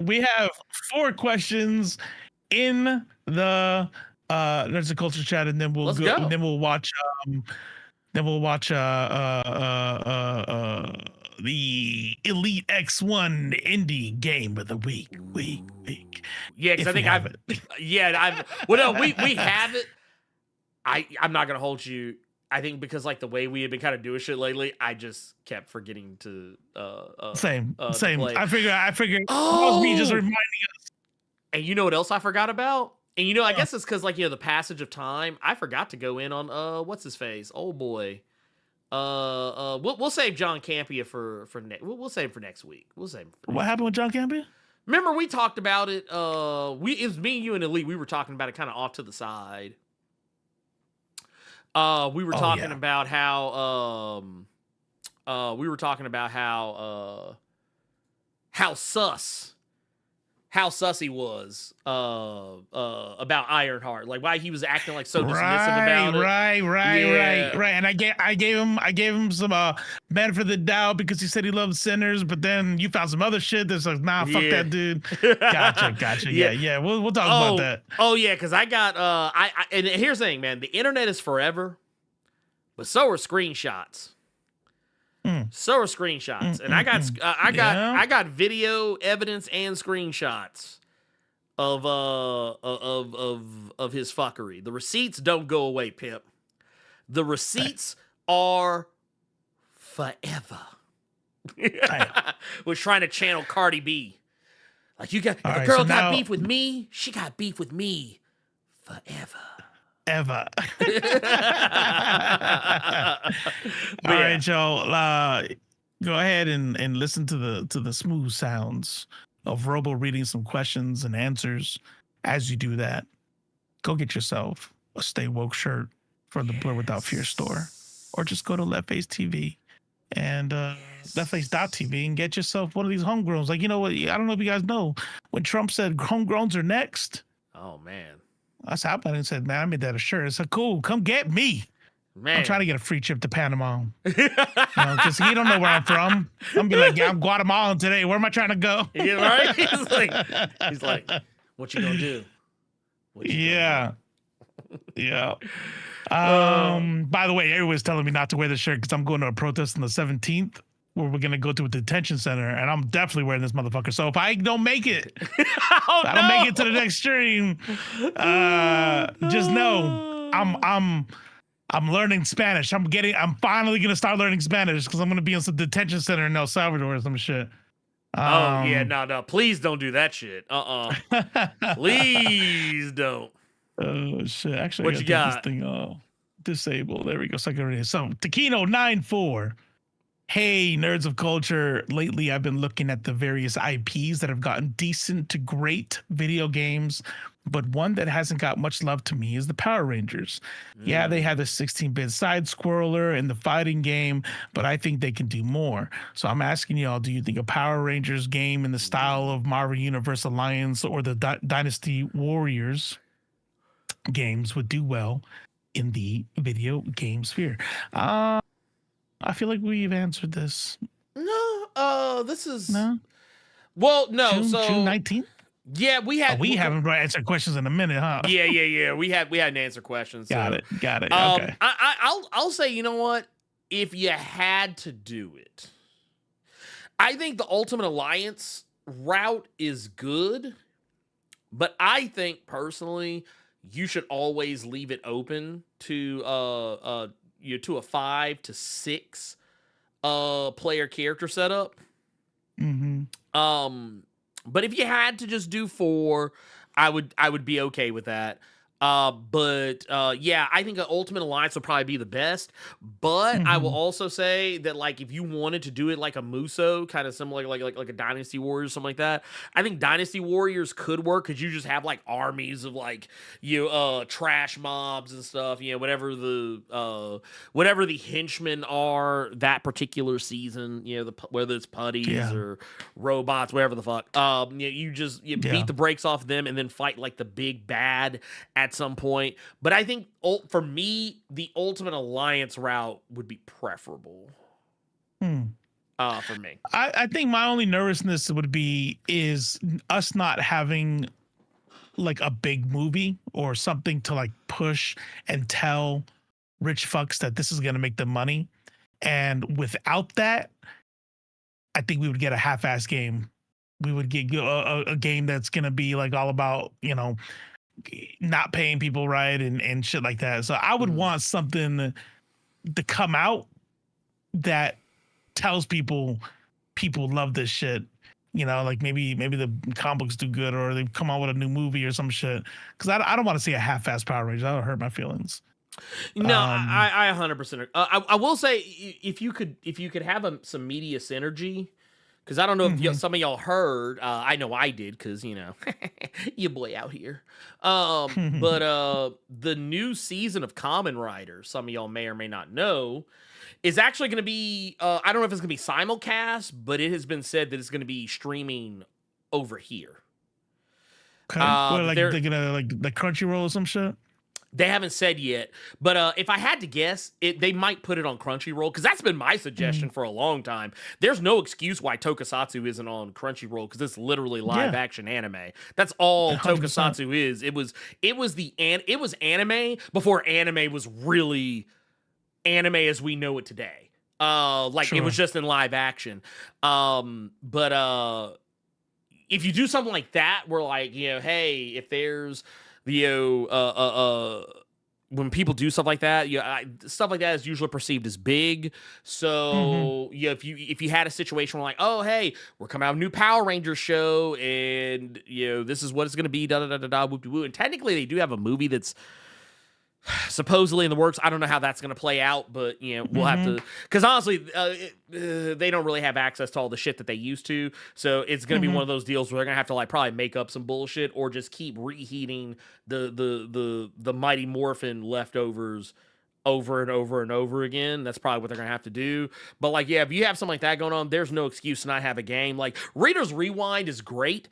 We have 4 questions in the Nerds and Culture chat, and then we'll go. And then we'll watch. The Elite X1 Indie Game of the Week. Yeah, because I think I've. Well, no, we have it. I'm not gonna hold you. I think because like the way we had been kind of doing shit lately, I just kept forgetting to. Same. Play. I figured. Oh, that was me just reminding us. And you know what else I forgot about? And I guess it's because the passage of time. I forgot to go in on what's his face, old boy. We'll save John Campea for we'll save him for next week. We'll save him. What happened with John Campea? Remember we talked about it. It was me, you, and Elite. We were talking about it kind of off to the side. We were talking about how how sus he was about Ironheart, like why he was acting like so dismissive about it. Right. And I gave him some benefit of the doubt because he said he loved sinners, but then you found some other shit that's like, nah, fuck that dude. Gotcha. Yeah. We'll talk about that. Oh yeah, because I got and here's the thing, man. The internet is forever, but so are screenshots. So are screenshots, and I got video evidence and screenshots of his fuckery. The receipts don't go away, Pip. The receipts are forever. Was trying to channel Cardi B. Like if a girl got beef with me, she got beef with me forever. Ever. All right, y'all. Go ahead and listen to the smooth sounds of Robo reading some questions and answers. As you do that, go get yourself a Stay Woke shirt from the Blerd Without Fear store, or just go to Letface TV and Letface.tv and get yourself one of these homegrowns. Like, you know what? I don't know if you guys know, when Trump said homegrowns are next. Oh man. That's how I said, man, I made that a shirt. It's like, cool, come get me. Man. I'm trying to get a free trip to Panama. Because he don't know where I'm from. I'm be like, yeah, I'm Guatemalan today. Where am I trying to go? Yeah, right? He's like, what you gonna do? Yeah. By the way, everyone's telling me not to wear this shirt because I'm going to a protest on the 17th where we're going to go to a detention center, and I'm definitely wearing this motherfucker. So if I don't make it, I don't make it to the next stream, just know I'm learning Spanish. I'm finally going to start learning Spanish because I'm going to be in some detention center in El Salvador or some shit. No, please don't do that shit. Please don't. Oh shit! Actually, what you got? This thing disabled. There we go. So Takino94. Hey, nerds of culture. Lately, I've been looking at the various IPs that have gotten decent to great video games, but one that hasn't got much love to me is the Power Rangers. Yeah, they have the 16-bit side scroller and the fighting game, but I think they can do more. So I'm asking y'all, do you think a Power Rangers game in the style of Marvel Universe Alliance or the Dynasty Warriors games would do well in the video game sphere? I feel like we've answered this. No, this is no. Well, no. June 19th. Yeah, we haven't answered questions in a minute, huh? Yeah. We hadn't answered questions. Got it. Okay. I'll say, you know what? If you had to do it, I think the Ultimate Alliance route is good, but I think personally you should always leave it open to to a 5 to 6 player character setup. But if you had to just do 4, I would be okay with that. Yeah, I think an Ultimate Alliance would probably be the best. But I will also say that, like, if you wanted to do it like a Muso, kind of similar, like a Dynasty Warriors, something like that, I think Dynasty Warriors could work because you just have like armies of like trash mobs and stuff. Whatever the henchmen are that particular season. Whether it's putties or robots, whatever the fuck. You beat the brakes off them and then fight like the big bad at some point. But I think for me, the Ultimate Alliance route would be preferable. For me. I think my only nervousness is us not having like a big movie or something to like push and tell rich fucks that this is going to make them money. And without that, I think we would get a half-ass game. We would get a game that's going to be like all about, not paying people right and shit like that. So I would want something to come out that tells people love this shit You know, like maybe the comic books do good, or they come out with a new movie or some shit. Because I don't want to see a half-assed Power Rangers. That'll hurt my feelings. No, I 100%. I will say if you could have some media synergy, because I don't know if some of y'all heard. I know I did, because your boy out here. But the new season of Kamen Rider, some of y'all may or may not know, is actually going to be. I don't know if it's going to be simulcast, but it has been said that it's going to be streaming over here. Okay. What, they're gonna like Crunchyroll or some shit. They haven't said yet, but if I had to guess, they might put it on Crunchyroll, because that's been my suggestion for a long time. There's no excuse why Tokusatsu isn't on Crunchyroll, because it's literally live action anime. That's all 100%. Tokusatsu is. It was anime before anime was really anime as we know it today. It was just in live action. But if you do something like that, where hey, if there's when people do stuff like that, stuff like that is usually perceived as big. So if you had a situation where oh hey, we're coming out with a new Power Rangers show, and this is what it's gonna be, da da da da da, whoop de whoop, and technically they do have a movie that's supposedly in the works. I don't know how that's going to play out, but we'll have to, because honestly, they don't really have access to all the shit that they used to. So it's going to be one of those deals where they're going to have to probably make up some bullshit, or just keep reheating the Mighty Morphin leftovers over and over and over again. That's probably what they're going to have to do. But if you have something like that going on, there's no excuse to not have a game. Reader's Rewind is great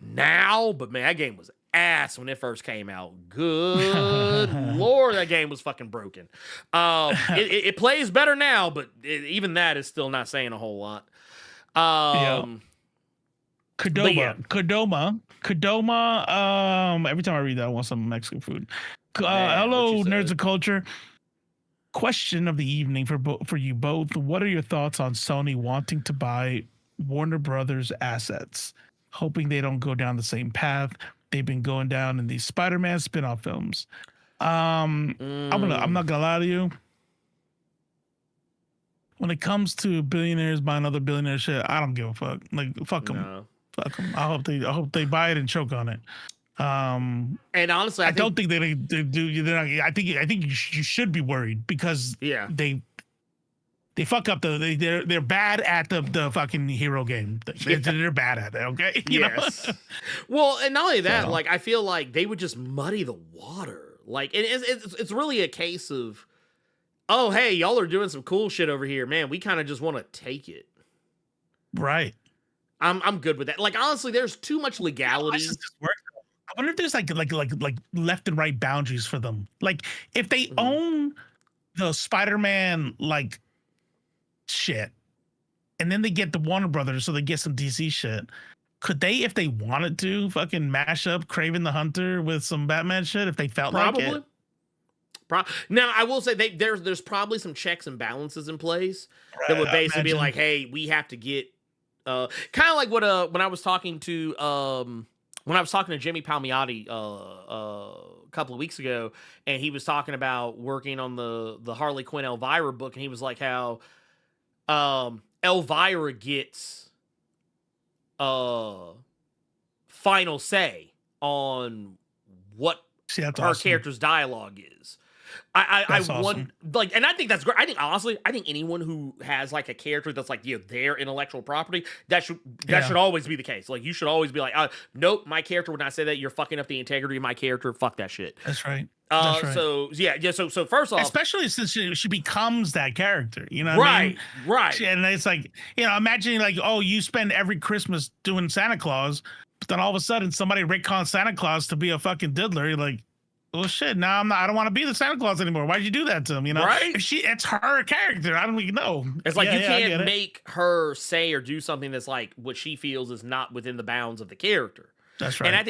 now, but man, that game was ass when it first came out. Good lord, that game was fucking broken. It plays better now, but even that is still not saying a whole lot. Kodama. Every time I read that, I want some Mexican food. Hello, nerds of culture. Question of the evening for you both. What are your thoughts on Sony wanting to buy Warner Brothers assets, hoping they don't go down the same path they've been going down in these Spider-Man spin-off films? I'm not gonna lie to you. When it comes to billionaires buying other billionaire shit, I don't give a fuck. Fuck them. No. Fuck them. I hope they buy it and choke on it. And honestly, I don't think they do. I think you should be worried, because they fuck up they're bad at the fucking hero game. They're bad at it. Okay. Yes. Well, and not only that, I feel like they would just muddy the water. It's really a case of, oh hey, y'all are doing some cool shit over here, man. We kind of just want to take it. Right. I'm good with that. Honestly, there's too much legality. I wonder if there's like left and right boundaries for them. If they own the Spider-Man shit, and then they get the Warner Brothers, so they get some DC shit, could they, if they wanted to, fucking mash up Kraven the Hunter with some Batman shit if they felt like it? Now, I will say there's probably some checks and balances in place that would basically be like, hey, we have to get kind of like what when I was talking to Jimmy Palmiotti a couple of weeks ago, and he was talking about working on the Harley Quinn Elvira book, and he was like how Elvira gets final say on what her character's dialogue is. I want and I think that's great. I think honestly, anyone who has a character that's their intellectual property, that should always be the case. You should always be nope, my character would not say that. You're fucking up the integrity of my character. Fuck that shit. That's right. So So first off, especially since she becomes that character, what I mean? Right. And it's imagine oh, you spend every Christmas doing Santa Claus, but then all of a sudden somebody retcons Santa Claus to be a fucking diddler. You're like, well, shit. Now I don't want to be the Santa Claus anymore. Why'd you do that to him? Right? It's her character. I don't even know. It's you can't make her say or do something that's what she feels is not within the bounds of the character. That's right. And I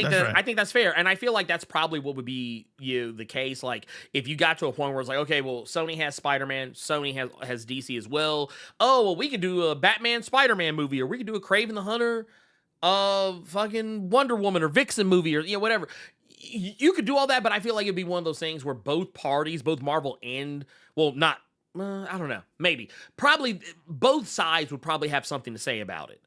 think that's fair. And I feel like that's probably what would be the case. If you got to a point where it's okay, well, Sony has Spider-Man, Sony has DC as well. Oh, well, we could do a Batman Spider-Man movie, or we could do a Kraven the Hunter, fucking Wonder Woman or Vixen movie, or whatever. You could do all that, but I feel like it'd be one of those things where both parties, both Marvel and, well, not, I don't know, maybe. Probably both sides would probably have something to say about it.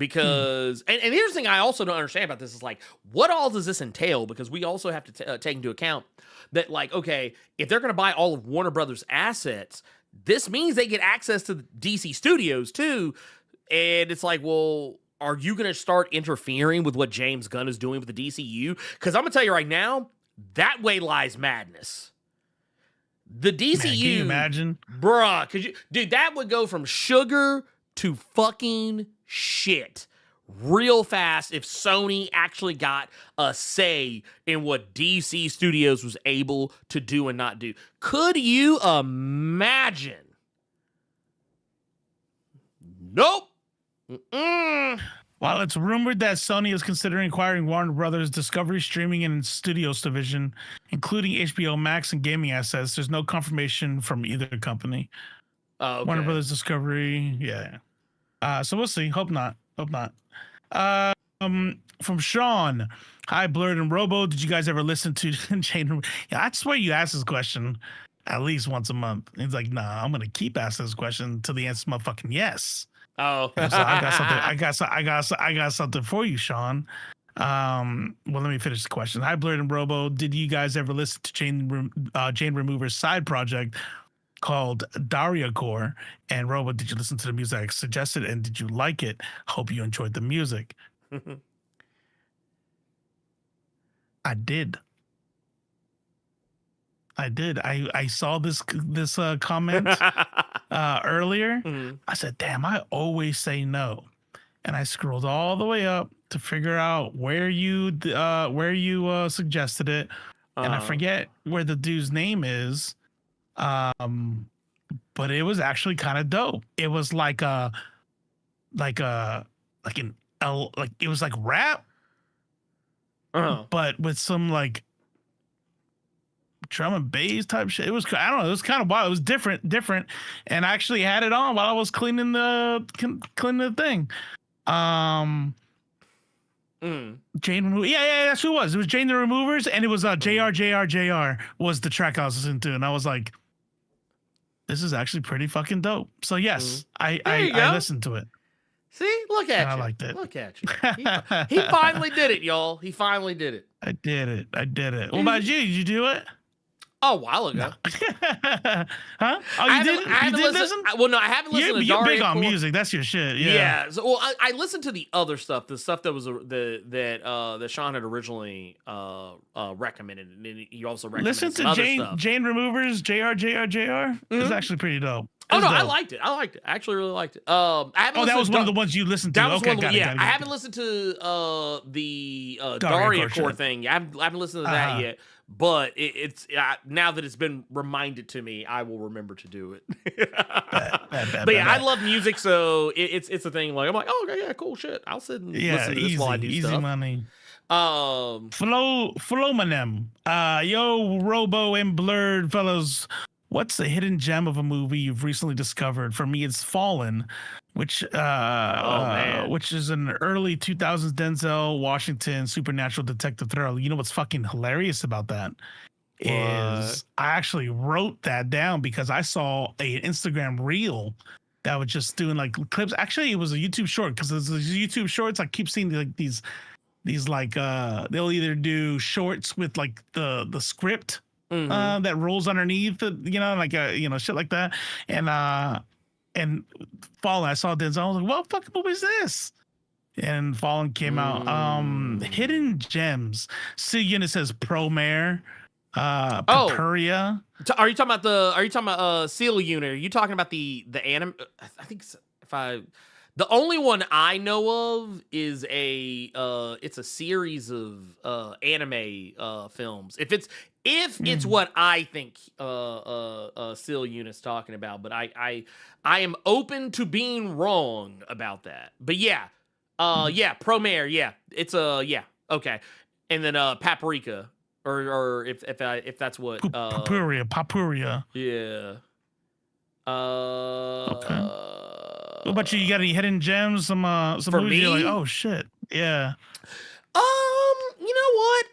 Because and here's the thing I also don't understand about this is like, what all does this entail? Because we also have to take into account that, like, okay, if they're going to buy all of Warner Brothers assets, this means they get access to the DC studios too. And it's like, well, are you going to start interfering with what James Gunn is doing with the DCU? Because I'm going to tell you right now, that way lies madness. The DCU, Man, can you imagine? Bruh, dude, that would go from sugar to fucking shit real fast if Sony actually got a say in what DC Studios was able to do and not do. Could you imagine? Nope. While it's rumored that Sony is considering acquiring Warner Brothers' Discovery Streaming and Studios division, including HBO Max and gaming assets, there's no confirmation from either company. Oh, okay. Warner Brothers Discovery, yeah. So we'll see. Hope not. From Sean, hi Blerd and Robo. Did you guys ever listen to Jane? Yeah, I swear you ask this question at least once a month. He's like, nah, I'm gonna keep asking this question until the answer's motherfucking yes. Oh, So I got something for you, Sean. Well, let me finish the question. Hi Blerd and Robo. Did you guys ever listen to Jane Remover's side project called Daria Core? And Robo, did you listen to the music I suggested and did you like it? Hope you enjoyed the music. I did. I saw this comment earlier. Mm-hmm. I said, damn, I always say no. And I scrolled all the way up to figure out where you suggested it. And I forget where the dude's name is. But it was actually kind of dope. It was like it was like rap, but with some like drum and bass type shit. It was, I don't know, it was kind of wild. It was different. And I actually had it on while I was cleaning the thing. Jane Remover. Yeah, that's who it was. It was Jane the Removers, and it was JR was the track I was listening to, and I was like, this is actually pretty fucking dope. So yes, I listened to it. See, look at you. I liked it. Look at you. He finally did it, y'all. He finally did it. I did it. What about you? Did you do it? Oh, a while ago. Huh? Oh, you did listen? Well, no, I haven't listened to You're Daria big on Core. music. That's your shit. Yeah. Yeah. So, well, I listened to the other stuff, the stuff that was that Sean had originally recommended, and then he also recommended Listen some to other stuff. Jane Removers, JR. It's actually pretty dope. Oh no, I liked it. I actually really liked it. I haven't. That was one of the ones you listened to. That was okay, one of got it. I haven't listened to the Daria Core thing. I haven't listened to that yet. But it's now that it's been reminded to me, I will remember to do it. But yeah, I love music, so it's a thing. Like I'm like, oh okay, yeah, cool shit. I'll sit and listen to this while I do easy stuff. Money. Flomanem. Yo, Robo and Blerd fellas. What's the hidden gem of a movie you've recently discovered? For me, it's Fallen, which is an early 2000s Denzel Washington supernatural detective thriller. You know what's fucking hilarious about that? Is I actually wrote that down because I saw an Instagram reel that was just doing like clips. Actually, it was a YouTube short because there's YouTube shorts. I keep seeing like these like they'll either do shorts with like the script. That rolls underneath, like shit like that, and Fallen. I saw Denzel. I was like, "What fucking movie is this?" And Fallen came out. Hidden gems. See, unit says Promare, Papuria. Are you talking about Seal Unit? Are you talking about the anime? I think the only one I know of is it's a series of anime films. If it's what I think Seal Unit's talking about, but I am open to being wrong about that. But yeah, Promare, yeah, it's okay, and then Paprika, or if that's what Papuria, yeah. Okay. What about you? You got any hidden gems? Some movies you're like, oh shit, yeah. You know what?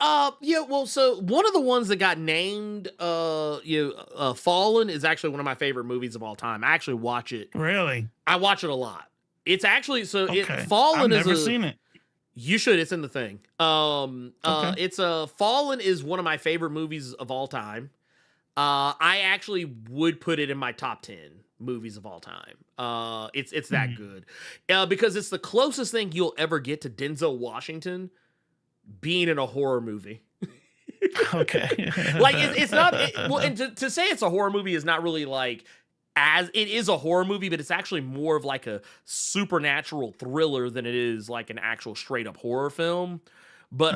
Well, so one of the ones that got named, Fallen is actually one of my favorite movies of all time. I actually watch it. Really? I watch it a lot. It's actually Okay. Fallen I've is never seen it. You should. It's in the thing. Okay. It's Fallen is one of my favorite movies of all time. I actually would put it in my top 10 movies of all time. It's that good. Because it's the closest thing you'll ever get to Denzel Washington being in a horror movie. Okay. Like it's not well, and to say it's a horror movie is not really like as it is a horror movie, but it's actually more of like a supernatural thriller than it is like an actual straight up horror film. But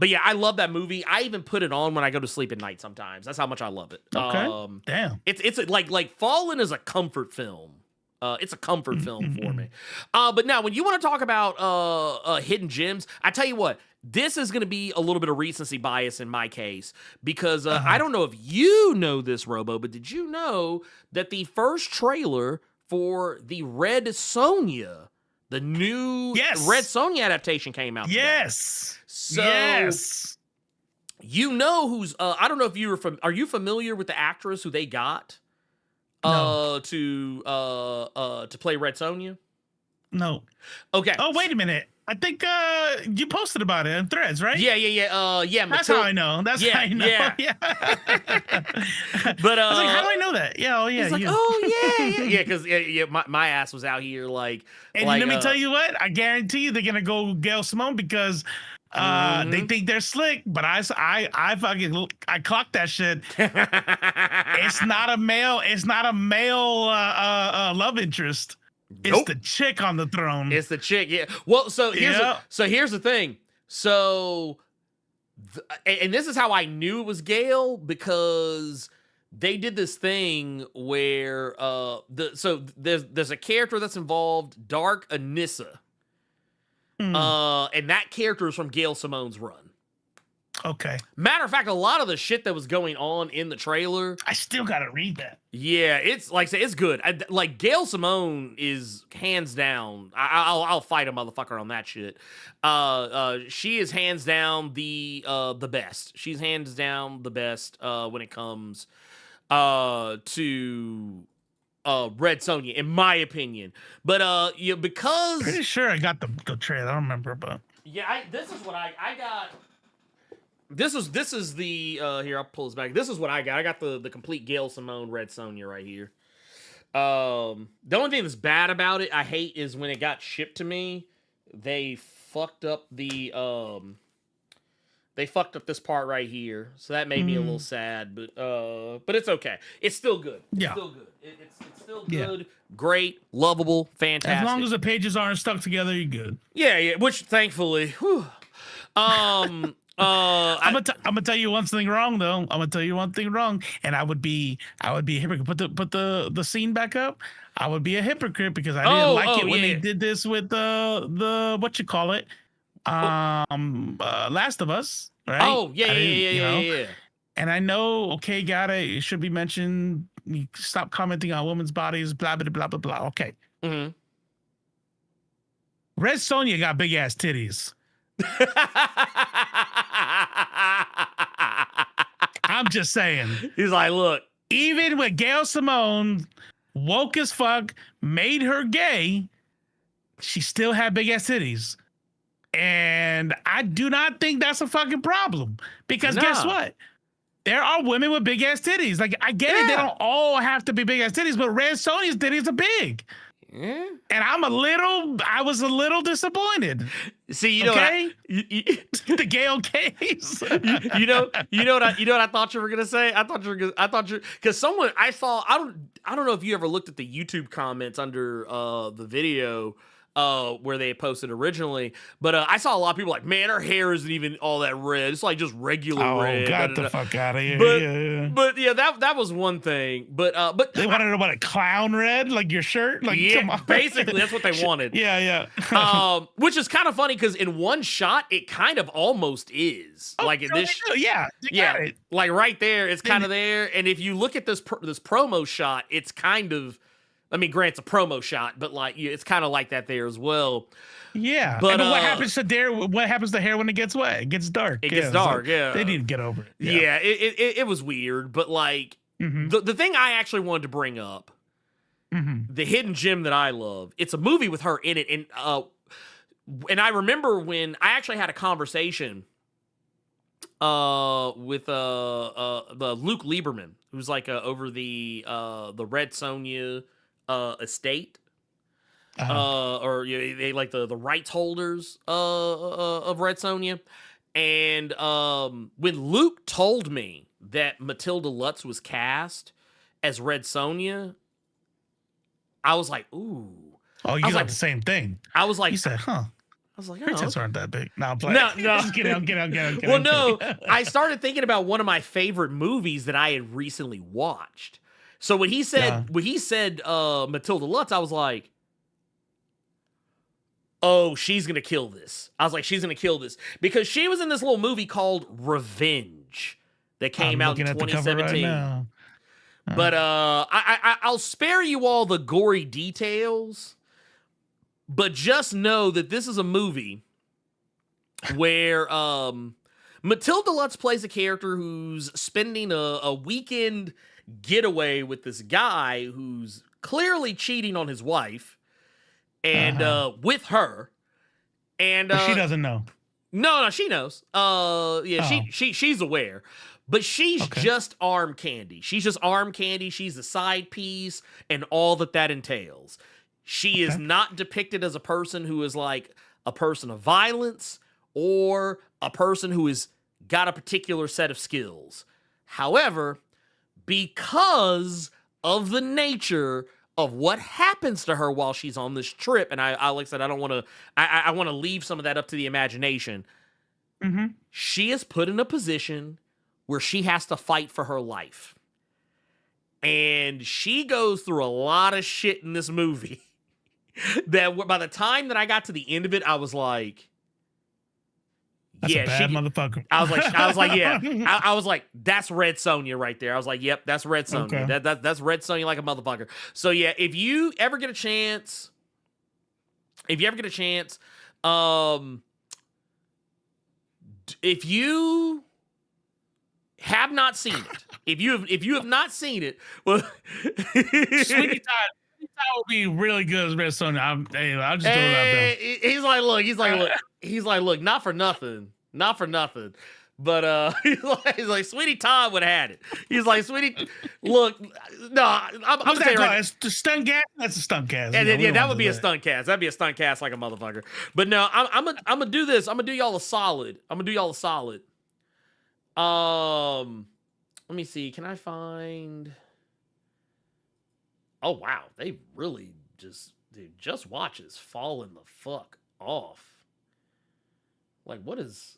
yeah, I love that movie. I even put it on when I go to sleep at night sometimes. That's how much I love it. Okay. Damn. It's like Fallen is a comfort film. It's a comfort film for me. But now when you want to talk about hidden gems, I tell you what, this is going to be a little bit of recency bias in my case because I don't know if you know this, Robo, but did you know that the first trailer for the Red Sonja, the new Red Sonja adaptation came out today? Yes. So yes. You know who's I don't know if you were are you familiar with the actress who they got No. to play Red Sonja? No. Okay. Oh, wait a minute. I think you posted about it in Threads, right? Yeah. That's how I know. That's how I know. Yeah. Yeah. But I was like, how do I know that? Yeah. Oh, yeah. He's like, you. oh yeah, because my ass was out here like. And like, let me tell you what, I guarantee you they're gonna go Gail Simone because they think they're slick, but I clocked that shit. It's not a male love interest. It's the chick on the throne. It's the chick, yeah. Well, so here's the thing. So, and this is how I knew it was Gail because they did this thing where there's a character that's involved, Dark Anissa, and that character is from Gail Simone's run. Okay. Matter of fact, a lot of the shit that was going on in the trailer, I still gotta read that. Yeah, it's like I say, it's good. Like Gail Simone is hands down. I'll fight a motherfucker on that shit. She is hands down the best. She's hands down the best when it comes to Red Sonja, in my opinion. But because Pretty sure I got the trailer. I don't remember, but yeah, this is what I got. This is the here, I'll pull this back. This is what I got. I got the complete Gail Simone Red Sonja right here. The only thing that's bad about it, I hate, is when it got shipped to me, they fucked up this part right here. So that made me a little sad, but it's okay. It's still good. Yeah. It's still good. It's still good. Great, lovable, fantastic. As long as the pages aren't stuck together, you're good. Yeah, which thankfully, whew. I'm gonna tell you one thing wrong though. I'm gonna tell you one thing wrong, and I would be a hypocrite. Put the scene back up. I would be a hypocrite because I didn't like it when they did this with the what you call it, Last of Us, right? Oh yeah. And I know, okay, got it. It should be mentioned. You stop commenting on women's bodies. Blah blah blah blah blah. Okay. Mm-hmm. Red Sonja got big ass titties. I'm just saying. He's like, look. Even with Gail Simone, woke as fuck, made her gay, she still had big ass titties. And I do not think that's a fucking problem. Because guess what? There are women with big ass titties. Like, I get it, they don't all have to be big ass titties, but Red Sonja's titties are big. Yeah. And I was a little disappointed. See, you know, the Gail case. you know what I thought you were gonna say. I thought you because someone I saw. I don't know if you ever looked at the YouTube comments under the video where they posted originally, but I saw a lot of people like, man, her hair isn't even all that red. It's like just regular red. Got the fuck out of here. But yeah, that was one thing. But they wanted to know about a clown red, like your shirt. Like, come on. Basically that's what they wanted. Yeah. Which is kind of funny because in one shot it kind of almost is like in this. Yeah. It. Like right there, it's kind of there. And if you look at this promo shot, it's kind of. I mean, grant's a promo shot, but like it's kind of like that there as well. Yeah, but what happens to hair when it gets wet? It gets dark. It gets dark. So they need to get over it. Yeah, it was weird, but like the thing I actually wanted to bring up the hidden gem that I love. It's a movie with her in it, and I remember when I actually had a conversation with the Luke Lieberman, who's like over the Red Sonja estate. Or they like the rights holders of Red Sonja. And when Luke told me that Matilda Lutz was cast as Red Sonja, I was like, ooh. Oh, you got the same thing. I was like, you said, huh? I was like, her tits aren't that big. No, I'm playing. No. Just kidding, I'm kidding. Well, no, I started thinking about one of my favorite movies that I had recently watched. So when he said Matilda Lutz, I was like, oh, she's gonna kill this. I was like, she's gonna kill this because she was in this little movie called Revenge that came out in 2017. Right but I'll spare you all the gory details, but just know that this is a movie where Matilda Lutz plays a character who's spending a weekend getaway with this guy who's clearly cheating on his wife and with her. And she doesn't know. No, she knows. She's aware. But she's just arm candy. She's just arm candy. She's a side piece and all that entails. She is not depicted as a person who is like a person of violence or a person who has got a particular set of skills. However, because of the nature of what happens to her while she's on this trip, and I like I said, I don't want to, I want to leave some of that up to the imagination. Mm-hmm. She is put in a position where she has to fight for her life. And she goes through a lot of shit in this movie that by the time that I got to the end of it, I was like, that's a bad motherfucker. I was like, yeah. I was like, that's Red Sonja right there. I was like, yep, that's Red Sonja. Okay. That's Red Sonja like a motherfucker. So yeah, if you ever get a chance, if you have not seen it, if you have not seen it, well, Sweetie Todd will be really good as Red Sonja. I'll just throw it out there. He's like, look, not for nothing, but he's like, Sweetie Todd would have had it. He's like, Sweetie, look, no, I'm gonna tell you right. It's the stunt cast. That's a stunt cast. And yeah, that would be a stunt cast. That'd be a stunt cast like a motherfucker. But no, I'm gonna do this. I'm gonna do y'all a solid. Let me see. Can I find? Oh wow, they really just watches falling the fuck off. Like, what is?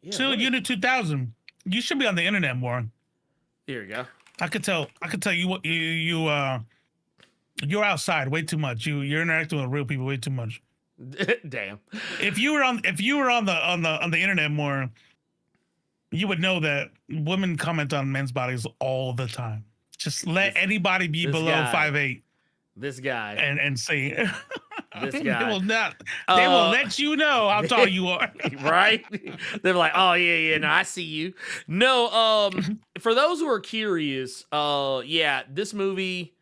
Yeah, Unit 2000. You should be on the internet more. Here you go. I could tell you what you're outside way too much. You're interacting with real people way too much. Damn. If you were on the internet more, you would know that women comment on men's bodies all the time. Just let anybody be below 5'8". This guy. And say this guy. They will let you know how tall you are. Right? They're like, oh yeah, no, I see you. No, for those who are curious, this movie,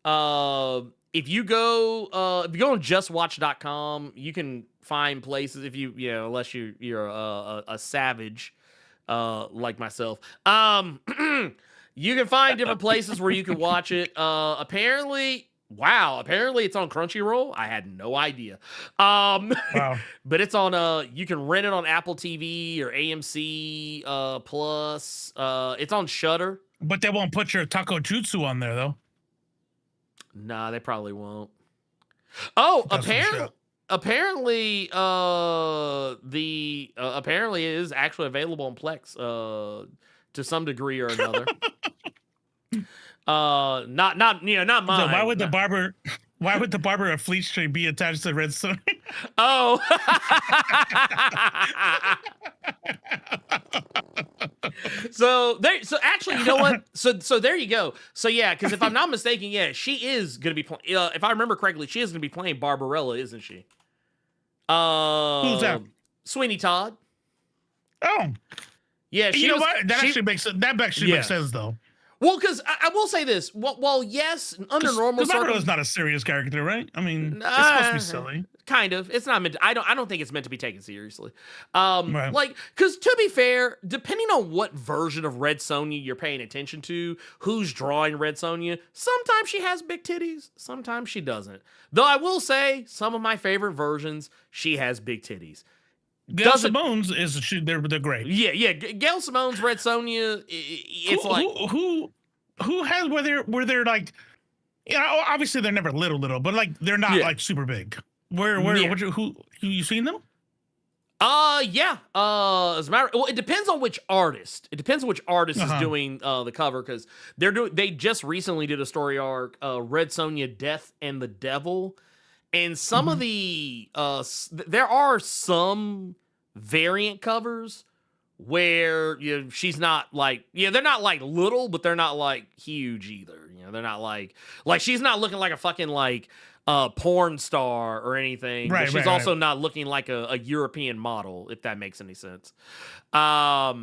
if you go on justwatch.com, you can find places unless you're a savage like myself. You can find different places where you can watch it. Apparently it's on Crunchyroll. I had no idea. Wow. But it's on you can rent it on Apple TV or AMC Plus. It's on Shudder. But they won't put your Taco Jutsu on there though. Nah, they probably won't. Oh, apparently apparently it is actually available on Plex to some degree or another. Not mine. So why would the barber of Fleet Street be attached to Red Sonja? Oh. So actually, you know what? So there you go. So yeah, because if I'm not mistaken, yeah, she is gonna be playing. If I remember correctly, she is gonna be playing Barbarella, isn't she? Who's that? Sweeney Todd. Oh. Yeah, That actually makes sense though. Well, because I will say this. Well, yes, under normal circumstances, not a serious character, right? I mean, it's supposed to be silly. Kind of. It's not meant to, I don't think it's meant to be taken seriously. Right. Like, because to be fair, depending on what version of Red Sonja you're paying attention to, who's drawing Red Sonja, sometimes she has big titties, sometimes she doesn't. Though I will say, some of my favorite versions, she has big titties. Gail Simone's they're great. Yeah. Gail Simone's Red Sonja, it's who has where they're like, you know, obviously they're never little, but like they're not like super big. Who you seen them? Yeah. As a matter, well, it depends on which artist. It depends on which artist is doing the cover, because they just recently did a story arc, Red Sonja, Death and the Devil. And some of the there are some variant covers where she's not like, they're not like little, but they're not like huge either. They're not like she's not looking like a fucking like porn star or anything. Right, but she's also not looking like a European model, if that makes any sense. But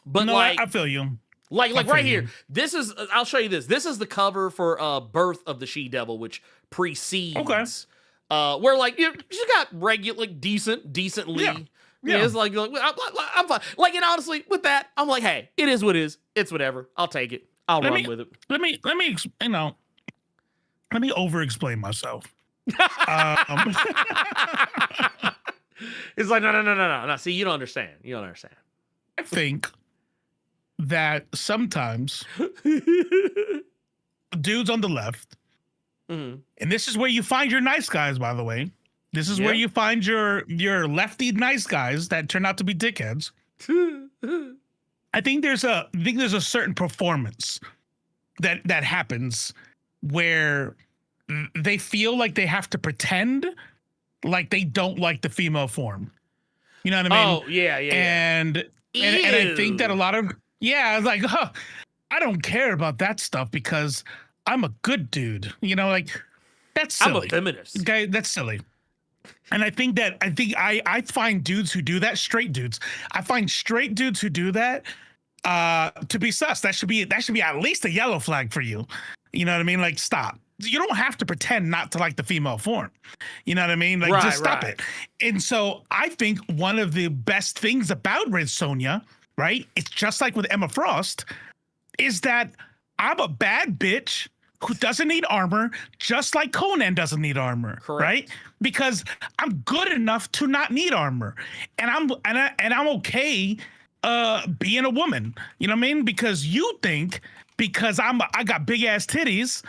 no, I feel you. Like right here, this is, I'll show you this. This is the cover for Birth of the She-Devil, which precedes. Where like she's got regular, like decently. Yeah, it's like I'm fine. Like, and honestly, with that, I'm like, hey, it is what it is. It's whatever. I'll take it. I'll run with it. Let me over-explain myself. It's like no. See, you don't understand. I think that sometimes dudes on the left. And this is where you find your nice guys, by the way. This is where you find your lefty nice guys that turn out to be dickheads. I think there's a certain performance that happens where they feel like they have to pretend like they don't like the female form. You know what I mean? Oh, yeah. And I think that a lot of it's like, I don't care about that stuff because I'm a good dude, like that's silly. I'm a feminist. Okay, that's silly. And I find dudes who do that, straight dudes. I find straight dudes who do that to be sus. That should be at least a yellow flag for you. You know what I mean? Like, stop. You don't have to pretend not to like the female form. You know what I mean? Like, just stop it. And so I think one of the best things about Red Sonja, right? It's just like with Emma Frost, is that I'm a bad bitch who doesn't need armor, just like Conan doesn't need armor. Correct. Right? Because I'm good enough to not need armor, and I'm okay being a woman. You know what I mean? Because you think because I got big ass titties,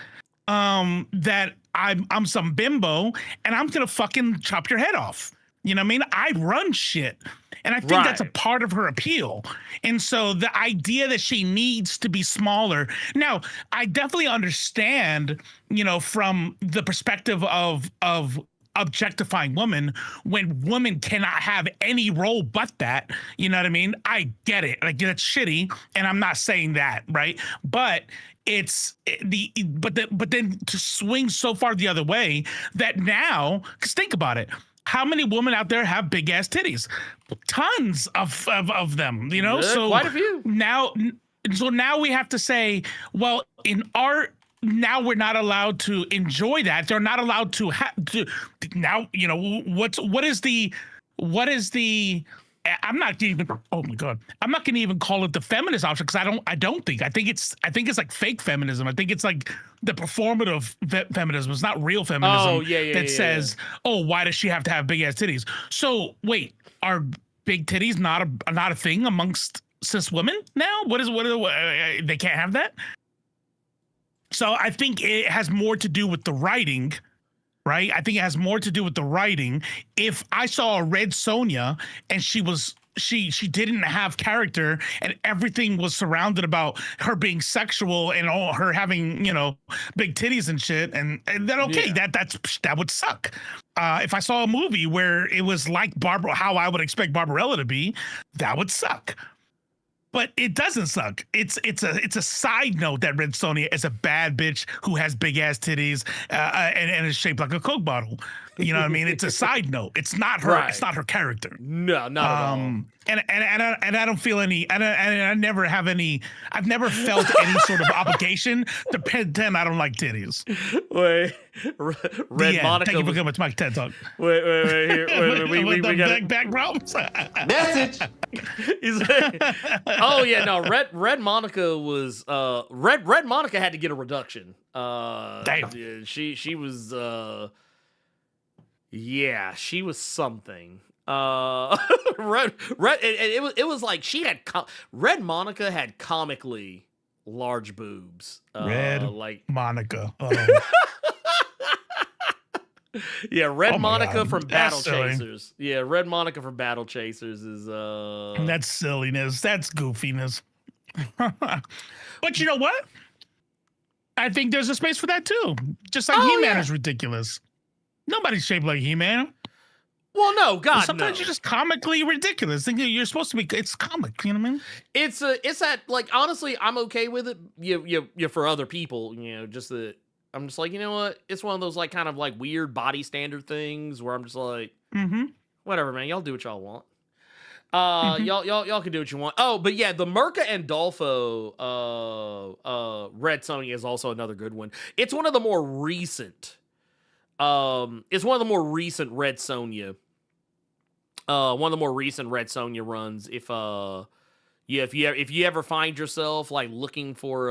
that I'm some bimbo and I'm gonna fucking chop your head off. You know what I mean? I run shit. And I think that's a part of her appeal. And so the idea that she needs to be smaller. Now, I definitely understand, from the perspective of objectifying women, when women cannot have any role but that. You know what I mean? I get it. Like, that's shitty. And I'm not saying that, right? But but then to swing so far the other way that now, because think about it. How many women out there have big ass titties? Tons of them, So quite a few. Now we have to say, well, in art, now we're not allowed to enjoy that. They're not allowed to have to now. What is the? I'm not even. Oh my god! I'm not going to even call it the feminist option because I think it's like fake feminism. I think it's like the performative feminism. It's not real feminism. That says, oh, why does she have to have big ass titties? So wait, are big titties not a thing amongst cis women now? What they can't have that? So I think it has more to do with the writing. Right? I think it has more to do with the writing. If I saw a Red Sonja and she didn't have character and everything was surrounded about her being sexual and all her having, big titties and shit, and then that would suck. If I saw a movie where it was like how I would expect Barbarella to be, that would suck. But it doesn't suck. It's a side note that Red Sonja is a bad bitch who has big ass titties and is shaped like a Coke bottle. You know what I mean? It's a side note. It's not her. Right. It's not her character. No, not at all. And I don't feel any. And I never have any. I've never felt any sort of obligation to pretend I don't like titties. Wait, Red Monica. Thank you for was- coming to my TED Talk. Wait, here. We got it. back problems. Message. Oh yeah, no. Red Monica was Red Monica had to get a reduction. Damn. Yeah, she was yeah, she was something. It was like she had Red Monica had comically large boobs. Red like Monica. yeah, Red Oh my Monica God. from Battle That's silly. Chasers. Yeah, Red Monica from Battle Chasers is That's silliness. That's goofiness. But you know what? I think there's a space for that too. Just like He-Man is ridiculous. Nobody's shaped like He-Man. Well, no, God, Sometimes no. you're just comically ridiculous. Thinking you're supposed to be. It's comic. You know what I mean? It's that like honestly, I'm okay with it. You for other people, just that I'm just like, you know what? It's one of those like kind of like weird body standard things where I'm just like, whatever, man. Y'all do what y'all want. Y'all can do what you want. Oh, but yeah, the Merca and Dolfo Red Sonja is also another good one. It's one of the more recent. It's one of the more recent Red Sonja. One of the more recent Red Sonja runs. If you ever find yourself like looking for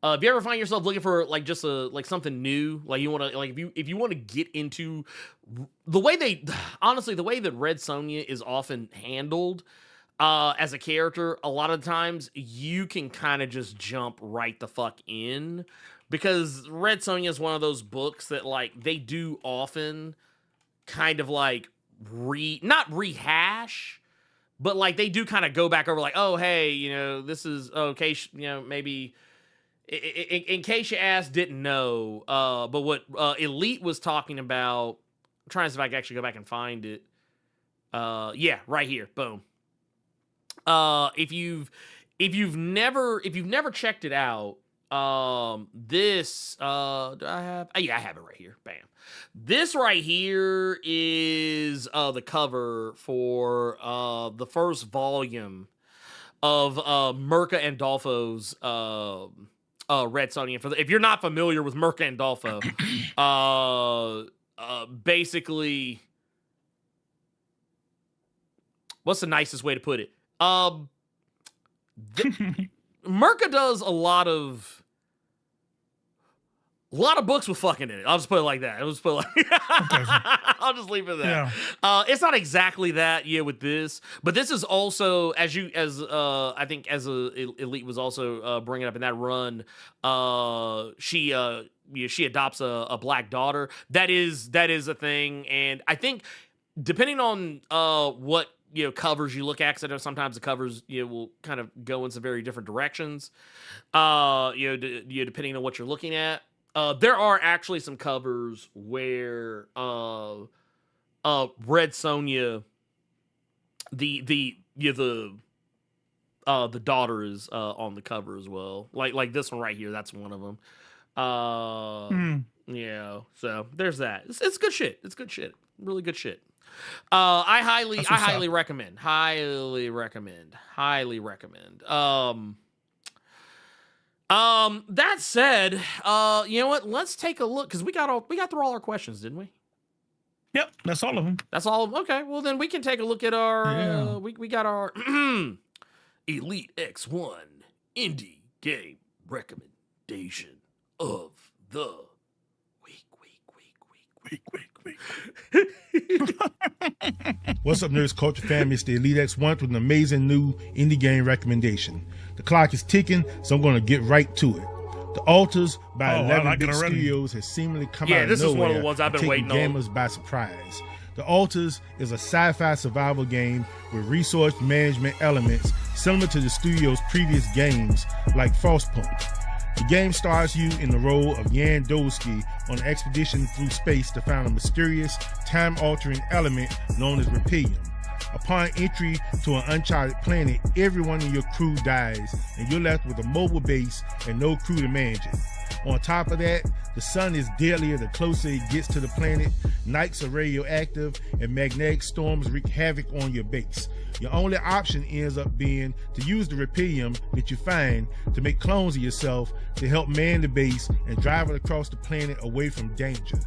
if you ever find yourself looking for like just something new, like you want to like if you want to get into the way that Red Sonja is often handled as a character, a lot of times you can kind of just jump right the fuck in. Because Red Sonja is one of those books that, like, they do often kind of, like, not rehash, but, like, they do kind of go back over, like, oh, hey, this is, okay, maybe, in case your ass didn't know, but what Elite was talking about, I'm trying to see if I can actually go back and find it. Yeah, right here, boom. If you've never checked it out, this do I have? Yeah, I have it right here. Bam. This right here is the cover for the first volume of Merca and Dolfo's Red Sonja. If you're not familiar with Merca and Dolfo, basically, what's the nicest way to put it? Merca does a lot of books with fucking in it. I'll just put it like that. I'll just leave it there. Yeah. It's not exactly that, with this, but this is also I think as Elite was also bringing up in that run. She adopts a black daughter. That is a thing, and I think depending on what covers you look at, because I know sometimes the covers will kind of go in some very different directions. Depending on what you're looking at. There are actually some covers where Red Sonja, the daughter is on the cover as well. Like this one right here, that's one of them. So there's that. It's good shit. It's good shit. Really good shit. I highly recommend. Highly recommend. That said, you know what? Let's take a look, because we got through all our questions, didn't we? Yep, that's all of them. That's all of them. Okay, well then we can take a look at our we got our Elite X1 indie game recommendation of the week. What's up, Nerds Culture fam? It's the Elite X1 with an amazing new indie game recommendation. The clock is ticking, so I'm going to get right to it. The Altars by 11-Bit Studios has seemingly come out of nowhere. Yeah, this is one of the ones I've been waiting on. Gamers by surprise. The Altars is a sci-fi survival game with resource management elements similar to the studio's previous games like Frostpunk. The game stars you in the role of Yan Dolsky on an expedition through space to find a mysterious, time-altering element known as Repium. Upon entry to an uncharted planet, everyone in your crew dies, and you're left with a mobile base and no crew to manage it. On top of that, the sun is deadlier the closer it gets to the planet. Nights are radioactive, and magnetic storms wreak havoc on your base. Your only option ends up being to use the Repium that you find to make clones of yourself to help man the base and drive it across the planet away from danger.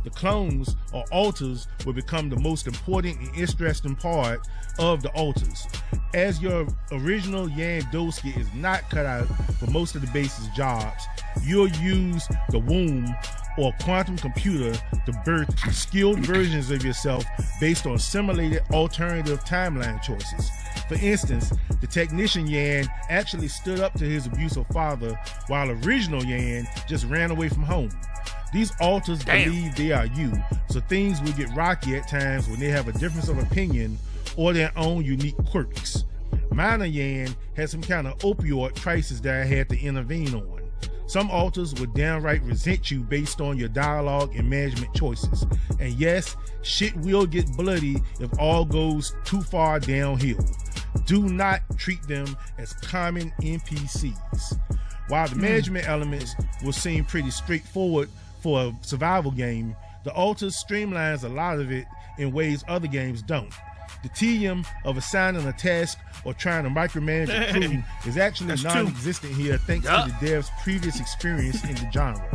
The clones, or alters, will become the most important and interesting part of the alters. As your original Yan Doski is not cut out for most of the base's jobs, you'll use the womb or quantum computer to birth skilled versions of yourself based on simulated alternative timeline choices. For instance, the technician Yan actually stood up to his abusive father, while original Yan just ran away from home. These alters believe they are you, so things will get rocky at times when they have a difference of opinion or their own unique quirks. Minor Yan had some kind of opioid crisis that I had to intervene on. Some alters would downright resent you based on your dialogue and management choices. And yes, shit will get bloody if all goes too far downhill. Do not treat them as common NPCs. While the management elements will seem pretty straightforward for a survival game, the alters streamlines a lot of it in ways other games don't. The tedium of assigning a task or trying to micromanage a crew is actually non-existent here thanks to the devs' previous experience in the genre.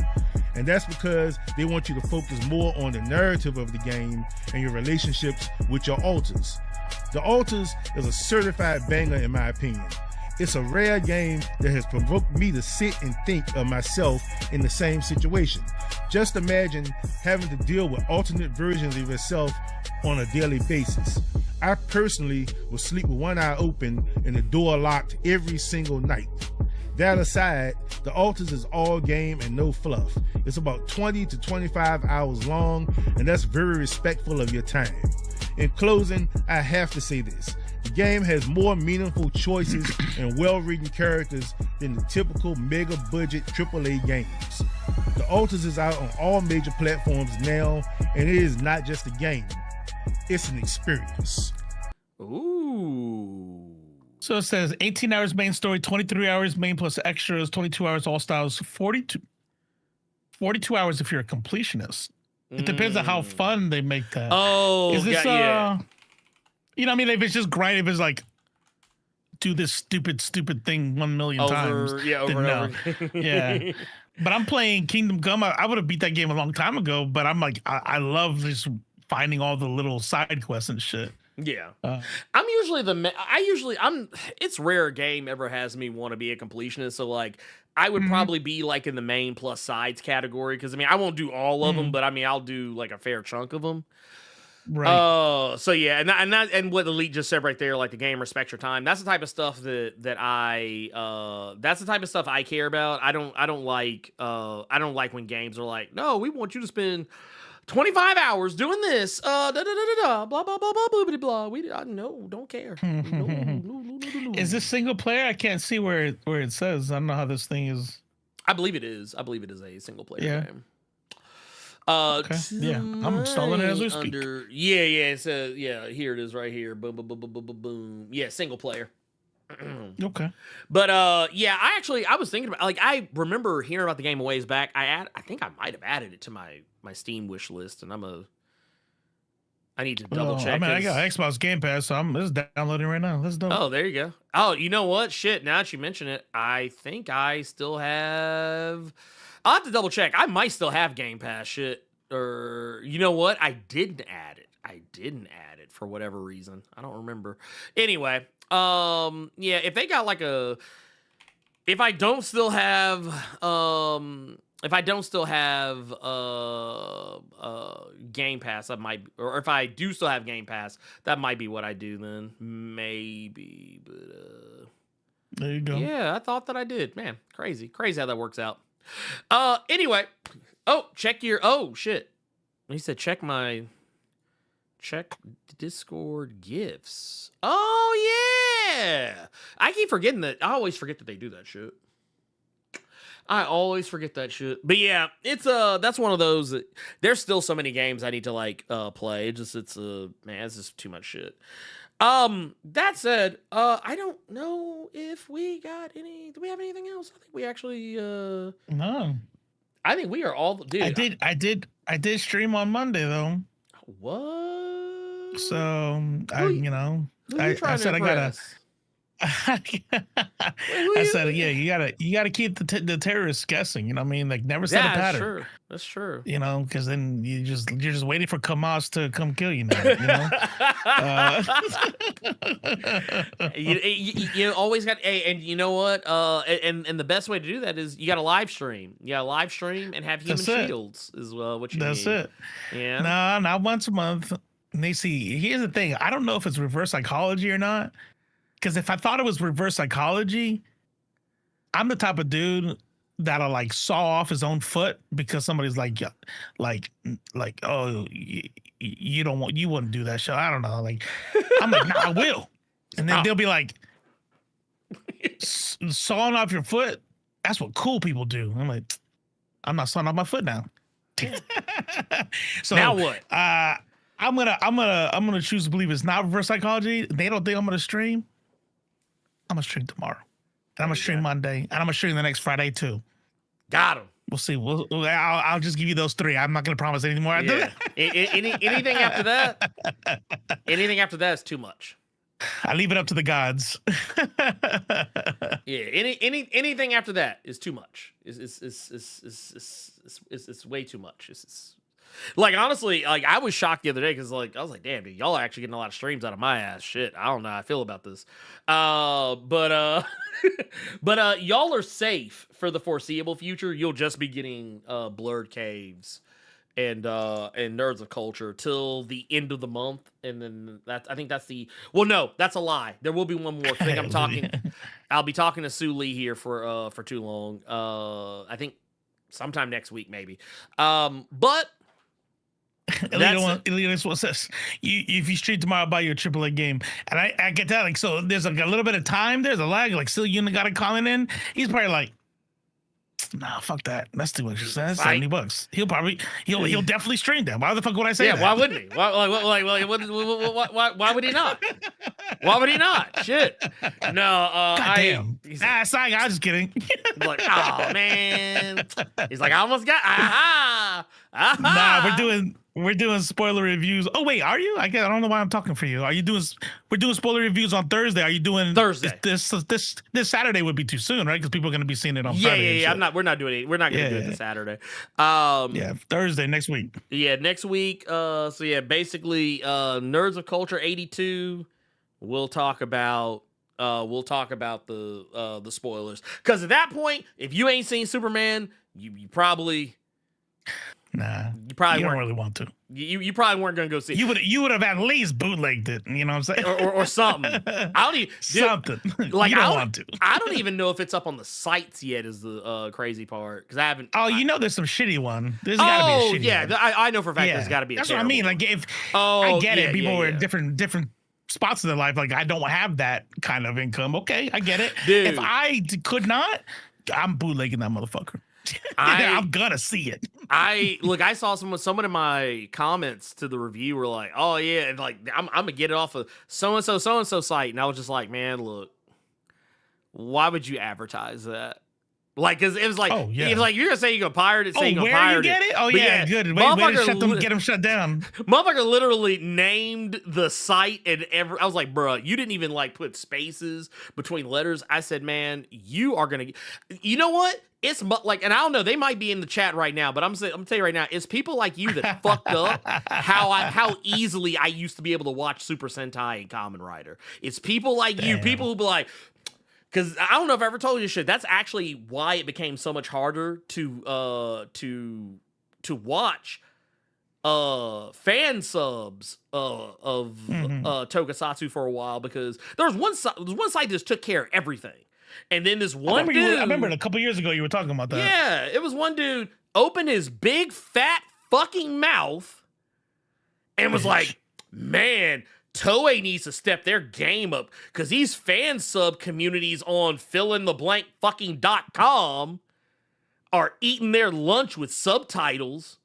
And that's because they want you to focus more on the narrative of the game and your relationships with your alters. The Alters is a certified banger in my opinion. It's a rare game that has provoked me to sit and think of myself in the same situation. Just imagine having to deal with alternate versions of yourself on a daily basis. I personally will sleep with one eye open and the door locked every single night. That aside, The Alters is all game and no fluff. It's about 20 to 25 hours long, and that's very respectful of your time. In closing, I have to say this. The game has more meaningful choices and well-written characters than the typical mega-budget AAA games. The Alters is out on all major platforms now, and it is not just a game. It's an experience. Ooh. So it says 18 hours main story, 23 hours main plus extras, 22 hours all styles, 42 hours if you're a completionist. It depends on how fun they make that. Oh, is this yeah. You know what I mean? If it's just grind, if it's like do this stupid thing 1 million times. Yeah, over and over. Yeah. But I'm playing Kingdom Come. I would have beat that game a long time ago, but I'm like, I love just finding all the little side quests and shit. Yeah. It's rare a game ever has me want to be a completionist. So like, I would probably be like in the main plus sides category. Cause I mean, I won't do all of them, but I mean, I'll do like a fair chunk of them. Right. So yeah. And what Elite just said right there, like the game respects your time. That's the type of stuff that's the type of stuff I care about. I don't like when games are like, no, we want you to spend 25 hours doing this, blah, blah, blah, blah, blah, blah, blah. No, don't care. No. Is this single player? I can't see where it says. I don't know how this thing is. I believe it is a single player game. Okay. Yeah, I'm installing it as we speak. It says, here it is right here. Boom, boom, boom, boom, boom, boom, boom. Yeah, single player. Okay. But I was thinking about, like, I remember hearing about the game a ways back. I think I might have added it to my Steam wish list, and I need to double check. I got Xbox Game Pass, so I'm just downloading right now. Let's do it. Oh, there you go. Oh, you know what? Shit, now that you mention it, I think I still have... I'll have to double check. I might still have Game Pass shit. Or, you know what? I didn't add it for whatever reason. I don't remember. Anyway, if they got like if I don't still have Game Pass, that might, or if I do still have Game Pass, that might be what I do then. Maybe, but there you go. Yeah, I thought that I did. Man, crazy how that works out. Anyway, shit. He said check Discord gifts. Oh yeah. I keep forgetting that. I always forget that they do that shit. But yeah, it's that's one of those that there's still so many games I need to like play. It's just too much shit. That said, I don't know if we got do we have anything else? I think we actually No. I think we are all dude. I did stream on Monday though. What? So I said I gotta. I said, yeah, you gotta keep the terrorists guessing. You know what I mean? Like never set a pattern. That's true. You know, because then you're just waiting for Kamas to come kill you now. You know. You always got and you know what? And the best way to do that is you got to live stream. You got to live stream and have human shields is what you need. That's it. Yeah. No, not once a month. And they see. Here's the thing. I don't know if it's reverse psychology or not. Because if I thought it was reverse psychology, I'm the type of dude that'll like saw off his own foot because somebody's like, oh, you wouldn't do that shit. I don't know. Like, I'm like, nah, I will. And then they'll be like, sawing off your foot. That's what cool people do. I'm like, I'm not sawing off my foot now. So now what? I'm gonna choose to believe it's not reverse psychology. They don't think I'm gonna stream. I'm gonna stream tomorrow, and I'm gonna stream Monday, and I'm gonna stream the next Friday too. Got him. We'll see. I'll just give you those three. I'm not gonna promise any more. Yeah. Anything after that is too much. I leave it up to the gods. Yeah. Anything after that is too much. It's way too much. It's like honestly, like I was shocked the other day because like I was like, damn, dude, y'all are actually getting a lot of streams out of my ass. Shit, I don't know how I feel about this. But y'all are safe for the foreseeable future. You'll just be getting Blerd Caves and Nerds of Culture till the end of the month, and then I think that's the no, that's a lie. There will be one more. I think I'll be talking to Sue Lee here for too long. I think sometime next week maybe. But. Elite what says if you stream tomorrow, I'll buy you a AAA game, and I get that. Like, so there's like a little bit of time. There's a lag. Like, still, you got a comment in. He's probably like, nah, fuck that. That's too much. That's $70. He'll definitely stream that. Why the fuck would I say that? Why wouldn't he? Why would he not? Why would he not? Shit. No. Goddamn. Sorry, I was just kidding. He's like, oh man. He's like, I almost got. Nah, we're doing spoiler reviews. Oh wait, are you? I don't know why I'm talking for you. Are you doing? We're doing spoiler reviews on Thursday. Are you doing Thursday? This Saturday would be too soon, right? Because people are going to be seeing it on Friday. Yeah. We're not doing it. We're not going to do it this Saturday. Thursday next week. Yeah, next week. So yeah, basically, Nerds of Culture 82. We'll talk about the spoilers. Because at that point, if you ain't seen Superman, you probably. Nah, you probably don't really want to. You probably weren't gonna go see it. You would have at least bootlegged it. You know what I'm saying? Or something. I don't even something. Like you don't want to. I don't even know if it's up on the sites yet. Is the crazy part because I haven't. Oh, there's some shitty one. There's got to be a shitty one. I know for a fact there's got to be. That's what I mean. Like if I get it, people are in different spots in their life. Like I don't have that kind of income. Okay, I get it. Dude. If I could not, I'm bootlegging that motherfucker. I'm gonna see it. I saw someone in my comments to the review were like, oh yeah, and like I'm gonna get it off of so and so site, and I was just like, man, look, why would you advertise that? Like, cause it was like, you're gonna say you're gonna pirate it, say you're gonna pirate it. Where you get it? Oh yeah, good. Way to get them shut down. Motherfucker literally named the site and I was like, bruh, you didn't even like put spaces between letters. I said, man, you are gonna. You know what? It's like, and I don't know, they might be in the chat right now, but I'm gonna tell you right now, it's people like you that fucked up how easily I used to be able to watch Super Sentai and Kamen Rider. It's people like you, people who be like. Because I don't know if I ever told you this shit. That's actually why it became so much harder to watch fan subs of Tokusatsu for a while, because there was one site that just took care of everything, and then this one dude. I remember a couple years ago you were talking about that. Yeah, it was one dude opened his big fat fucking mouth and was like, "Man, Toei needs to step their game up because these fan sub communities on fillintheblank.com are eating their lunch with subtitles."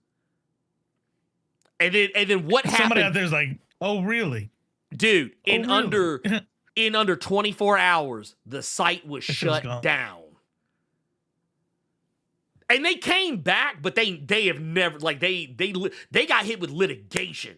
And then what happened? Somebody out there's like, "Oh, really, dude?" In under 24 hours, the site was shut down. And they came back, but they have never like they got hit with litigation.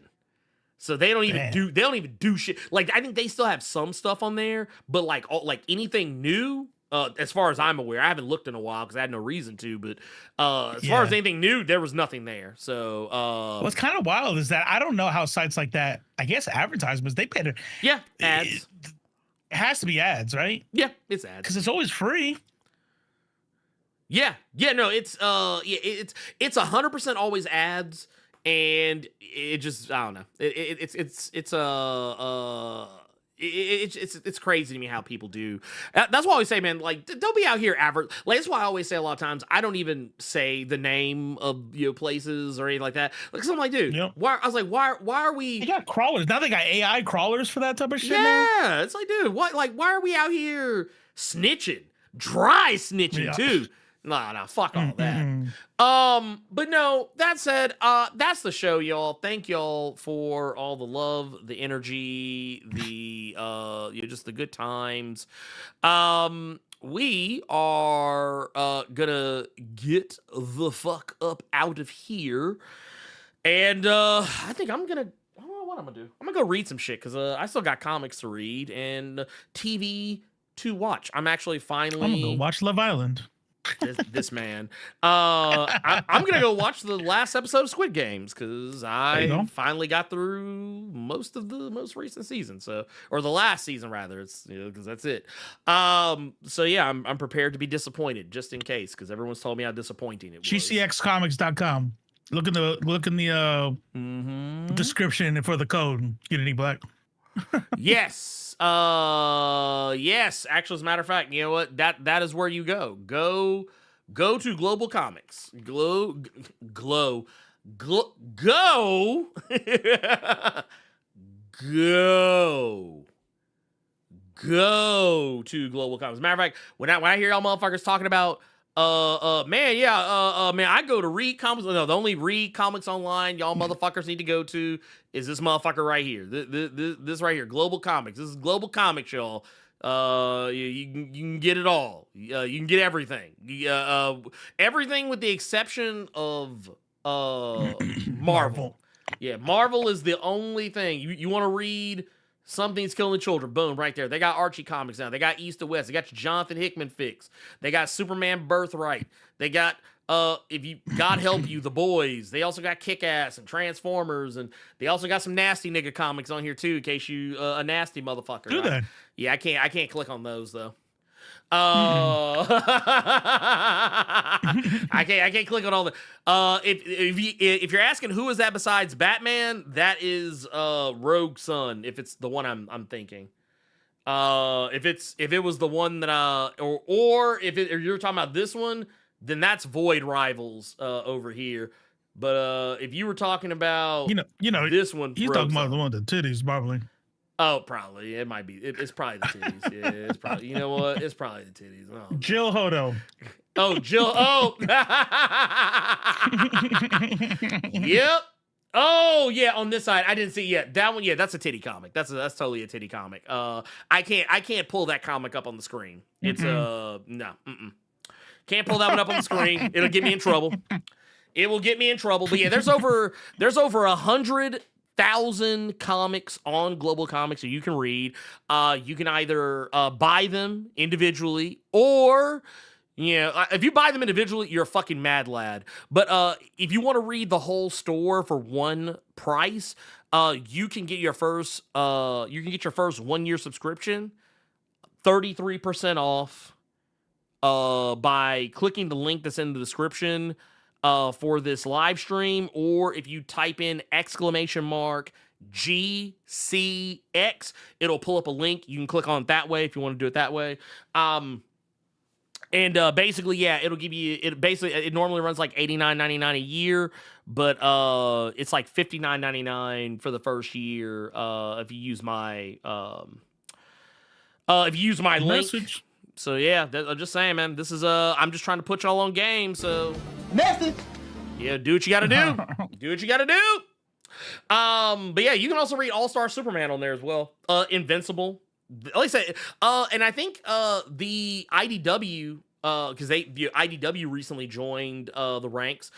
So they don't even do shit. Like I think they still have some stuff on there, but like anything new, as far as I'm aware, I haven't looked in a while because I had no reason to. But as far as anything new, there was nothing there. So what's kind of wild is that I don't know how sites like that, I guess advertisements, they pay ads. It has to be ads, right? Yeah, it's ads because it's always free. Yeah, no, it's 100% always ads, and it just I don't know. It's crazy to me how people do. That's why I always say, man, like don't be out here like that's why I always say a lot of times I don't even say the name of places or anything like that. Like I'm like, dude, why? I was like, why are we? They got crawlers now. They got AI crawlers for that type of shit. Yeah, now. It's like, dude, what? Like, why are we out here snitching, dry snitching too? Nah, fuck all that. But no, that said, that's the show, y'all. Thank y'all for all the love, the energy, the just the good times. We are gonna get the fuck up out of here. And I think I don't know what I'm gonna do. I'm gonna go read some shit because I still got comics to read and TV to watch. I'm actually finally I'm gonna go watch Love Island. This man. I'm gonna go watch the last episode of Squid Games because I finally got through most of the most recent season, or the last season rather. It's because that's it. So yeah, I'm prepared to be disappointed just in case because everyone's told me how disappointing it was. GCXcomics.com. Look in the description for the code. Get any black? Yes. Yes. Actually, as a matter of fact, you know what? That is where you go. Go to Global Comics. Go go to Global Comics. As a matter of fact, when I hear y'all motherfuckers talking about man, I go to read comics. No, the only read comics online y'all motherfuckers need to go to is this motherfucker right here. This right here, Global Comics. This is Global Comics, y'all. You can get it all. You can get everything. Everything with the exception of Marvel. Yeah, Marvel is the only thing you want to read. Something's Killing Children. Boom, right there. They got Archie comics now. They got East to West. They got Jonathan Hickman fix. They got Superman Birthright. They got if you God help you, The Boys. They also got Kick-Ass and Transformers, and they also got some nasty nigga comics on here too, in case you a nasty motherfucker. Do they? Yeah, I can't click on those though. I can't click on all the. If you're asking who is that besides Batman, that is Rogue Son. If it's the one I'm thinking. If it was the one that or if you're talking about this one, then that's Void Rivals over here. But if you were talking about this one, he's talking about the one with the titties, probably. Oh, probably. It might be. It's probably the titties. Yeah, it's probably. You know what? It's probably the titties. Oh. Jill Hodo. Oh, Jill. Oh. Yep. Oh, yeah. On this side, I didn't see yet. That one, yeah, that's a titty comic. That's totally a titty comic. I can't pull that comic up on the screen. It's no. Can't pull that one up on the screen. It'll get me in trouble. It will get me in trouble. But yeah, there's over 100,000 comics on Global Comics that you can read. You can either buy them individually, or if you buy them individually, you're a fucking mad lad. But if you want to read the whole store for one price, you can get your first 1 year subscription 33% off by clicking the link that's in the description for this live stream, or if you type in !GCX, it'll pull up a link. You can click on it that way if you want to do it that way. And basically, yeah, it'll give you it normally runs like $89.99 a year, but it's like $59.99 for the first year if you use my link. Message. So yeah, I'm just saying, man. This is I'm just trying to put y'all on game. So Message. Yeah, do what you got to do. Do what you got to do. But yeah, you can also read All-Star Superman on there as well. Invincible. Like I said, and I think the IDW because IDW recently joined the ranks.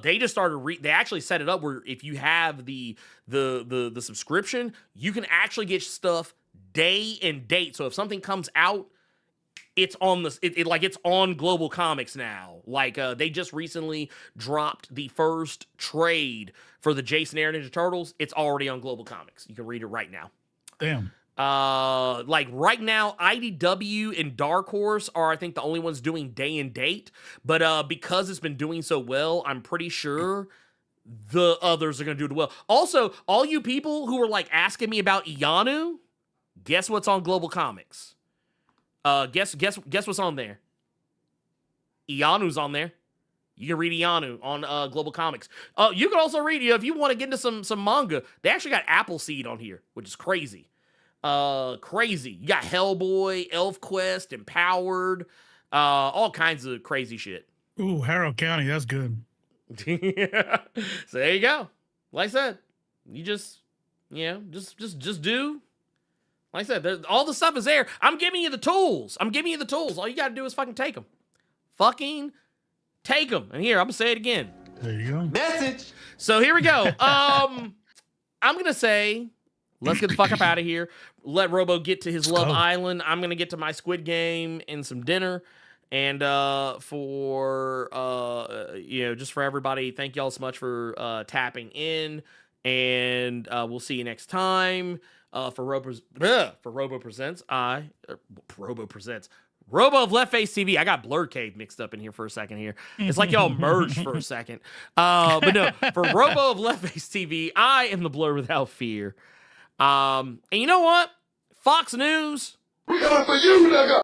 They just started. They actually set it up where if you have the subscription, you can actually get stuff day and date. So if something comes out, it's on it's on Global Comics now. Like they just recently dropped the first trade for the Jason Aaron Ninja Turtles. It's already on Global Comics. You can read it right now. Damn. Like right now, IDW and Dark Horse are, I think, the only ones doing day and date. But because it's been doing so well, I'm pretty sure the others are gonna do it well. Also, all you people who were like asking me about Ianu, guess what's on Global Comics? Guess what's on there? Ianu's on there. You can read Ianu on Global Comics. You can also read, if you want to get into some manga, they actually got Appleseed on here, which is crazy. Crazy. You got Hellboy, Elf Quest, Empowered, all kinds of crazy shit. Ooh, Harrow County, that's good. So there you go. Like I said, you just do. Like I said, all the stuff is there. I'm giving you the tools. All you got to do is fucking take them. Fucking take them. And here, I'm going to say it again. There you go. Message. So here we go. I'm going to say, let's get the fuck up out of here. Let Robo get to his Love Island. I'm going to get to my Squid Game and some dinner. And just for everybody, thank y'all so much for tapping in. And we'll see you next time. For Robo Presents, Robo of Left Face TV. I got Blerd Cave mixed up in here for a second here. It's like y'all merged for a second. But no, for Robo of Left Face TV, I am the Blerd Without Fear. And you know what? Fox News. We coming for you, nigga.